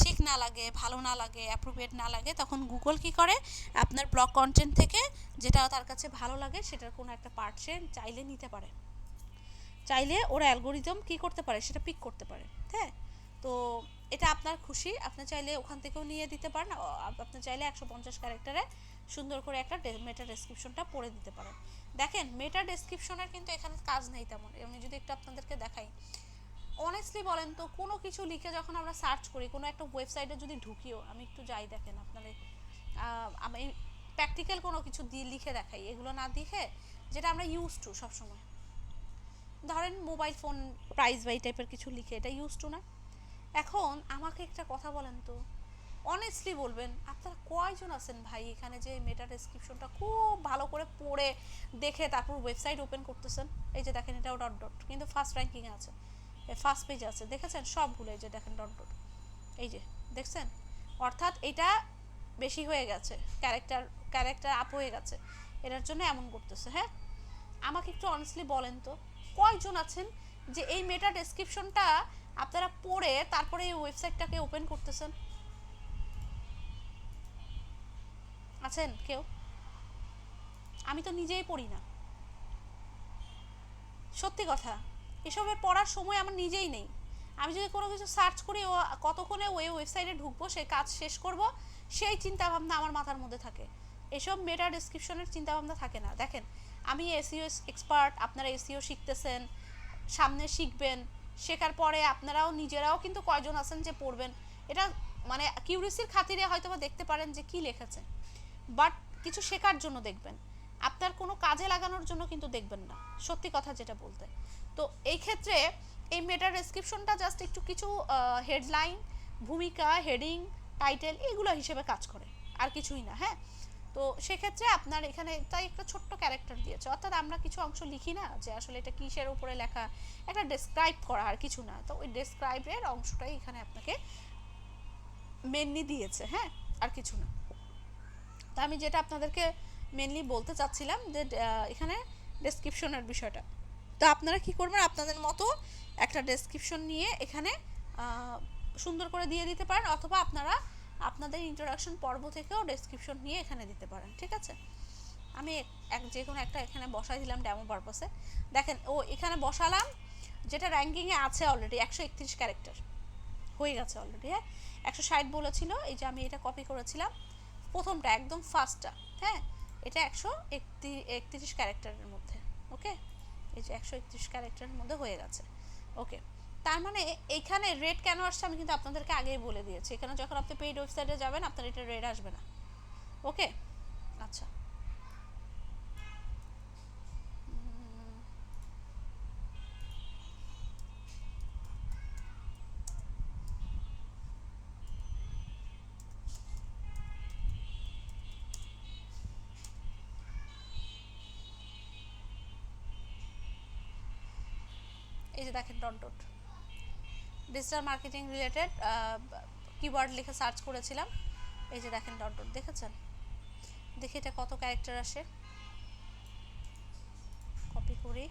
ঠিক না লাগে, ভালো না লাগে, অ্যাপ্রোপ্রিয়েট না লাগে, তখন গুগল কি করে আপনার ব্লগ কন্টেন্ট থেকে যেটা তার কাছে ভালো লাগে সেটার কোনো একটা পার্ট সে চাইলে নিতে পারে, চাইলে ওরা অ্যালগোরিদম কি করতে পারে সেটা পিক করতে পারে, হ্যাঁ। তো এটা আপনার খুশি, আপনি চাইলে ওখান থেকেও নিয়ে দিতে পারেন, আপনি চাইলে 150 ক্যারেক্টারে সুন্দর করে একটা মেটা ডেসক্রিপশনটা পড়ে দিতে পারেন। দেখেন মেটা ডেসক্রিপশনের কিন্তু এখানে কাজ নেই তেমন, আমি যদি একটু আপনাদেরকে দেখাই, অনেস্টলি বলেন তো কোনো কিছু লিখে যখন আমরা সার্চ করি, কোনো একটা ওয়েবসাইটে যদি ঢুকিও, আমি একটু যাই দেখেন আপনাদের, আমি প্র্যাকটিক্যাল কোনো কিছু দিয়ে লিখে দেখাই, এগুলো না দেখে যেটা আমরা ইউজ টু সবসময়, ধরেন মোবাইল ফোন প্রাইস বাই টাইপের কিছু লিখে, এটা ইউজ টু না। এখন আমাকে একটা কথা বলেন তো, অনেস্টলি বলবেন আপনারা কয়জন আছেন ভাই এখানে যে মেটা ডেসক্রিপশনটা খুব ভালো করে পড়ে দেখে তারপর ওয়েবসাইট ওপেন করতেছেন? এই যে দেখেন এটাও ডট ডট, কিন্তু ফার্স্ট র্যাঙ্কিংয়ে আছে, ফার্স্ট পেজে আছে, দেখেছেন সবগুলো, এই যে দেখেন ডট ডট, এই যে দেখছেন, অর্থাৎ এটা বেশি হয়ে গেছে, ক্যারেক্টার ক্যারেক্টার আপ হয়ে গেছে, এটার জন্য এমন করতেছে। হ্যাঁ, আমাকে একটু অনেস্টলি বলেন তো কয়জন আছেন যে এই মেটা ডেসক্রিপশনটা আপনারা পড়ে তারপরে এই ওয়েবসাইটটাকে ওপেন করতেছেন? আছেন কেউ? আমি তো নিজেই পড়ি না, সত্যি কথা। এসবের পড়ার সময় আমার নিজেই নেই। আমি যদি কোনো কিছু সার্চ করি কতক্ষণে ওই ওয়েবসাইটে ঢুকবো, সেই কাজ শেষ করব, সেই চিন্তা ভাবনা আমার মাথার মধ্যে থাকে। এসব মেটা ডেসক্রিপশনের চিন্তা ভাবনা থাকে না। দেখেন, আমি এসইও এক্সপার্ট, আপনারা এসইও শিখতেছেন, সামনে শিখবেন, শেখার পরে আপনারাও নিজেরাও কিন্তু কয়জন আছেন যে পড়বেন, এটা মানে কিউরিসির খাতিরে হয়তো বা দেখতে পারেন যে কি লিখেছে, বাট কিছু শেখার জন্য দেখবেন, আপনার কোনো কাজে লাগানোর জন্য কিন্তু দেখবেন না, সত্যি কথা যেটা বলতে। তো এই ক্ষেত্রে এই মেটা ডেসক্রিপশনটা জাস্ট একটু কিছু হেডলাইন, ভূমিকা, হেডিং, টাইটেল এগুলো হিসেবে কাজ করে, আর কিছুই না। হ্যাঁ, তো সেক্ষেত্রে আপনার এখানে তাই একটা ছোট্ট ক্যারেক্টার দিয়েছে, অর্থাৎ আমরা কিছু অংশ লিখি না যে আসলে এটা কিসের উপরে লেখা, একটা ডেসক্রাইব করা, আর কিছু না। তো ওই ডেসক্রাইবের অংশটাই এখানে আপনাকে মেনলি দিয়েছে। হ্যাঁ, আর কিছু না। তো আমি যেটা আপনাদেরকে মেনলি বলতে চাচ্ছিলাম যে এখানে ডেসক্রিপশনের বিষয়টা, তো আপনারা কি করবেন, আপনাদের মতো একটা ডেসক্রিপশন নিয়ে এখানে সুন্দর করে দিয়ে দিতে পারেন, অথবা আপনারা আপনাদের ইন্ট্রোডাকশন পর্ব থেকেও ডেসক্রিপশন নিয়ে এখানে দিতে পারেন। ঠিক আছে, আমি যে কোনো একটা এখানে বসাই দিলাম ডেমো পারপাসে। দেখেন ও এখানে বসালাম, যেটা র্যাঙ্কিংয়ে আছে অলরেডি 131 ক্যারেক্টার হয়ে গেছে অলরেডি। হ্যাঁ, 160 বলেছিল, এই যে আমি এটা কপি করেছিলাম প্রথমটা, একদম ফার্স্টটা। হ্যাঁ, এটা 131 ক্যারেক্টারের মধ্যে। ওকে, এই যে 131 ক্যারেক্টারের মধ্যে হয়ে গেছে। ওকে, তার মানে এইখানে রেড কেন আসছে আমি কিন্তু আপনাদেরকে আগেই বলে দিয়েছি। এখানে যখন আপনি পেইড ওয়েবসাইটে যাবেন আপনার এটা রেড আসবে না। ওকে, আচ্ছা, এই যে দেখেন dot dot digital marketing related keyword লিখে সার্চ করেছিলাম, এই যে দেখেন ডট ডট, দেখেছেন? দেখি এটা কত ক্যারেক্টার আসে, কপি করি।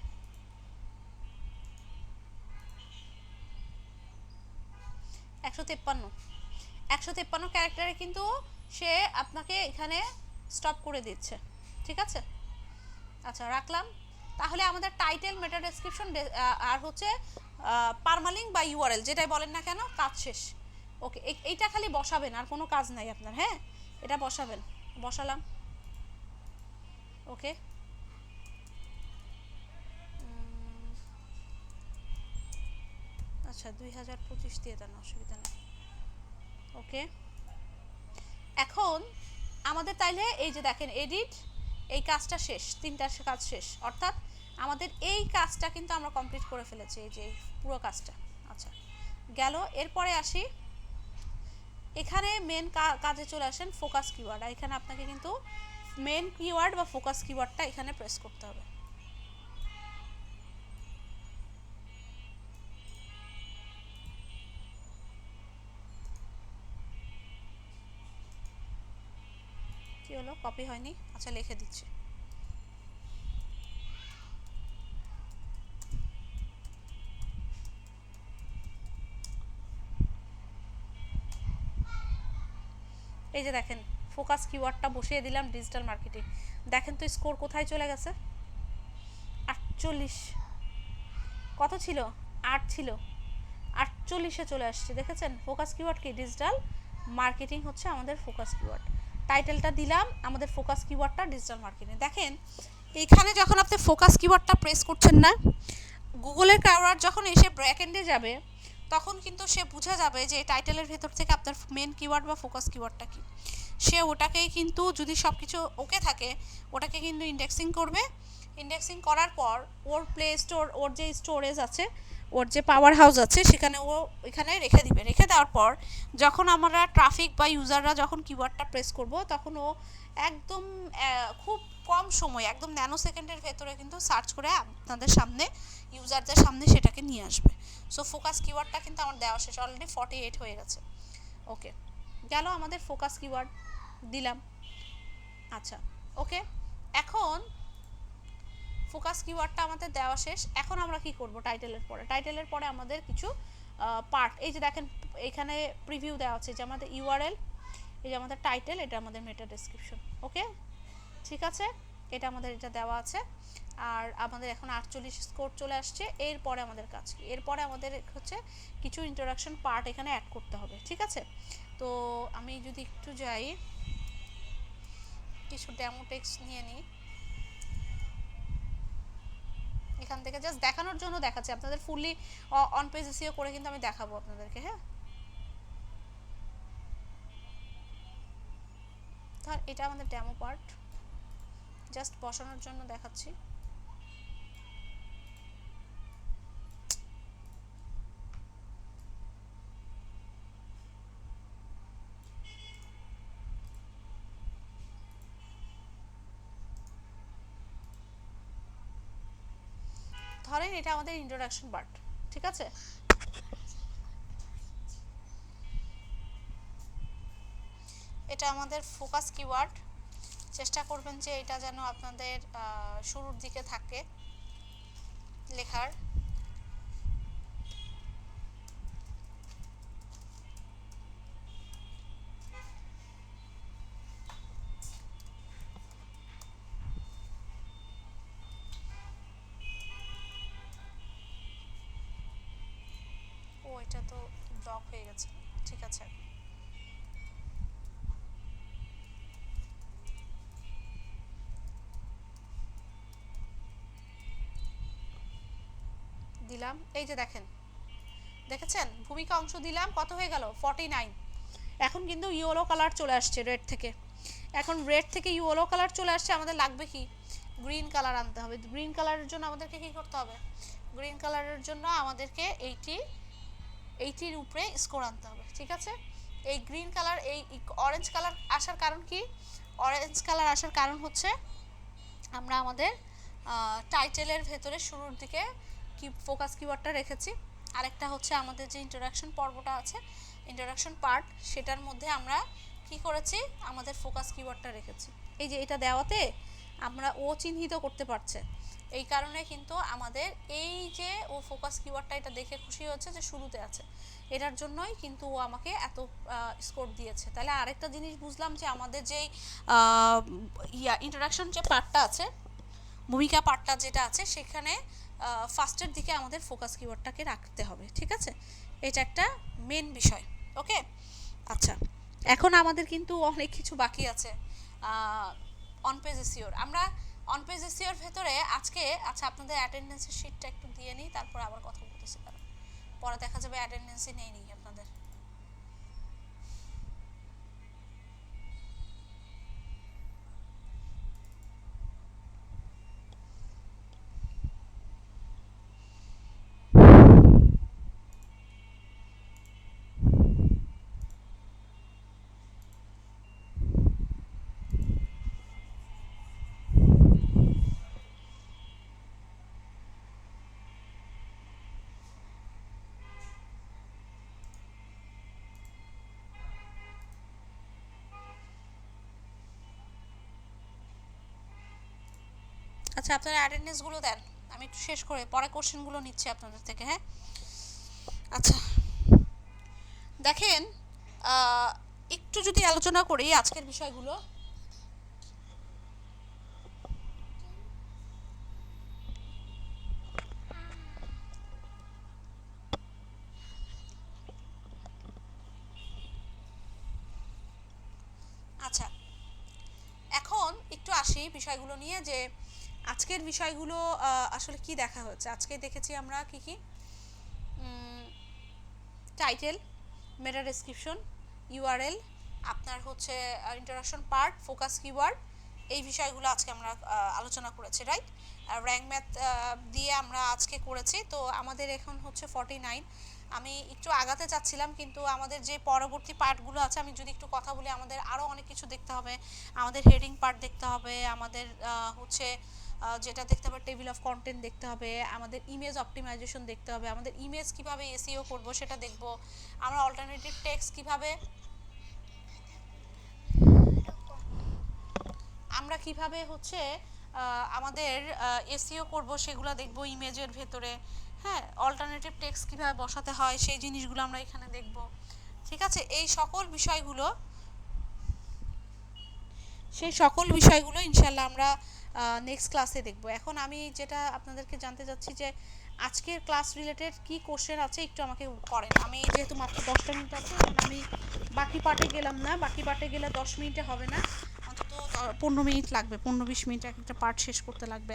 একশো তেপ্পান্ন ক্যারেক্টারে কিন্তু সে আপনাকে এখানে স্টপ করে দিচ্ছে। ঠিক আছে, আচ্ছা রাখলাম। তাহলে আমাদের টাইটেল, মেটা ডেসক্রিপশন আর হচ্ছে পারমালিঙ্ক বা ইউআরএল যেটাই বলেন না কেন, কাজ শেষ। ওকে, এইটা খালি বসাবেন, আর কোনো কাজ নাই আপনার। হ্যাঁ, এটা বসাবেন, বসালাম। ওকে, আচ্ছা 2025 দিয়ে দেন, অসুবিধা নেই। ওকে, এখন আমাদের তাইলে এই যে দেখেন এডিট, এই কাজটা শেষ, তিনটা কাজ শেষ, অর্থাৎ আমাদের এই কাজটা কিন্তু আমরা কমপ্লিট করে ফেলেছি, এই যে পুরো কাজটা। আচ্ছা গেল, এরপরে আসি এখানে মেন কাজে চলে আসেন ফোকাস কিওয়ার্ড। আর এখানে আপনাকে কিন্তু মেন কিওয়ার্ড বা ফোকাস কিওয়ার্ডটা এখানে প্রেস করতে হবে। কি হলো, কপি হয়নি? আচ্ছা লিখে দিচ্ছি। এই যে দেখেন ফোকাস কিওয়ার্ডটা বসিয়ে দিলাম, ডিজিটাল মার্কেটিং। দেখেন তো স্কোর কোথায় চলে গেছে, 48। কত ছিল? 8 ছিল, 48-এ চলে আসছে। দেখেছেন, ফোকাস কিওয়ার্ড কি? ডিজিটাল মার্কেটিং হচ্ছে আমাদের ফোকাস কিওয়ার্ড। টাইটেলটা দিলাম, আমাদের ফোকাস কিওয়ার্ডটা ডিজিটাল মার্কেটিং। দেখেন এইখানে যখন আপনি ফোকাস কিওয়ার্ডটা প্রেস করছেন না, গুগলের ক্রাউডার যখন এসে ব্র্যাকেন্ডে যাবে তখন কিন্তু সে বুঝে যাবে যে টাইটেলের ভেতর থেকে আপনার মেন কিওয়ার্ড বা ফোকাস কিওয়ার্ডটা কি। সে ওটাকেই কিন্তু, যদি সব কিছু ওকে থাকে, ওটাকে কিন্তু ইন্ডেক্সিং করবে। ইন্ডেক্সিং করার পর ওর প্লে স্টোর, ওর যে স্টোরেজ আছে, ওর যে পাওয়ার হাউস আছে, সেখানে ও এখানে রেখে দিবে। রেখে দেওয়ার পর যখন আমরা ট্রাফিক বা ইউজাররা যখন কিওয়ার্ডটা প্রেস করব, তখন ও একদম খুব কম সময়, একদম ন্যানো সেকেন্ডের ভেতরে কিন্তু সার্চ করে আপনাদের সামনে, ইউজারদের সামনে সেটাকে নিয়ে আসবে। সো ফোকাস কিওয়ার্ডটা কিন্তু আমার দেওয়া শেষ, অলরেডি 48 হয়ে গেছে। ওকে, গেল আমাদের ফোকাস কিওয়ার্ড দিলাম। আচ্ছা, ওকে, এখন ফোকাস কিওয়ার্ডটা আমাদের দেওয়া শেষ। এখন আমরা কি করব? টাইটেলের পরে আমাদের কিছু পার্ট, এই যে দেখেন এখানে প্রিভিউ দেওয়া আছে, যে আমাদের ইউআরএল, এই যে আমাদের টাইটেল, এটা আমাদের মেটা ডেসক্রিপশন। ওকে, ঠিক আছে, এটা আমাদের এটা দেওয়া আছে। আর আমাদের এখন 48 স্কোর চলে আসছে। এরপরে আমাদের কাজ কি? এরপরে আমাদের হচ্ছে কিছু ইন্ট্রোডাকশন পার্ট এখানে অ্যাড করতে হবে, ঠিক আছে? তো আমি যদি একটু যাই, কিছু ডেমো টেক্সট নিয়ে নিই এখান থেকে, জাস্ট দেখানোর জন্য দেখাচ্ছি আপনাদের, ফুললি অন পেজ এসইও করে কিন্তু আমি দেখাবো আপনাদেরকে। হ্যাঁ, ধর এটা আমাদের ডেমো পার্ট, জাস্ট বসানোর জন্য দেখাচ্ছি। ধরেন এটা আমাদের ইন্ট্রোডাকশন পার্ট, ঠিক আছে? এটা আমাদের ফোকাস কিওয়ার্ড। চেষ্টা করবেন যে এটা যেন আপনাদের শুরুর দিকে থাকে লেখার। ও, এটা তো ব্লক হয়ে গেছে, ঠিক আছে, দিলাম। এই যে দেখেন, দেখেছেন ভূমিকা অংশ দিলাম, কত হয়ে গেল? 49। এখন কিন্তু ইয়েলো কালার চলে আসছে রেড থেকে। এখন রেড থেকে ইয়েলো কালার চলে আসছে, আমাদের লাগবে কি? গ্রিন কালার আনতে হবে। গ্রিন কালারের জন্য আমাদেরকে কি করতে হবে? গ্রিন কালারের জন্য আমাদেরকে 80 উপরে স্কোর আনতে হবে, ঠিক আছে? এই গ্রিন কালার, এই অরেঞ্জ কালার আসার কারণ কি? অরেঞ্জ কালার আসার কারণ হচ্ছে আমরা আমাদের টাইটেলের ভেতরে শুরুর দিকে কি ফোকাস কিওয়ার্ডটা রেখেছি। আরেকটা হচ্ছে আমাদের যে ইন্ট্রোডাকশন পর্বটা আছে, ইন্ট্রোডাকশন পার্ট, সেটার মধ্যে আমরা কি করেছি? আমাদের ফোকাস কিওয়ার্ডটা রেখেছি। এই যে এটা দেওয়াতে আমরা ও চিহ্নিত করতে পারছে, এই কারণে কিন্তু আমাদের এই যে ও ফোকাস কিওয়ার্ডটা এটা দেখে খুশি হচ্ছে যে শুরুতে আছে, এটার জন্যই কিন্তু ও আমাকে এত স্কোর দিয়েছে। তাহলে আরেকটা জিনিস বুঝলাম যে আমাদের যেই ইন্ট্রোডাকশন যে পার্টটা আছে, ভূমিকা পার্টটা যেটা আছে, সেখানে ফার্স্টের দিকে আমাদের ফোকাস কিওয়ার্ডটাকে রাখতে হবে, ঠিক আছে? এটা একটা মেন বিষয়। ওকে, আচ্ছা, এখন আমাদের কিন্তু অনেক কিছু বাকি আছে অন পেজ এসইওর। আমরা অন পেজ এসইওর ভেতরে আজকে, আচ্ছা আপনাদের অ্যাটেন্ডেন্সের শিটটা একটু দিয়ে নিই, তারপর আবার কথা বলতেছি, কারণ পরে দেখা যাবে অ্যাটেন্ডেন্সই নেই আপনাদের। আচ্ছা, আপনারা অ্যাটেন্ডেন্সগুলো দেন, আমি একটু শেষ করে পরে কোশ্চেনগুলো নিচ্ছি আপনাদের থেকে। হ্যাঁ, আচ্ছা, দেখেন একটু যদি আলোচনা করি আজকের বিষয়গুলো। আচ্ছা, এখন একটু আসি বিষয়গুলো নিয়ে, যে আজকের বিষয়গুলো আসলে কি দেখা হচ্ছে। আজকে দেখেছি আমরা কি কি? টাইটেল, মেটা ডেসক্রিপশন, ইউআরএল, আপনার হচ্ছে ইন্ট্রোডাকশন পার্ট, ফোকাস কিওয়ার্ড, এই বিষয়গুলো আজকে আমরা আলোচনা করেছি, রাইট? র্যাঙ্ক ম্যাথ দিয়ে আমরা আজকে করেছি। তো আমাদের এখন হচ্ছে 49। আমি একটু আগাতে চাচ্ছিলাম, কিন্তু আমাদের যে পরবর্তী পার্টগুলো আছে, আমি যদি একটু কথা বলি, আমাদের আরও অনেক কিছু দেখতে হবে। আমাদের হেডিং পার্ট দেখতে হবে, আমাদের হচ্ছে যেটা দেখতে হবে টেবিল অফ কন্টেন্ট দেখতে হবে, আমাদের ইমেজ অপটিমাইজেশন দেখতে হবে, আমাদের ইমেজ কিভাবে এসইও করব সেটা দেখব, আমরা অল্টারনেটিভ টেক্সট কিভাবে, আমরা কিভাবে হচ্ছে আমাদের এসইও করব সেগুলো দেখব ইমেজের ভেতরে। হ্যাঁ, অল্টারনেটিভ টেক্সট কীভাবে বসাতে হয় সেই জিনিসগুলো আমরা এখানে দেখব। ঠিক আছে, এই সকল বিষয়গুলো ইনশাল্লাহ আমরা নেক্সট ক্লাসে দেখব। এখন আমি যেটা আপনাদেরকে জানতে চাচ্ছি যে আজকের ক্লাস রিলেটেড কি কোশ্চেন আছে একটু আমাকে করেন। আমি যেহেতু মাত্র 10টা মিনিট আছে, আমি বাকি পার্টে গেলাম না, বাকি পার্টে গেলে 10 মিনিটে হবে না, অন্তত 15 মিনিট লাগবে, 15-20 মিনিট একটা পার্ট শেষ করতে লাগবে।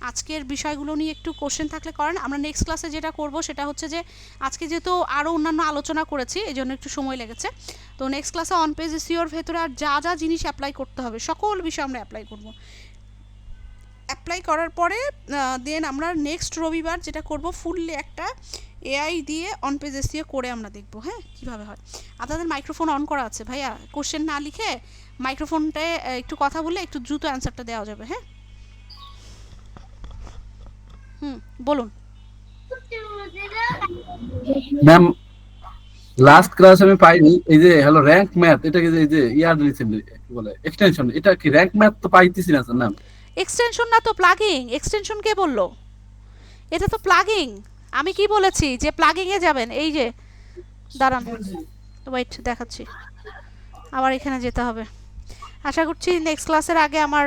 আজকের বিষয়গুলো নিয়ে একটু কোশ্চেন থাকলে করেন। আমরা নেক্সট ক্লাসে যেটা করব সেটা হচ্ছে যে আজকে যেহেতু আরও অন্যান্য আলোচনা করেছি এই জন্য একটু সময় লেগেছে, তো নেক্সট ক্লাসে অন পেজ এসইওর ভেতরে আর যা যা জিনিস অ্যাপ্লাই করতে হবে সকল বিষয় আমরা অ্যাপ্লাই করব। অ্যাপ্লাই করার পরে দেন আমরা নেক্সট রবিবার যেটা করব ফুললি একটা এআই দিয়ে অন পেজ এসইও করে আমরা দেখব হ্যাঁ কীভাবে হয়। আপনাদের মাইক্রোফোন অন করা আছে ভাইয়া, কোশ্চেন না লিখে মাইক্রোফোনটায় একটু কথা বললে একটু দ্রুত অ্যান্সারটা দেওয়া যাবে। হ্যাঁ বলুন ম্যাম। লাস্ট ক্লাস আমি পাইনি, এই যে হ্যালো র‍্যাঙ্ক ম্যাথ, এটা কি এই যে ইয়ার দিয়েছেন কি বলে এক্সটেনশন, এটা কি র‍্যাঙ্ক ম্যাথ তো পাইতেছি না ম্যাম। এক্সটেনশন না তো প্লাগিং। এক্সটেনশন কে বললো? এটা তো প্লাগিং। আমি কি বলেছি যে প্লাগিং এ যাবেন, এই যে দাঁড়ান ওয়েট দেখাচ্ছি, আবার এখানে যেতে হবে। আশা করছি নেক্সট ক্লাসের আগে আমার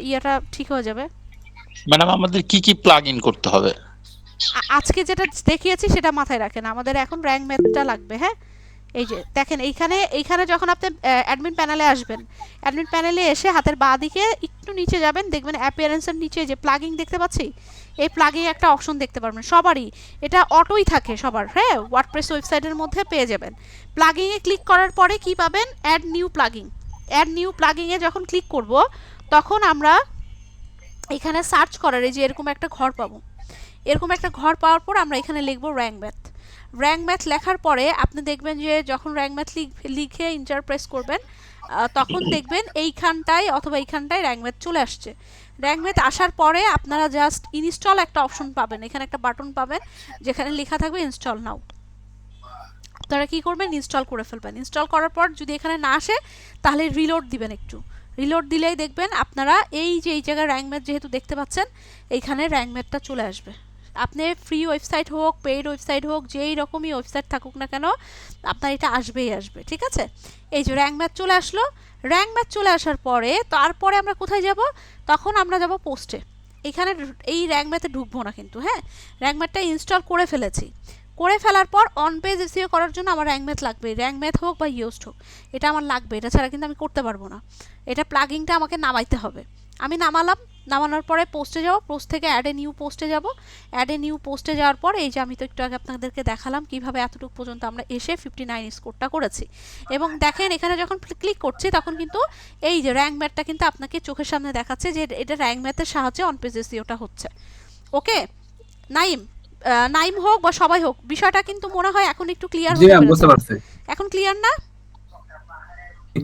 ইয়েটা ঠিক হয়ে যাবে। ম্যাডাম আমাদের কি কি প্লাগ ইন করতে হবে? আজকে যেটা দেখিয়েছি সেটা মাথায় রাখেন, আমাদের এখন র‍্যাঙ্ক ম্যাথটা লাগবে। হ্যাঁ এই যে দেখেন এইখানে যখন আপনি অ্যাডমিন প্যানেলে আসবেন, অ্যাডমিন প্যানেলে এসে হাতের বাঁ দিকে একটু নিচে যাবেন, দেখবেন অ্যাপিয়ারেন্সের নিচে যে প্লাগিং দেখতে পাচ্ছি, এই প্লাগিং একটা অপশন দেখতে পারবেন সবারই, এটা অটোই থাকে সবার। হ্যাঁ ওয়ার্ডপ্রেস ওয়েবসাইটের মধ্যে পেয়ে যাবেন। প্লাগিংয়ে ক্লিক করার পরে কি পাবেন, add new plugin. Add new প্লাগিংয়ে যখন ক্লিক করব তখন আমরা এখানে সার্চ করার এই যে এরকম একটা ঘর পাবো। এরকম একটা ঘর পাওয়ার পর আমরা এখানে লিখব র‍্যাঙ্ক ম্যাথ। র‍্যাঙ্ক ম্যাথ লেখার পরে আপনি দেখবেন যে যখন র‍্যাঙ্ক ম্যাথ লিখে ইন্টার প্রেস করবেন তখন দেখবেন এইখানটায় অথবা এইখানটায় র‍্যাঙ্ক ম্যাথ চলে আসছে। র‍্যাঙ্ক ম্যাথ আসার পরে আপনারা জাস্ট ইনস্টল একটা অপশন পাবেন, এখানে একটা বাটন পাবেন যেখানে লেখা থাকবে ইনস্টল নাও। আপনারা কি করবেন, ইনস্টল করে ফেলবেন। ইনস্টল করার পর যদি এখানে না আসে তাহলে রিলোড দিবেন, একটু রিলোড দিলেই দেখবেন আপনারা এই যে এই জায়গায় র‍্যাঙ্ক ম্যাথ যেহেতু দেখতে পাচ্ছেন এইখানে র‍্যাঙ্ক ম্যাথটা চলে আসবে। আপনি ফ্রি ওয়েবসাইট হোক পেইড ওয়েবসাইট হোক যেই রকমই ওয়েবসাইট থাকুক না কেন আপনার এটা আসবেই আসবে। ঠিক আছে, এই যে র‍্যাঙ্ক ম্যাথ চলে আসলো। র‍্যাঙ্ক ম্যাথ চলে আসার পরে তারপরে আমরা কোথায় যাব, তখন আমরা যাব পোস্টে। এখানে এই র‍্যাঙ্ক ম্যাথে ঢুকবো না কিন্তু। হ্যাঁ র‍্যাঙ্ক ম্যাথটা ইনস্টল করে ফেলেছি, করে ফেলার পর অন পেজ এসইও করার জন্য আমার র‍্যাঙ্ক ম্যাথ লাগবে। র‍্যাঙ্ক ম্যাথ হোক বা ইউজড হোক এটা আমার লাগবে, এটা ছাড়া কিন্তু আমি করতে পারবো না। এটা প্লাগিংটা আমাকে নামাইতে হবে। আমি নামালাম, নামানোর পরে পোস্টে যাব, পোস্ট থেকে অ্যাড এ নিউ পোস্টে যাব। অ্যাড এ নিউ পোস্টে যাওয়ার পর এই যে আমি তো একটু আগে আপনাদেরকে দেখালাম কিভাবে এতটুকু পর্যন্ত আমরা এসে 59 স্কোরটা করেছি। এবং দেখেন এখানে যখন ক্লিক করছি তখন কিন্তু এই যে র‍্যাঙ্ক ম্যাথটা কিন্তু আপনাকে চোখের সামনে দেখাচ্ছে যে এটা র‍্যাঙ্ক ম্যাথের সাহায্যে অন পেজ এসইওটা হচ্ছে। ওকে নাইম হোক বা সবাই হোক, বিষয়টা কিন্তু মনে হয় এখন একটু ক্লিয়ার হয়ে গেছে। এখন ক্লিয়ার না?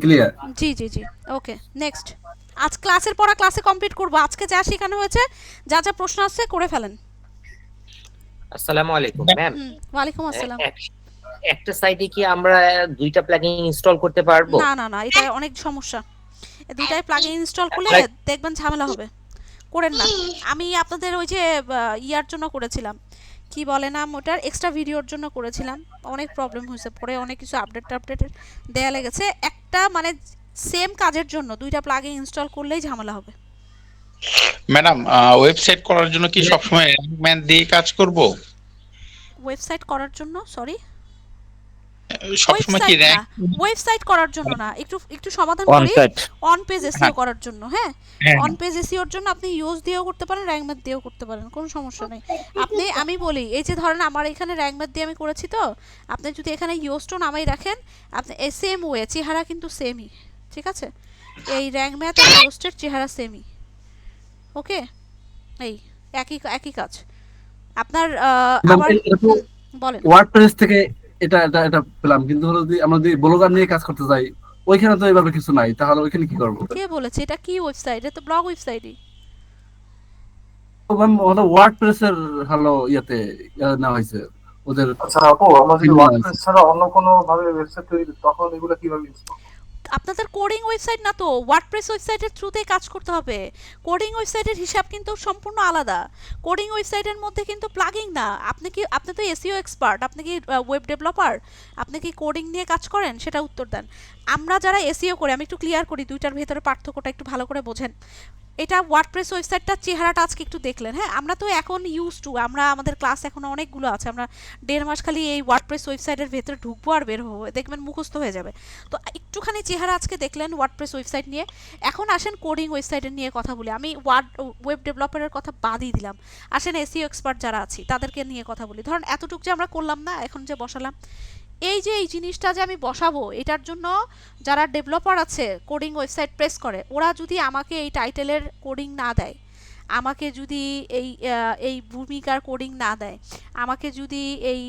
ক্লিয়ার। জি জি জি ওকে নেক্সট। আজ ক্লাসের পড়া ক্লাসে কমপ্লিট করব। আজকে যা শেখানো হয়েছে যা যা প্রশ্ন আসছে করে ফেলেন। আসসালামু আলাইকুম ম্যাম। ওয়ালাইকুম আসসালাম। একটা সাইটে কি আমরা দুইটা প্লাগইন ইনস্টল করতে পারবো? না না না, এটা অনেক সমস্যা। দুইটাই প্লাগইন ইনস্টল করলে দেখবেন ঝামেলা হবে, করেন না। আমি আপনাদের ওই যে ইয়ার জন্য করেছিলাম, কি বলে নাম ওটার, এক্সট্রা ভিডিওর জন্য করেছিলাম, অনেক প্রবলেম হয়েছে, পরে অনেক কিছু আপডেট দেয়া লেগেছে। একটা মানে সেম কাজের জন্য দুইটা প্লাগইন ইনস্টল করলেই ঝামেলা হবে। ম্যাডাম ওয়েবসাইট করার জন্য কি সবসময় র‍্যাঙ্ক ম্যাথ দিয়ে কাজ করব? ওয়েবসাইট করার জন্য সরি সবসময় কি ওয়েবসাইট করার জন্য না, একটু সমাধান করি। অন পেজ এসইও করার জন্য। হ্যাঁ অন পেজ এসইওর জন্য আপনি ইউজ দিয়েও করতে পারেন, র‍্যাঙ্ক ম্যাথ দিয়েও করতে পারেন, কোনো সমস্যা নেই। আমি বলি এই যে ধরেন আমার এখানে র‍্যাঙ্ক ম্যাথ দিয়ে আমি করেছি, তো আপনি যদি এখানে ইউজটা নামাই রাখেন আপনি সেম ওয়ে, চেহারা কিন্তু সেমই। ঠিক আছে, এই র‍্যাঙ্ক ম্যাথ আর ইউজের চেহারা সেমই। ওকে এই একই কাজ আপনার। আবার বলেন। ওয়ার্ডপ্রেস থেকে এটা পেলাম, কিন্তু যদি আমরা যদি ব্লগার নিয়ে কাজ করতে যাই ওইখানে তো এভাবে কিছু নাই, তাহলে ওইখানে কি করব? কে বলেছে এটা কি ওয়েবসাইট? এটা তো ব্লগ ওয়েবসাইটই। তো ম্যাম ওটা ওয়ার্ডপ্রেসের হলো ইয়াতে না হইছে ওদের। আচ্ছা আপু, আমরা যদি ওয়ার্ডপ্রেস ছাড়া অন্য কোনো ভাবে ওয়েবসাইট তৈরি করি তখন এগুলো কিভাবে ইউজ করব? আপনাদের কোডিং ওয়েবসাইট না তো, ওয়ার্ডপ্রেস ওয়েবসাইটের থ্রুতেই কাজ করতে হবে। কোডিং ওয়েবসাইটের হিসাব কিন্তু সম্পূর্ণ আলাদা। কোডিং ওয়েবসাইটের মধ্যে কিন্তু প্লাগিং না। আপনি তো এসইও এক্সপার্ট, আপনি কি ওয়েব ডেভেলপার, আপনি কি কোডিং নিয়ে কাজ করেন, সেটা উত্তর দেন। আমরা যারা এসইও করি, আমি একটু ক্লিয়ার করি, দুইটার ভেতরে পার্থক্যটা একটু ভালো করে বোঝেন। এটা ওয়ার্ডপ্রেস ওয়েবসাইটটার চেহারাটা আজকে একটু দেখলেন, হ্যাঁ। আমরা তো এখন ইউজ টু, আমাদের ক্লাস এখনো অনেকগুলো আছে, আমরা 1.5 মাস খালি এই ওয়ার্ডপ্রেস ওয়েবসাইটের ভেতরে ঢুকবো আর বের হবো, দেখবেন মুখস্থ হয়ে যাবে। তো একটুখানি চেহারা আজকে দেখলেন ওয়ার্ডপ্রেস ওয়েবসাইট নিয়ে। এখন আসেন কোডিং ওয়েবসাইটের নিয়ে কথা বলি। আমি ওয়েব ডেভেলপারের কথা বাদই দিলাম, আসেন এসইও এক্সপার্ট যারা আছি তাদেরকে নিয়ে কথা বলি। ধরুন এতটুকু যে আমরা করলাম না, এখন যে বসালাম, এই যে এই জিনিসটা যে আমি বসাবো, এটার জন্য যারা ডেভেলপার আছে কোডিং ওয়েবসাইট প্রেস করে, ওরা যদি আমাকে এই টাইটেলের কোডিং না দেয়, আমাকে যদি এই ভূমিকার কোডিং না দেয়, আমাকে যদি এই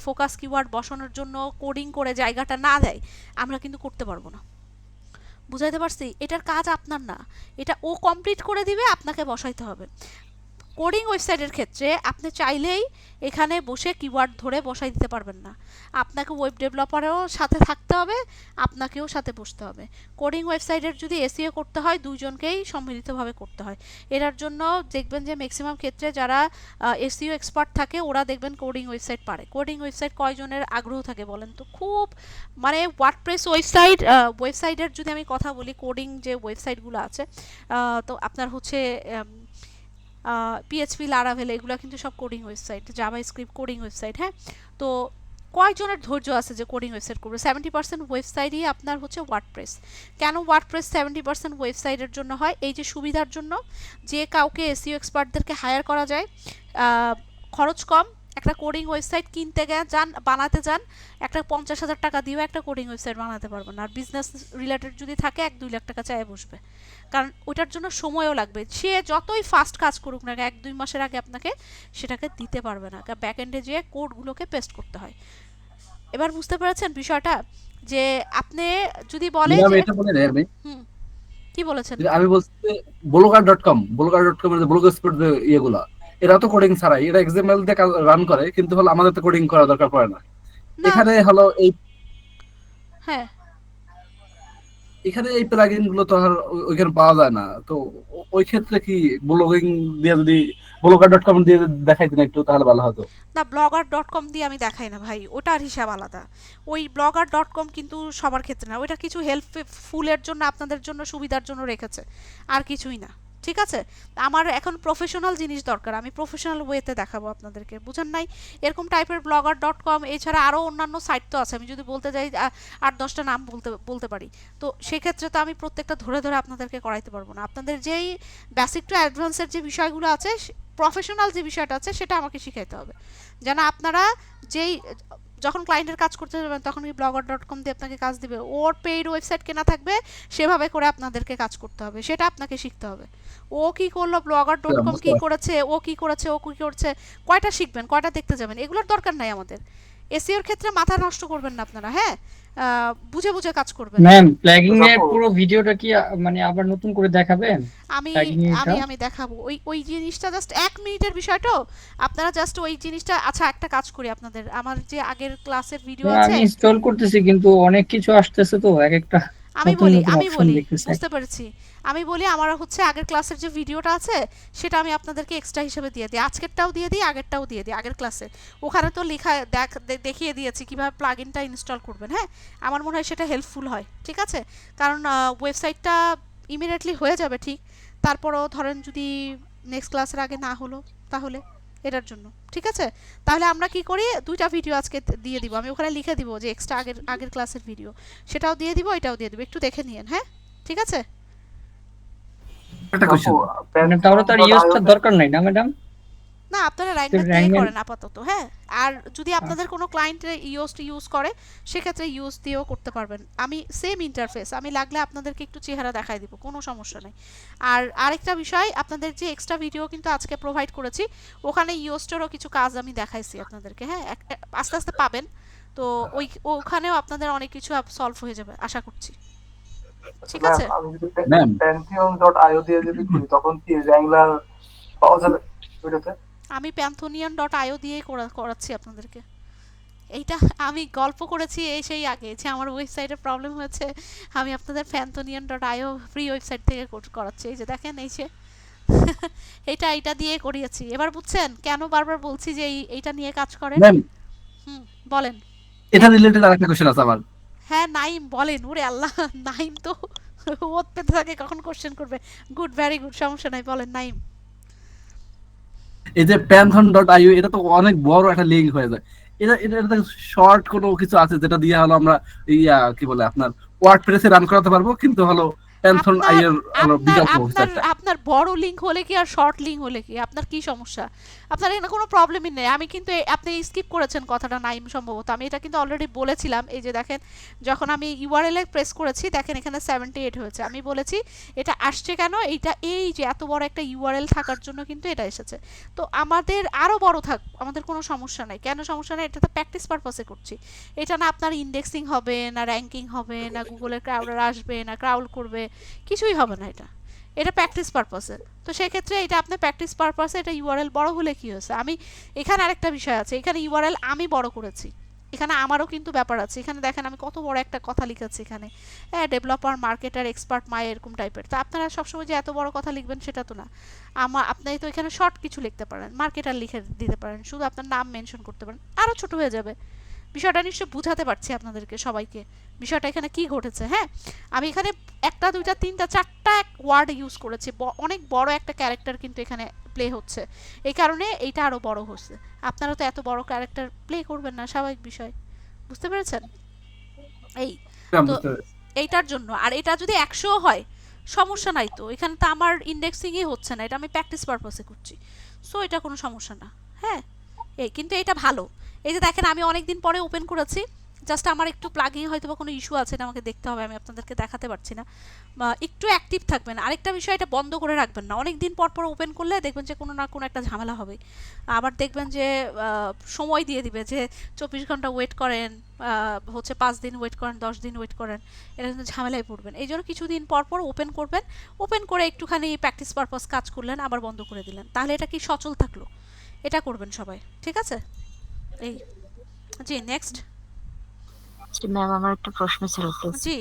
ফোকাস কিওয়ার্ড বসানোর জন্য কোডিং করে জায়গাটা না দেয়, আমরা কিন্তু করতে পারবো না। বুঝাইতে পারছি? এটার কাজ আপনার না, এটা ও কমপ্লিট করে দিবে, আপনাকে বসাইতে হবে। কোডিং ওয়েবসাইটের ক্ষেত্রে আপনি চাইলেই এখানে বসে কিওয়ার্ড ধরে বসাই দিতে পারবেন না, আপনাকে ওয়েব ডেভেলপারেও সাথে থাকতে হবে, আপনাকেও সাথে বসতে হবে। কোডিং ওয়েবসাইটের যদি এসইও করতে হয়, দুইজনকেই সম্মিলিতভাবে করতে হয়। এটার জন্য দেখবেন যে ম্যাক্সিমাম ক্ষেত্রে যারা এসইও এক্সপার্ট থাকে, ওরা দেখবেন কোডিং ওয়েবসাইট পারে। কোডিং ওয়েবসাইট কয়জনের আগ্রহ থাকে বলেন তো? খুব, মানে ওয়ার্ডপ্রেস ওয়েবসাইটের যদি আমি কথা বলি, কোডিং যে ওয়েবসাইটগুলো আছে, তো আপনার হচ্ছে পিএইচপি, লারাভেল, এগুলো কিন্তু সব coding website, Java script coding website, হ্যাঁ। তো কয়জনের ধৈর্য আছে যে কোডিং ওয়েবসাইট করবে? 70% ওয়েবসাইটই আপনার হচ্ছে ওয়ার্ডপ্রেস। কেন ওয়ার্ডপ্রেস 70% ওয়েবসাইটের জন্য হয়? এই যে সুবিধার জন্য, যে কাউকে এসইও এক্সপার্টদেরকে হায়ার করা যায়, খরচ কম। একটা কোডিং ওয়েবসাইট কিনতে যান, বানাতে যান, একটা 50,000 টাকা দিয়েও একটা কোডিং ওয়েবসাইট বানাতে পারবেন না। আর বিজনেস রিলেটেড যদি থাকে, 1-2 লাখ টাকা চায় বসবে, কারণ ওটার জন্য সময়ও লাগবে। সে যতই ফাস্ট কাজ করুক না, 1-2 মাসের আগে আপনাকে সেটাকে দিতে পারবে না, কারণ ব্যাকএন্ডে যেয়ে কোডগুলোকে পেস্ট করতে হয়। এবার বুঝতে পেরেছেন বিষয়টা? যে আপনি যদি বলেন আমি যে এটা বলি না আমি, কি বলেছেন? আমি বলছি blogger.com এর যে ব্লগ স্পট যে ইয়েগুলা, এরা তো কোডিং ছাড়াই, এরা এক্সএমএল দিয়ে রান করে, কিন্তু হলো আমাদের তো কোডিং করা দরকার পড়ে না। এখানে হলো হ্যাঁ, এখানে এই প্লাগইন গুলো তো আর ওইখানে পাওয়া যায় না। তো ওই ক্ষেত্রে কি ব্লগিং দিয়ে যদি blogger.com দিয়ে দেখাইতেন একটু, তাহলে ভালো হতো। না, blogger.com দিয়ে আমি দেখাই না ভাই, ওটার হিসাব আলাদা। ওই blogger.com কিন্তু সবার ক্ষেত্রে না, ওইটা কিছু হেল্পফুলের জন্য, আপনাদের জন্য সুবিধার জন্য রেখেছে, আর কিছুই না। ঠিক আছে? আমার এখন প্রফেশনাল জিনিস দরকার, আমি প্রফেশনাল ওয়েতে দেখাবো আপনাদেরকে, বুঝেন নাই? এরকম টাইপের blogger.com, এছাড়া আরও অন্যান্য সাইট তো আছে, আমি যদি বলতে যাই 8-10টা নাম বলতে পারি। তো সেক্ষেত্রে তো আমি প্রত্যেকটা ধরে ধরে আপনাদেরকে করাইতে পারবো না। আপনাদের যেই বেসিক টু অ্যাডভান্সের যে বিষয়গুলো আছে, প্রফেশনাল যে বিষয়টা আছে, সেটা আমাকে শিখাইতে হবে, যেন আপনারা যেই যখন ক্লায়েন্টের কাজ করতে যাবেন, তখন কি blogger.com দিয়ে আপনাকে কাজ দিবে? ওর পেইড ওয়েবসাইট কেনা থাকবে, সেভাবে করে আপনাদেরকে কাজ করতে হবে, সেটা আপনাকে শিখতে হবে। ও কি করলো, blogger.com কি করেছে, ও কি করেছে, কয়টা শিখবেন, কয়টা দেখতে যাবেন, এগুলোর দরকার নাই আমাদের। এসইওর ক্ষেত্রে মাথা নষ্ট করবেন না আপনারা, হ্যাঁ। বুঝে বুঝে কাজ করবেন। ম্যাম, প্লাগইং এর পুরো ভিডিওটা কি মানে আবার নতুন করে দেখাবেন? আমি দেখাবো ওই জিনিসটা, জাস্ট 1 মিনিটের বিষয়টা, আপনারা জাস্ট ওই জিনিসটা। আচ্ছা, একটা কাজ করি, আপনাদের আমার যে আগের ক্লাসের ভিডিও আছে, আমি ইনস্টল করতেছি, কিন্তু অনেক কিছু আসতেছে তো এক একটা। আমি বলি বুঝতে পেরেছি। আমি বলি, আমার হচ্ছে আগের ক্লাসের যে ভিডিওটা আছে, সেটা আমি আপনাদেরকে এক্সট্রা হিসেবে দিয়ে দিই, আজকেরটাও দিয়ে দিই, আগেরটাও দিয়ে দিই। আগের ক্লাসে ওখানে তো লেখা দেখিয়ে দিয়েছি কিভাবে প্লাগইনটা ইনস্টল করবেন, হ্যাঁ। আমার মনে হয় সেটা হেল্পফুল হয়, ঠিক আছে? কারণ ওয়েবসাইটটা ইমিডিয়েটলি হয়ে যাবে, ঠিক। তারপরও ধরেন যদি নেক্সট ক্লাসের আগে না হলো, তাহলে এটার জন্য, ঠিক আছে? তাহলে আমরা কি করি, 2টা ভিডিও আজকে দিয়ে দিব, আমি ওখানে লিখে দিব যে এক্সট্রা আগের ক্লাসের ভিডিও, সেটাও দিয়ে দিব, এটাও দিয়ে দিব, একটু দেখে নিয়েন, হ্যাঁ, ঠিক আছে? একটা কোশ্চেন, মানে তাহলে তো আর ইউজটা দরকার নাই না ম্যাডাম? না, আপনারা রাইটম্যাথ দিয়ে করেন আপাতত, হ্যাঁ। আর যদি আপনাদের কোনো ক্লায়েন্ট ইউজ করে, সেক্ষেত্রে ইউজ দিয়েও করতে পারবেন। আমি সেম ইন্টারফেস, আমি লাগলে আপনাদেরকে একটু চেহারা দেখাই দিব, কোনো সমস্যা নেই। আর আরেকটা বিষয়, আপনাদের যে এক্সট্রা ভিডিও কিন্তু আজকে প্রোভাইড করেছি, ওখানে ইউজটারও কিছু কাজ আমি দেখাইছি আপনাদেরকে, হ্যাঁ। আস্তে আস্তে পাবেন, তো ওখানেও আপনাদের অনেক কিছু সলভ হয়ে যাবে আশা করছি, ঠিক আছে? আমি যদি pantheon.io দিয়ে যদি করি, তখন কি র্যাঙ্গলার পাওয়া যাবে ওইটাতে? আমি pantheon.io দিয়েই করাচ্ছি আপনাদেরকে। এইটা আমি গল্প করেছি এই সেই আগে যে আমার ওয়েবসাইটে প্রবলেম হয়েছে, আমি আপনাদের fanthonian.io ফ্রি ওয়েবসাইট থেকে করাচ্ছি। এই যে দেখেন, এই যে এইটা দিয়ে করিয়েছি। এবার বুঝছেন কেন বারবার বলছি যে এইটা নিয়ে কাজ করেন? ম্যাম হুম, বলেন। এটা রিলেটেড আরেকটা কোশ্চেন আছে আমার। হ্যাঁ নাইম বলেন। ওরে আল্লাহ, নাইম তো ওত পেতে থাকে কখন কোশ্চেন করবে। গুড, ভেরি গুড, সমস্যা নাই, বলেন নাইম। এই যে panthon.io এটা তো অনেক বড় একটা লিঙ্ক হয়ে যায়। এটা শর্ট কোনো কিছু আছে যেটা দিয়ে হলো আমরা কি বলে আপনার ওয়ার্ডপ্রেসে রান করাতে পারবো, কিন্তু হলো panthon.io এর হলো আপনার বিকল্প আপনার ওয়েবসাইটটা। আপনার বড় লিংক হলে কি আর শর্ট লিংক হলে কি আপনার কি সমস্যা? আপনার এখানে কোনো প্রবলেমই নেই। আমি কিন্তু আপনি স্কিপ করেছেন কথাটা নাইম সম্ভবত। আমি এটা কিন্তু অলরেডি বলেছিলাম। এই যে দেখেন, যখন আমি ইউআরএল এ প্রেস করেছি দেখেন এখানে 78 হয়েছে। আমি বলেছি এটা আসছে কেন, এইটা এই যে এত বড় একটা ইউআরএল থাকার জন্য কিন্তু এটা এসেছে। তো আমাদের আরো বড় থাক, আমাদের কোনো সমস্যা নাই। কেন সমস্যা নাই? এটা তো প্র্যাকটিস পারপাসে করছি। এটা না আপনার ইন্ডেক্সিং হবে, না র্যাঙ্কিং হবে, না গুগলের ক্রাউডার আসবে, না ক্রাউল করবে, কিছুই হবে না। এটা প্র্যাকটিস পারপাসে। তো সেক্ষেত্রে এটা আপনার প্র্যাকটিস পারপাসে এটা ইউআরএল বড় হলে কি হয়েছে? আমি এখানে আরেকটা বিষয় আছে, এখানে ইউআরএল আমি বড় করেছি, এখানে আমারও কিন্তু ব্যাপার আছে। এখানে দেখেন আমি কত বড় একটা কথা লিখেছি এখানে, হ্যাঁ, ডেভেলপার, মার্কেটার, এক্সপার্ট, মাই, এরকম টাইপের। তো আপনারা সবসময় যে এত বড় কথা লিখবেন সেটা তো না। আপনি তো এখানে শর্ট কিছু লিখতে পারেন, মার্কেটার লিখে দিতে পারেন, শুধু আপনার নাম মেনশন করতে পারেন, আরও ছোট হয়ে যাবে। বিষয়টা নিশ্চয় বুঝাতে পারছি আপনাদেরকে সবাইকে, বিষয়টা এখানে কি ঘটেছে। হ্যাঁ, আমি এখানে একটা, দুইটা, তিনটা, চারটা ওয়ার্ড ইউজ করেছি। অনেক বড় একটা ক্যারেক্টার কিন্তু এখানে প্লে হচ্ছে, এই কারণে এইটা আরও বড় হচ্ছে। আপনারা তো এত বড় ক্যারেক্টার প্লে করবেন না, স্বাভাবিক বিষয়। বুঝতে পেরেছেন? এই তো এইটার জন্য। আর এটা যদি 100 হয় সমস্যা নাই তো, এখানে তো আমার ইন্ডেক্সিংই হচ্ছে না, এটা আমি প্র্যাকটিস পারপাসে করছি, সো এটা কোনো সমস্যা না। হ্যাঁ, কিন্তু এটা ভালো। এই যে দেখেন আমি অনেক দিন পরে ওপেন করেছি, জাস্ট আমার একটু প্লাগিং হয়তো বা কোনো ইস্যু আছে, এটা আমাকে দেখতে হবে, আমি আপনাদেরকে দেখাতে পারছি না। একটু অ্যাক্টিভ থাকবেন। আরেকটা বিষয়, এটা বন্ধ করে রাখবেন না। অনেক দিন পর পর ওপেন করলে দেখবেন যে কোনো না কোনো একটা ঝামেলা হবে। আবার দেখবেন যে সময় দিয়ে দিবে যে 24 ঘন্টা ওয়েট করেন, হচ্ছে 5 দিন ওয়েট করেন, 10 দিন ওয়েট করেন, এটা কিন্তু ঝামেলায় পড়বেন। এই জন্য কিছুদিন পর পর ওপেন করবেন, ওপেন করে একটুখানি প্র্যাকটিস পারপাস কাজ করলেন, আবার বন্ধ করে দিলেন, তাহলে এটা কি সচল থাকলো। এটা করবেন সবাই, ঠিক আছে? এই জি, নেক্সট। ম্যাম আমার একটা প্রশ্ন ছিল প্লিজ। জি,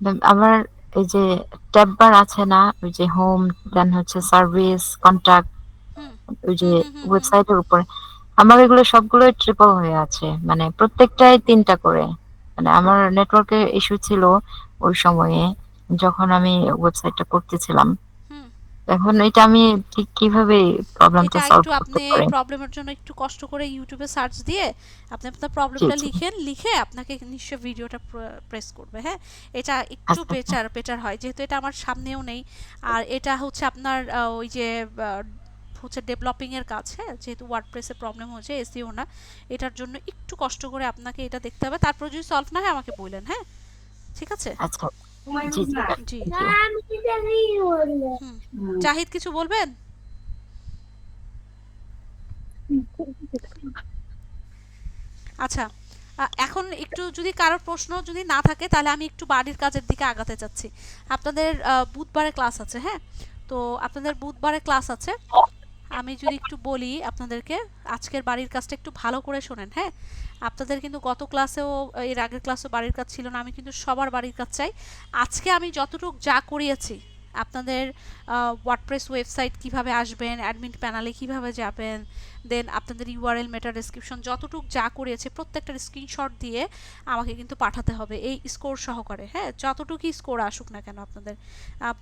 ম্যাম আমার এই যে ট্যাব বার আছে না, ওই যে হোম, দেন হচ্ছে সার্ভিস, কন্টাক্ট, হুম ওই যে হুম হুম হুম হুম। ওয়েবসাইটের উপরে আমার এগুলো সবগুলোই ট্রিপল হয়ে আছে, মানে প্রত্যেকটাই 3টা করে। মানে আমার নেটওয়ার্কের ইস্যু ছিল ওই সময়ে যখন আমি ওয়েবসাইটটা করতেছিলাম। হুম। এখন এটা আমি ঠিক কিভাবে প্রবলেমটা এটা সলভ একটু করতে আপনি পারি? প্রবলেমের জন্য একটু কষ্ট করে ইউটিউবে সার্চ দিয়ে আপনি আপনার জি প্রবলেমটা জি। লিখেন, লিখে আপনাকে নিশ্চয় ভিডিওটা প্রেস করবে। হ্যাঁ, এটা একটু আচ্ছা আচ্ছা। বেটার হয়, যেহেতু এটা আমার সামনেও নেই। আর এটা হচ্ছে আপনার ওই যে হচ্ছে ডেভেলপিং এর কাজ। হ্যাঁ, যেহেতু ওয়ার্ডপ্রেসে প্রবলেম হচ্ছে, এসইও না, এটার জন্য একটু কষ্ট করে আপনাকে এটা দেখতে হবে। তারপর যদি সলভ না হয় আমাকে বললেন। হ্যাঁ, ঠিক আছে? আচ্ছা জি জি জি। Thank you. জাহিদ কিছু বলবেন? আচ্ছা, এখন একটু যদি কারোর প্রশ্ন যদি না থাকে তাহলে আমি একটু বাড়ির কাজের দিকে আগাতে চাচ্ছি। আপনাদের বুধবারে ক্লাস আছে। হ্যাঁ, তো আপনাদের বুধবারে ক্লাস আছে। আমি যদি একটু বলি আপনাদেরকে, আজকের বাড়ির কাজটা একটু ভালো করে শোনেন। হ্যাঁ, আপনাদের কিন্তু গত ক্লাসেও, এর আগের ক্লাসেও বাড়ির কাজ ছিল না। আমি কিন্তু সবার বাড়ির কাজ চাই। আজকে আমি যতটুকু যা করিয়েছি, আপনাদের ওয়ার্ডপ্রেস ওয়েবসাইট কিভাবে আসবেন, অ্যাডমিন প্যানেলে কিভাবে যাবেন, দেন আপনাদের ইউআরএল, মেটা ডেসক্রিপশন, যতটুকু যা করিয়েছে প্রত্যেকটার স্ক্রিনশট দিয়ে আমাকে কিন্তু পাঠাতে হবে, এই স্কোর সহকারে। হ্যাঁ, যতটুকুই স্কোর আসুক না কেন আপনাদের,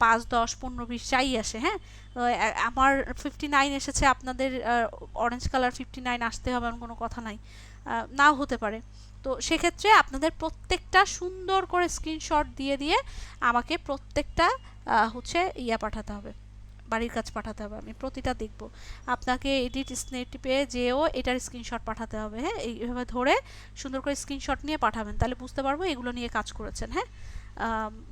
5, 10, 15, 20 যাই আসে। হ্যাঁ, আমার 59 এসেছে, আপনাদের অরেঞ্জ কালার 59 আসতে হবে এমন কোনো কথা নাই, নাও হতে পারে। তো সেক্ষেত্রে আপনাদের প্রত্যেকটা সুন্দর করে স্ক্রিনশট দিয়ে দিয়ে আমাকে প্রত্যেকটা হচ্ছে পাঠাতে হবে, বাড়ির কাজ পাঠাতে হবে। আমি প্রতিটা দেখব। আপনাকে এডিট স্নেটিপে যেও এটার স্ক্রিনশট পাঠাতে হবে। হ্যাঁ, এইভাবে ধরে সুন্দর করে স্ক্রিনশট নিয়ে পাঠাবেন, তাহলে বুঝতে পারবো এগুলো নিয়ে কাজ করেছেন। হ্যাঁ,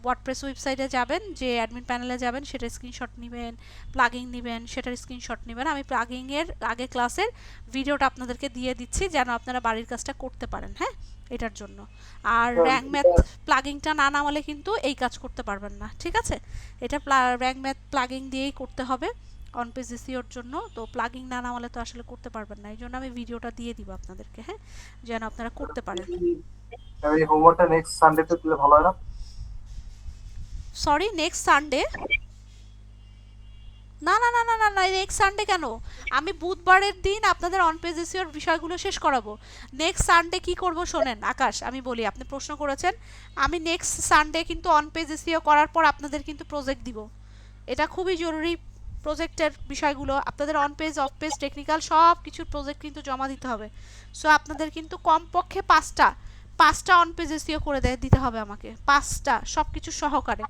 ওয়ার্ডপ্রেস ওয়েবসাইটে যাবেন, যে অ্যাডমিন প্যানেলে যাবেন, সেটার স্ক্রিনশট নেবেন, প্লাগইন নেবেন, সেটার স্ক্রিনশট নেবেন। আমি প্লাগইনের আগে ক্লাসের ভিডিওটা আপনাদেরকে দিয়ে দিচ্ছি যেন আপনারা বাড়ির কাজটা করতে পারেন। হ্যাঁ, এটার জন্য। আর র্যাঙ্ক ম্যাথ প্লাগইনটা না নামালে কিন্তু এই কাজ করতে পারবেন না, ঠিক আছে? এটা র্যাঙ্ক ম্যাথ প্লাগইন দিয়েই করতে হবে। অন পেজ এসইওর জন্য। তো প্লাগিং না নামালে তো আসলে করতে পারবেন না, এই জন্য আমি ভিডিওটা দিয়ে দিব আপনাদেরকে, হ্যাঁ, যেন আপনারা করতে পারেন। এই হোমওয়ার্কটা নেক্সট সানডেতে দিলে ভালো হয় না? Sorry, next Sunday? না না না না না না, নেক্সট সানডে কেন? আমি বুধবারের দিন আপনাদের অন পেজ এসইওর বিষয়গুলো শেষ করাবো। নেক্সট সানডে কি করব শোনেন আকাশ, আমি বলি, আপনি প্রশ্ন করেছেন, আমি নেক্সট সানডে কিন্তু অন পেজ এসইও করার পর আপনাদের কিন্তু প্রজেক্ট দিব। এটা খুবই জরুরি, প্রজেক্টের বিষয়গুলো আপনাদের on page, of page, technical সব কিছুর প্রজেক্ট কিন্তু জমা দিতে হবে। সো আপনাদের কিন্তু কমপক্ষে পাঁচটা অন পেজ এসইও করে দিতে হবে আমাকে, 5টা, সব কিছু সহকারে,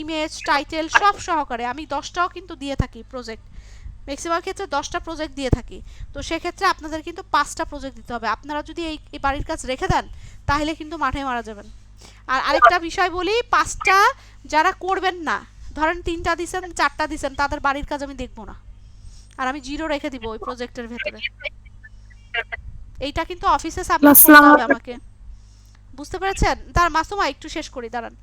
ইমেজ, টাইটেল সব সহকারে। আমি 10টাও কিন্তু দিয়ে থাকি প্রজেক্ট, ম্যাক্সিমাম ক্ষেত্রে 10টা প্রজেক্ট দিয়ে থাকি। তো সেক্ষেত্রে আপনাদের কিন্তু 5টা প্রজেক্ট দিতে হবে। আপনারা যদি এই বাড়ির কাজ রেখে দেন তাহলে কিন্তু মাঠে মারা যাবেন। আর আরেকটা বিষয় বলি, 5টা যারা করবেন না, ধরেন 3টা দিছেন, 4টা দিছেন, তাদের বাড়ির কাজ আমি দেখবো না, আর আমি 0 রেখে দিব ওই প্রজেক্টের ভেতরে। এইটা কিন্তু অফিসে সাবমিট করতে হবে আমাকে, বুঝতে পেরেছেন? তার মাসুমা একটু শেষ করি, দাঁড়ান।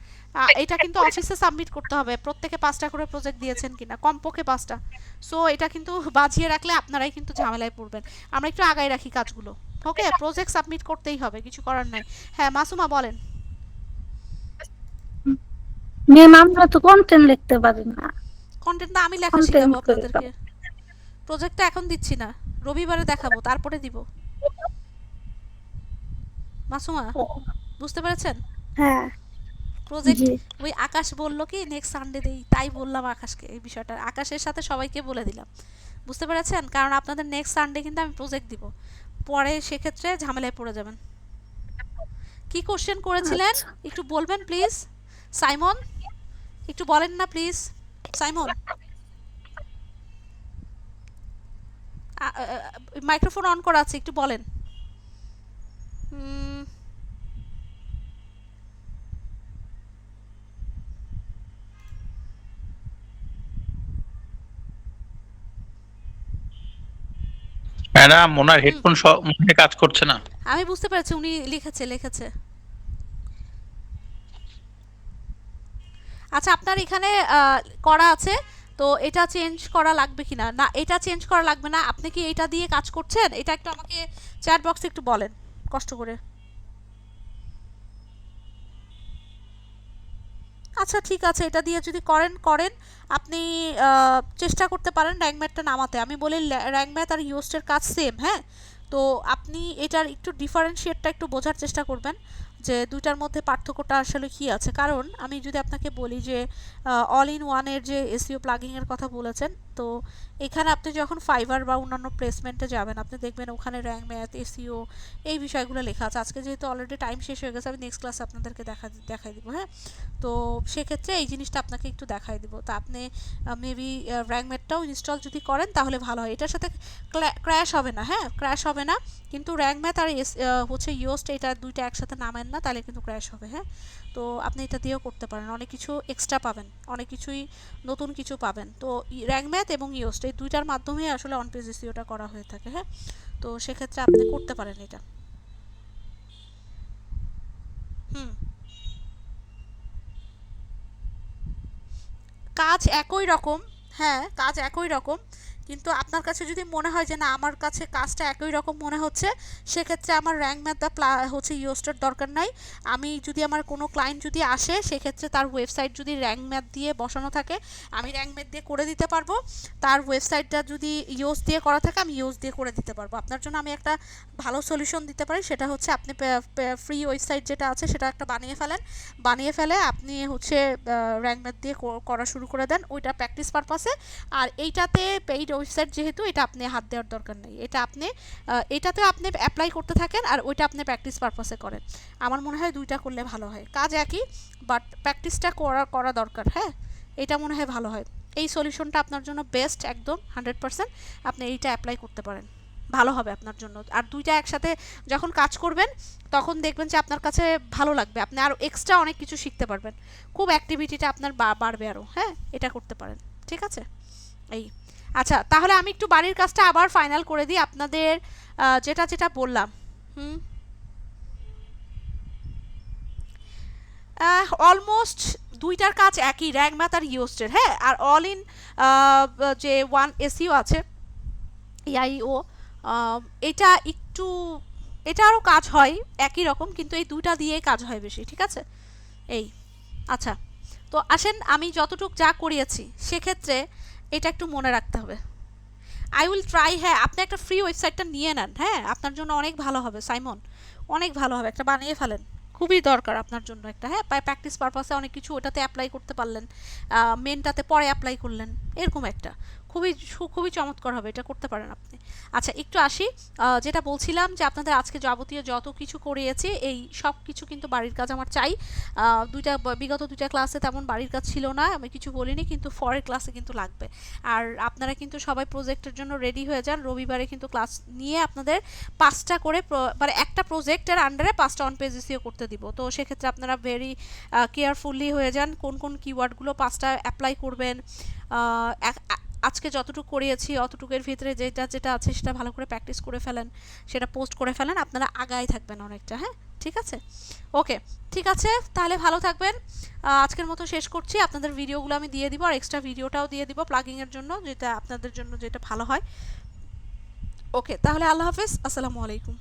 এটা কিন্তু অফিসে সাবমিট করতে হবে, প্রত্যেকে 5টা করে প্রজেক্ট দিয়েছেন কিনা, কমপক্ষে 5টা। সো এটা কিন্তু বাজিয়ে রাখলে আপনারাই কিন্তু ঝামেলায় পড়বেন। আমরা একটু আগায় রাখি কাজগুলো, ওকে? প্রজেক্ট সাবমিট করতেই হবে, কিছু করার নাই। হ্যাঁ মাসুমা বলেন। ম্যাম আমরা তো কন্টেন্ট লিখতে পারি না। কন্টেন্ট না আমি লেখা Content শিখাবো করে আপনাদেরকে। প্রজেক্টটা এখন দিচ্ছি না, রবিবারে দেখাবো, তারপরে দিব। মাসুমা বুঝতে পেরেছেন? হ্যাঁ প্রজেক্ট জি। ওই আকাশ বলল কি নেক্সট সানডে দেই, তাই বললাম আকাশকে এই বিষয়টা, আকাশের সাথে সবাইকে বলে দিলাম, বুঝতে পেরেছেন? কারণ আপনাদের নেক্সট সানডে কিন্তু আমি প্রজেক্ট দিব, পরে সেক্ষেত্রে ঝামেলায় পড়ে যাবেন। কি কোশ্চেন করেছিলেন আচ্ছা। একটু বলবেন প্লিজ? সাইমন একটু বলেন না প্লিজ, সাইমন। মাইক্রোফোন অন করা আছে, একটু বলেন। ম্যাডাম ওনার হেডফোন মনে কাজ করছে না। আমি বুঝতে পেরেছি, উনি লিখেছে। আচ্ছা আপনার এখানে করা আছে, তো এটা চেঞ্জ করা লাগবে কিনা? না এটা চেঞ্জ করা লাগবে না। আপনি কি এটা দিয়ে কাজ করছেন? এটা একটু আমাকে চ্যাট বক্সে একটু বলেন কষ্ট করে। আচ্ছা ঠিক আছে, এটা দিয়ে যদি করেন আপনি চেষ্টা করতে পারেন র্যাঙ্ক ম্যাথটা নামাতে। আমি বলি র্যাঙ্ক ম্যাথ আর ইউস্টের কাজ সেম, হ্যাঁ? তো আপনি এটার একটু ডিফারেন্সিয়েটটা একটু বোঝার চেষ্টা করবেন যে দুইটার মধ্যে পার্থক্যটা আসলে কী আছে। কারণ আমি যদি আপনাকে বলি যে অল ইন ওয়ানের যে এসইও প্লাগিংয়ের কথা বলেছেন, তো এখানে আপনি যখন ফাইবার বা অন্যান্য প্লেসমেন্টে যাবেন আপনি দেখবেন ওখানে র্যাঙ্ক ম্যাথ, এসইও এই বিষয়গুলো লেখা আছে। আজকে যেহেতু অলরেডি টাইম শেষ হয়ে গেছে, আমি নেক্সট ক্লাসে আপনাদেরকে দেখাই দিব, হ্যাঁ? তো সেক্ষেত্রে এই জিনিসটা আপনাকে একটু দেখাই দিব। তো আপনি মেবি র্যাঙ্ক ম্যাথটাও ইনস্টল যদি করেন তাহলে ভালো হয়। এটার সাথে ক্র্যাশ হবে না, হ্যাঁ, ক্র্যাশ হবে না। কিন্তু র্যাঙ্ক ম্যাথ আর হচ্ছে ইউস্ট, এটা দুইটা একসাথে নামেন না, তাহলে কিন্তু ক্র্যাশ হবে, হ্যাঁ? তো আপনি এটা দিয়েও করতে পারেন, অনেক কিছু এক্সট্রা পাবেন, অনেক কিছুই নতুন কিছু পাবেন। তো র্যাঙ্ক ম্যাথ এবং ইউস্ট এই দুইটার মাধ্যমেই আসলে অন পেজ এসইওটা করা হয়ে থাকে, হ্যাঁ? তো সেক্ষেত্রে আপনি করতে পারেন এটা। কাজ একই রকম, হ্যাঁ কাজ একই রকম, কিন্তু আপনার কাছে যদি মনে হয় যে না আমার কাছে কাজটা একই রকম মনে হচ্ছে, সেক্ষেত্রে আমার র্যাঙ্ক ম্যাথ বা হচ্ছে ইউস্টের দরকার নাই। আমি যদি আমার কোনো ক্লায়েন্ট যদি আসে সেক্ষেত্রে তার ওয়েবসাইট যদি র্যাঙ্ক ম্যাথ দিয়ে বসানো থাকে আমি র্যাঙ্ক ম্যাথ দিয়ে করে দিতে পারবো, তার ওয়েবসাইটটা যদি ইউজ দিয়ে করা থাকে আমি ইউজ দিয়ে করে দিতে পারবো। আপনার জন্য আমি একটা ভালো সলিউশন দিতে পারি, সেটা হচ্ছে আপনি ফ্রি ওয়েবসাইট যেটা আছে সেটা একটা বানিয়ে ফেলে আপনি হচ্ছে র্যাঙ্ক ম্যাথ দিয়ে করা শুরু করে দেন, ওইটা প্র্যাকটিস পারপাসে। আর এইটাতে পেইড ওয়েবসাইট যেহেতু এটা আপনি হাত দেওয়ার দরকার নেই, এটা আপনি এটাতেও আপনি অ্যাপ্লাই করতে থাকেন আর ওইটা আপনি প্র্যাকটিস পারপাসে করেন। আমার মনে হয় দুইটা করলে ভালো হয়, কাজ একই বাট প্র্যাকটিসটা করা দরকার, হ্যাঁ? এটা মনে হয় ভালো হয়। এই সলিউশনটা আপনার জন্য বেস্ট, একদম 100% আপনি এইটা অ্যাপ্লাই করতে পারেন, ভালো হবে আপনার জন্য। আর দুইটা একসাথে যখন কাজ করবেন তখন দেখবেন যে আপনার কাছে ভালো লাগবে, আপনি আরও এক্সট্রা অনেক কিছু শিখতে পারবেন, খুব অ্যাক্টিভিটিটা আপনার বাড়বে আরও, হ্যাঁ? এটা করতে পারেন, ঠিক আছে? এই আচ্ছা তাহলে আমি একটু বাড়ির কাজটা আবার ফাইনাল করে দিই আপনাদের, যেটা বললাম। অলমোস্ট দুইটার কাজ একই, র্যাঙ্ক ম্যাথ আর ইওস্টের, হ্যাঁ। আর অল ইন যে ওয়ান এসিও আছে ইআইও, এটা একটু, এটা আরও কাজ হয় একই রকম, কিন্তু এই দুইটা দিয়েই কাজ হয় বেশি, ঠিক আছে। এই আচ্ছা, তো আসেন আমি যতটুক যা করিয়েছি সেক্ষেত্রে এটা একটু মনে রাখতে হবে। আই উইল ট্রাই, হ্যাঁ আপনি একটা ফ্রি ওয়েবসাইটটা নিয়ে নেন, হ্যাঁ আপনার জন্য অনেক ভালো হবে সাইমন, অনেক ভালো হবে, একটা বানিয়ে ফেলেন, খুবই দরকার আপনার জন্য একটা, হ্যাঁ প্র্যাকটিস পারপাসে অনেক কিছু ওটাতে অ্যাপ্লাই করতে পারলেন, মেনটাতে পরে অ্যাপ্লাই করলেন, এরকম একটা খুবই চমৎকার হবে, এটা করতে পারেন আপনি। আচ্ছা একটু আসি, যেটা বলছিলাম যে আপনাদের আজকে যাবতীয় যত কিছু করিয়েছি এই সব কিছু কিন্তু বাড়ির কাজ আমার চাই। বিগত দুইটা ক্লাসে তেমন বাড়ির কাজ ছিল না, আমি কিছু বলিনি, কিন্তু পরের ক্লাসে কিন্তু লাগবে। আর আপনারা কিন্তু সবাই প্রজেক্টের জন্য রেডি হয়ে যান, রবিবারে কিন্তু ক্লাস নিয়ে আপনাদের 5টা করে মানে একটা প্রজেক্টের আন্ডারে 5টা অন পেজ এসিও করতে দিব। তো সেক্ষেত্রে আপনারা ভেরি কেয়ারফুলি হয়ে যান, কোন কোন কিওয়ার্ডগুলো 5টা অ্যাপ্লাই করবেন। আজকে যতটুকু করিয়েছি অতটুকুর ভিতরে যেটা যেটা আছে সেটা ভালো করে প্র্যাকটিস করে ফেলেন, সেটা পোস্ট করে ফেলেন, আপনারা আগায় থাকবেন অনেকটা, হ্যাঁ ঠিক আছে। ওকে ঠিক আছে, তাহলে ভালো থাকবেন। আজকের মতো শেষ করছি, আপনাদের ভিডিওগুলো আমি দিয়ে দিব, আর এক্সট্রা ভিডিওটাও দিয়ে দিব প্লাগিংয়ের জন্য, যেটা আপনাদের জন্য যেটা ভালো হয়। ওকে তাহলে আল্লাহ হাফেজ, আসসালামু আলাইকুম।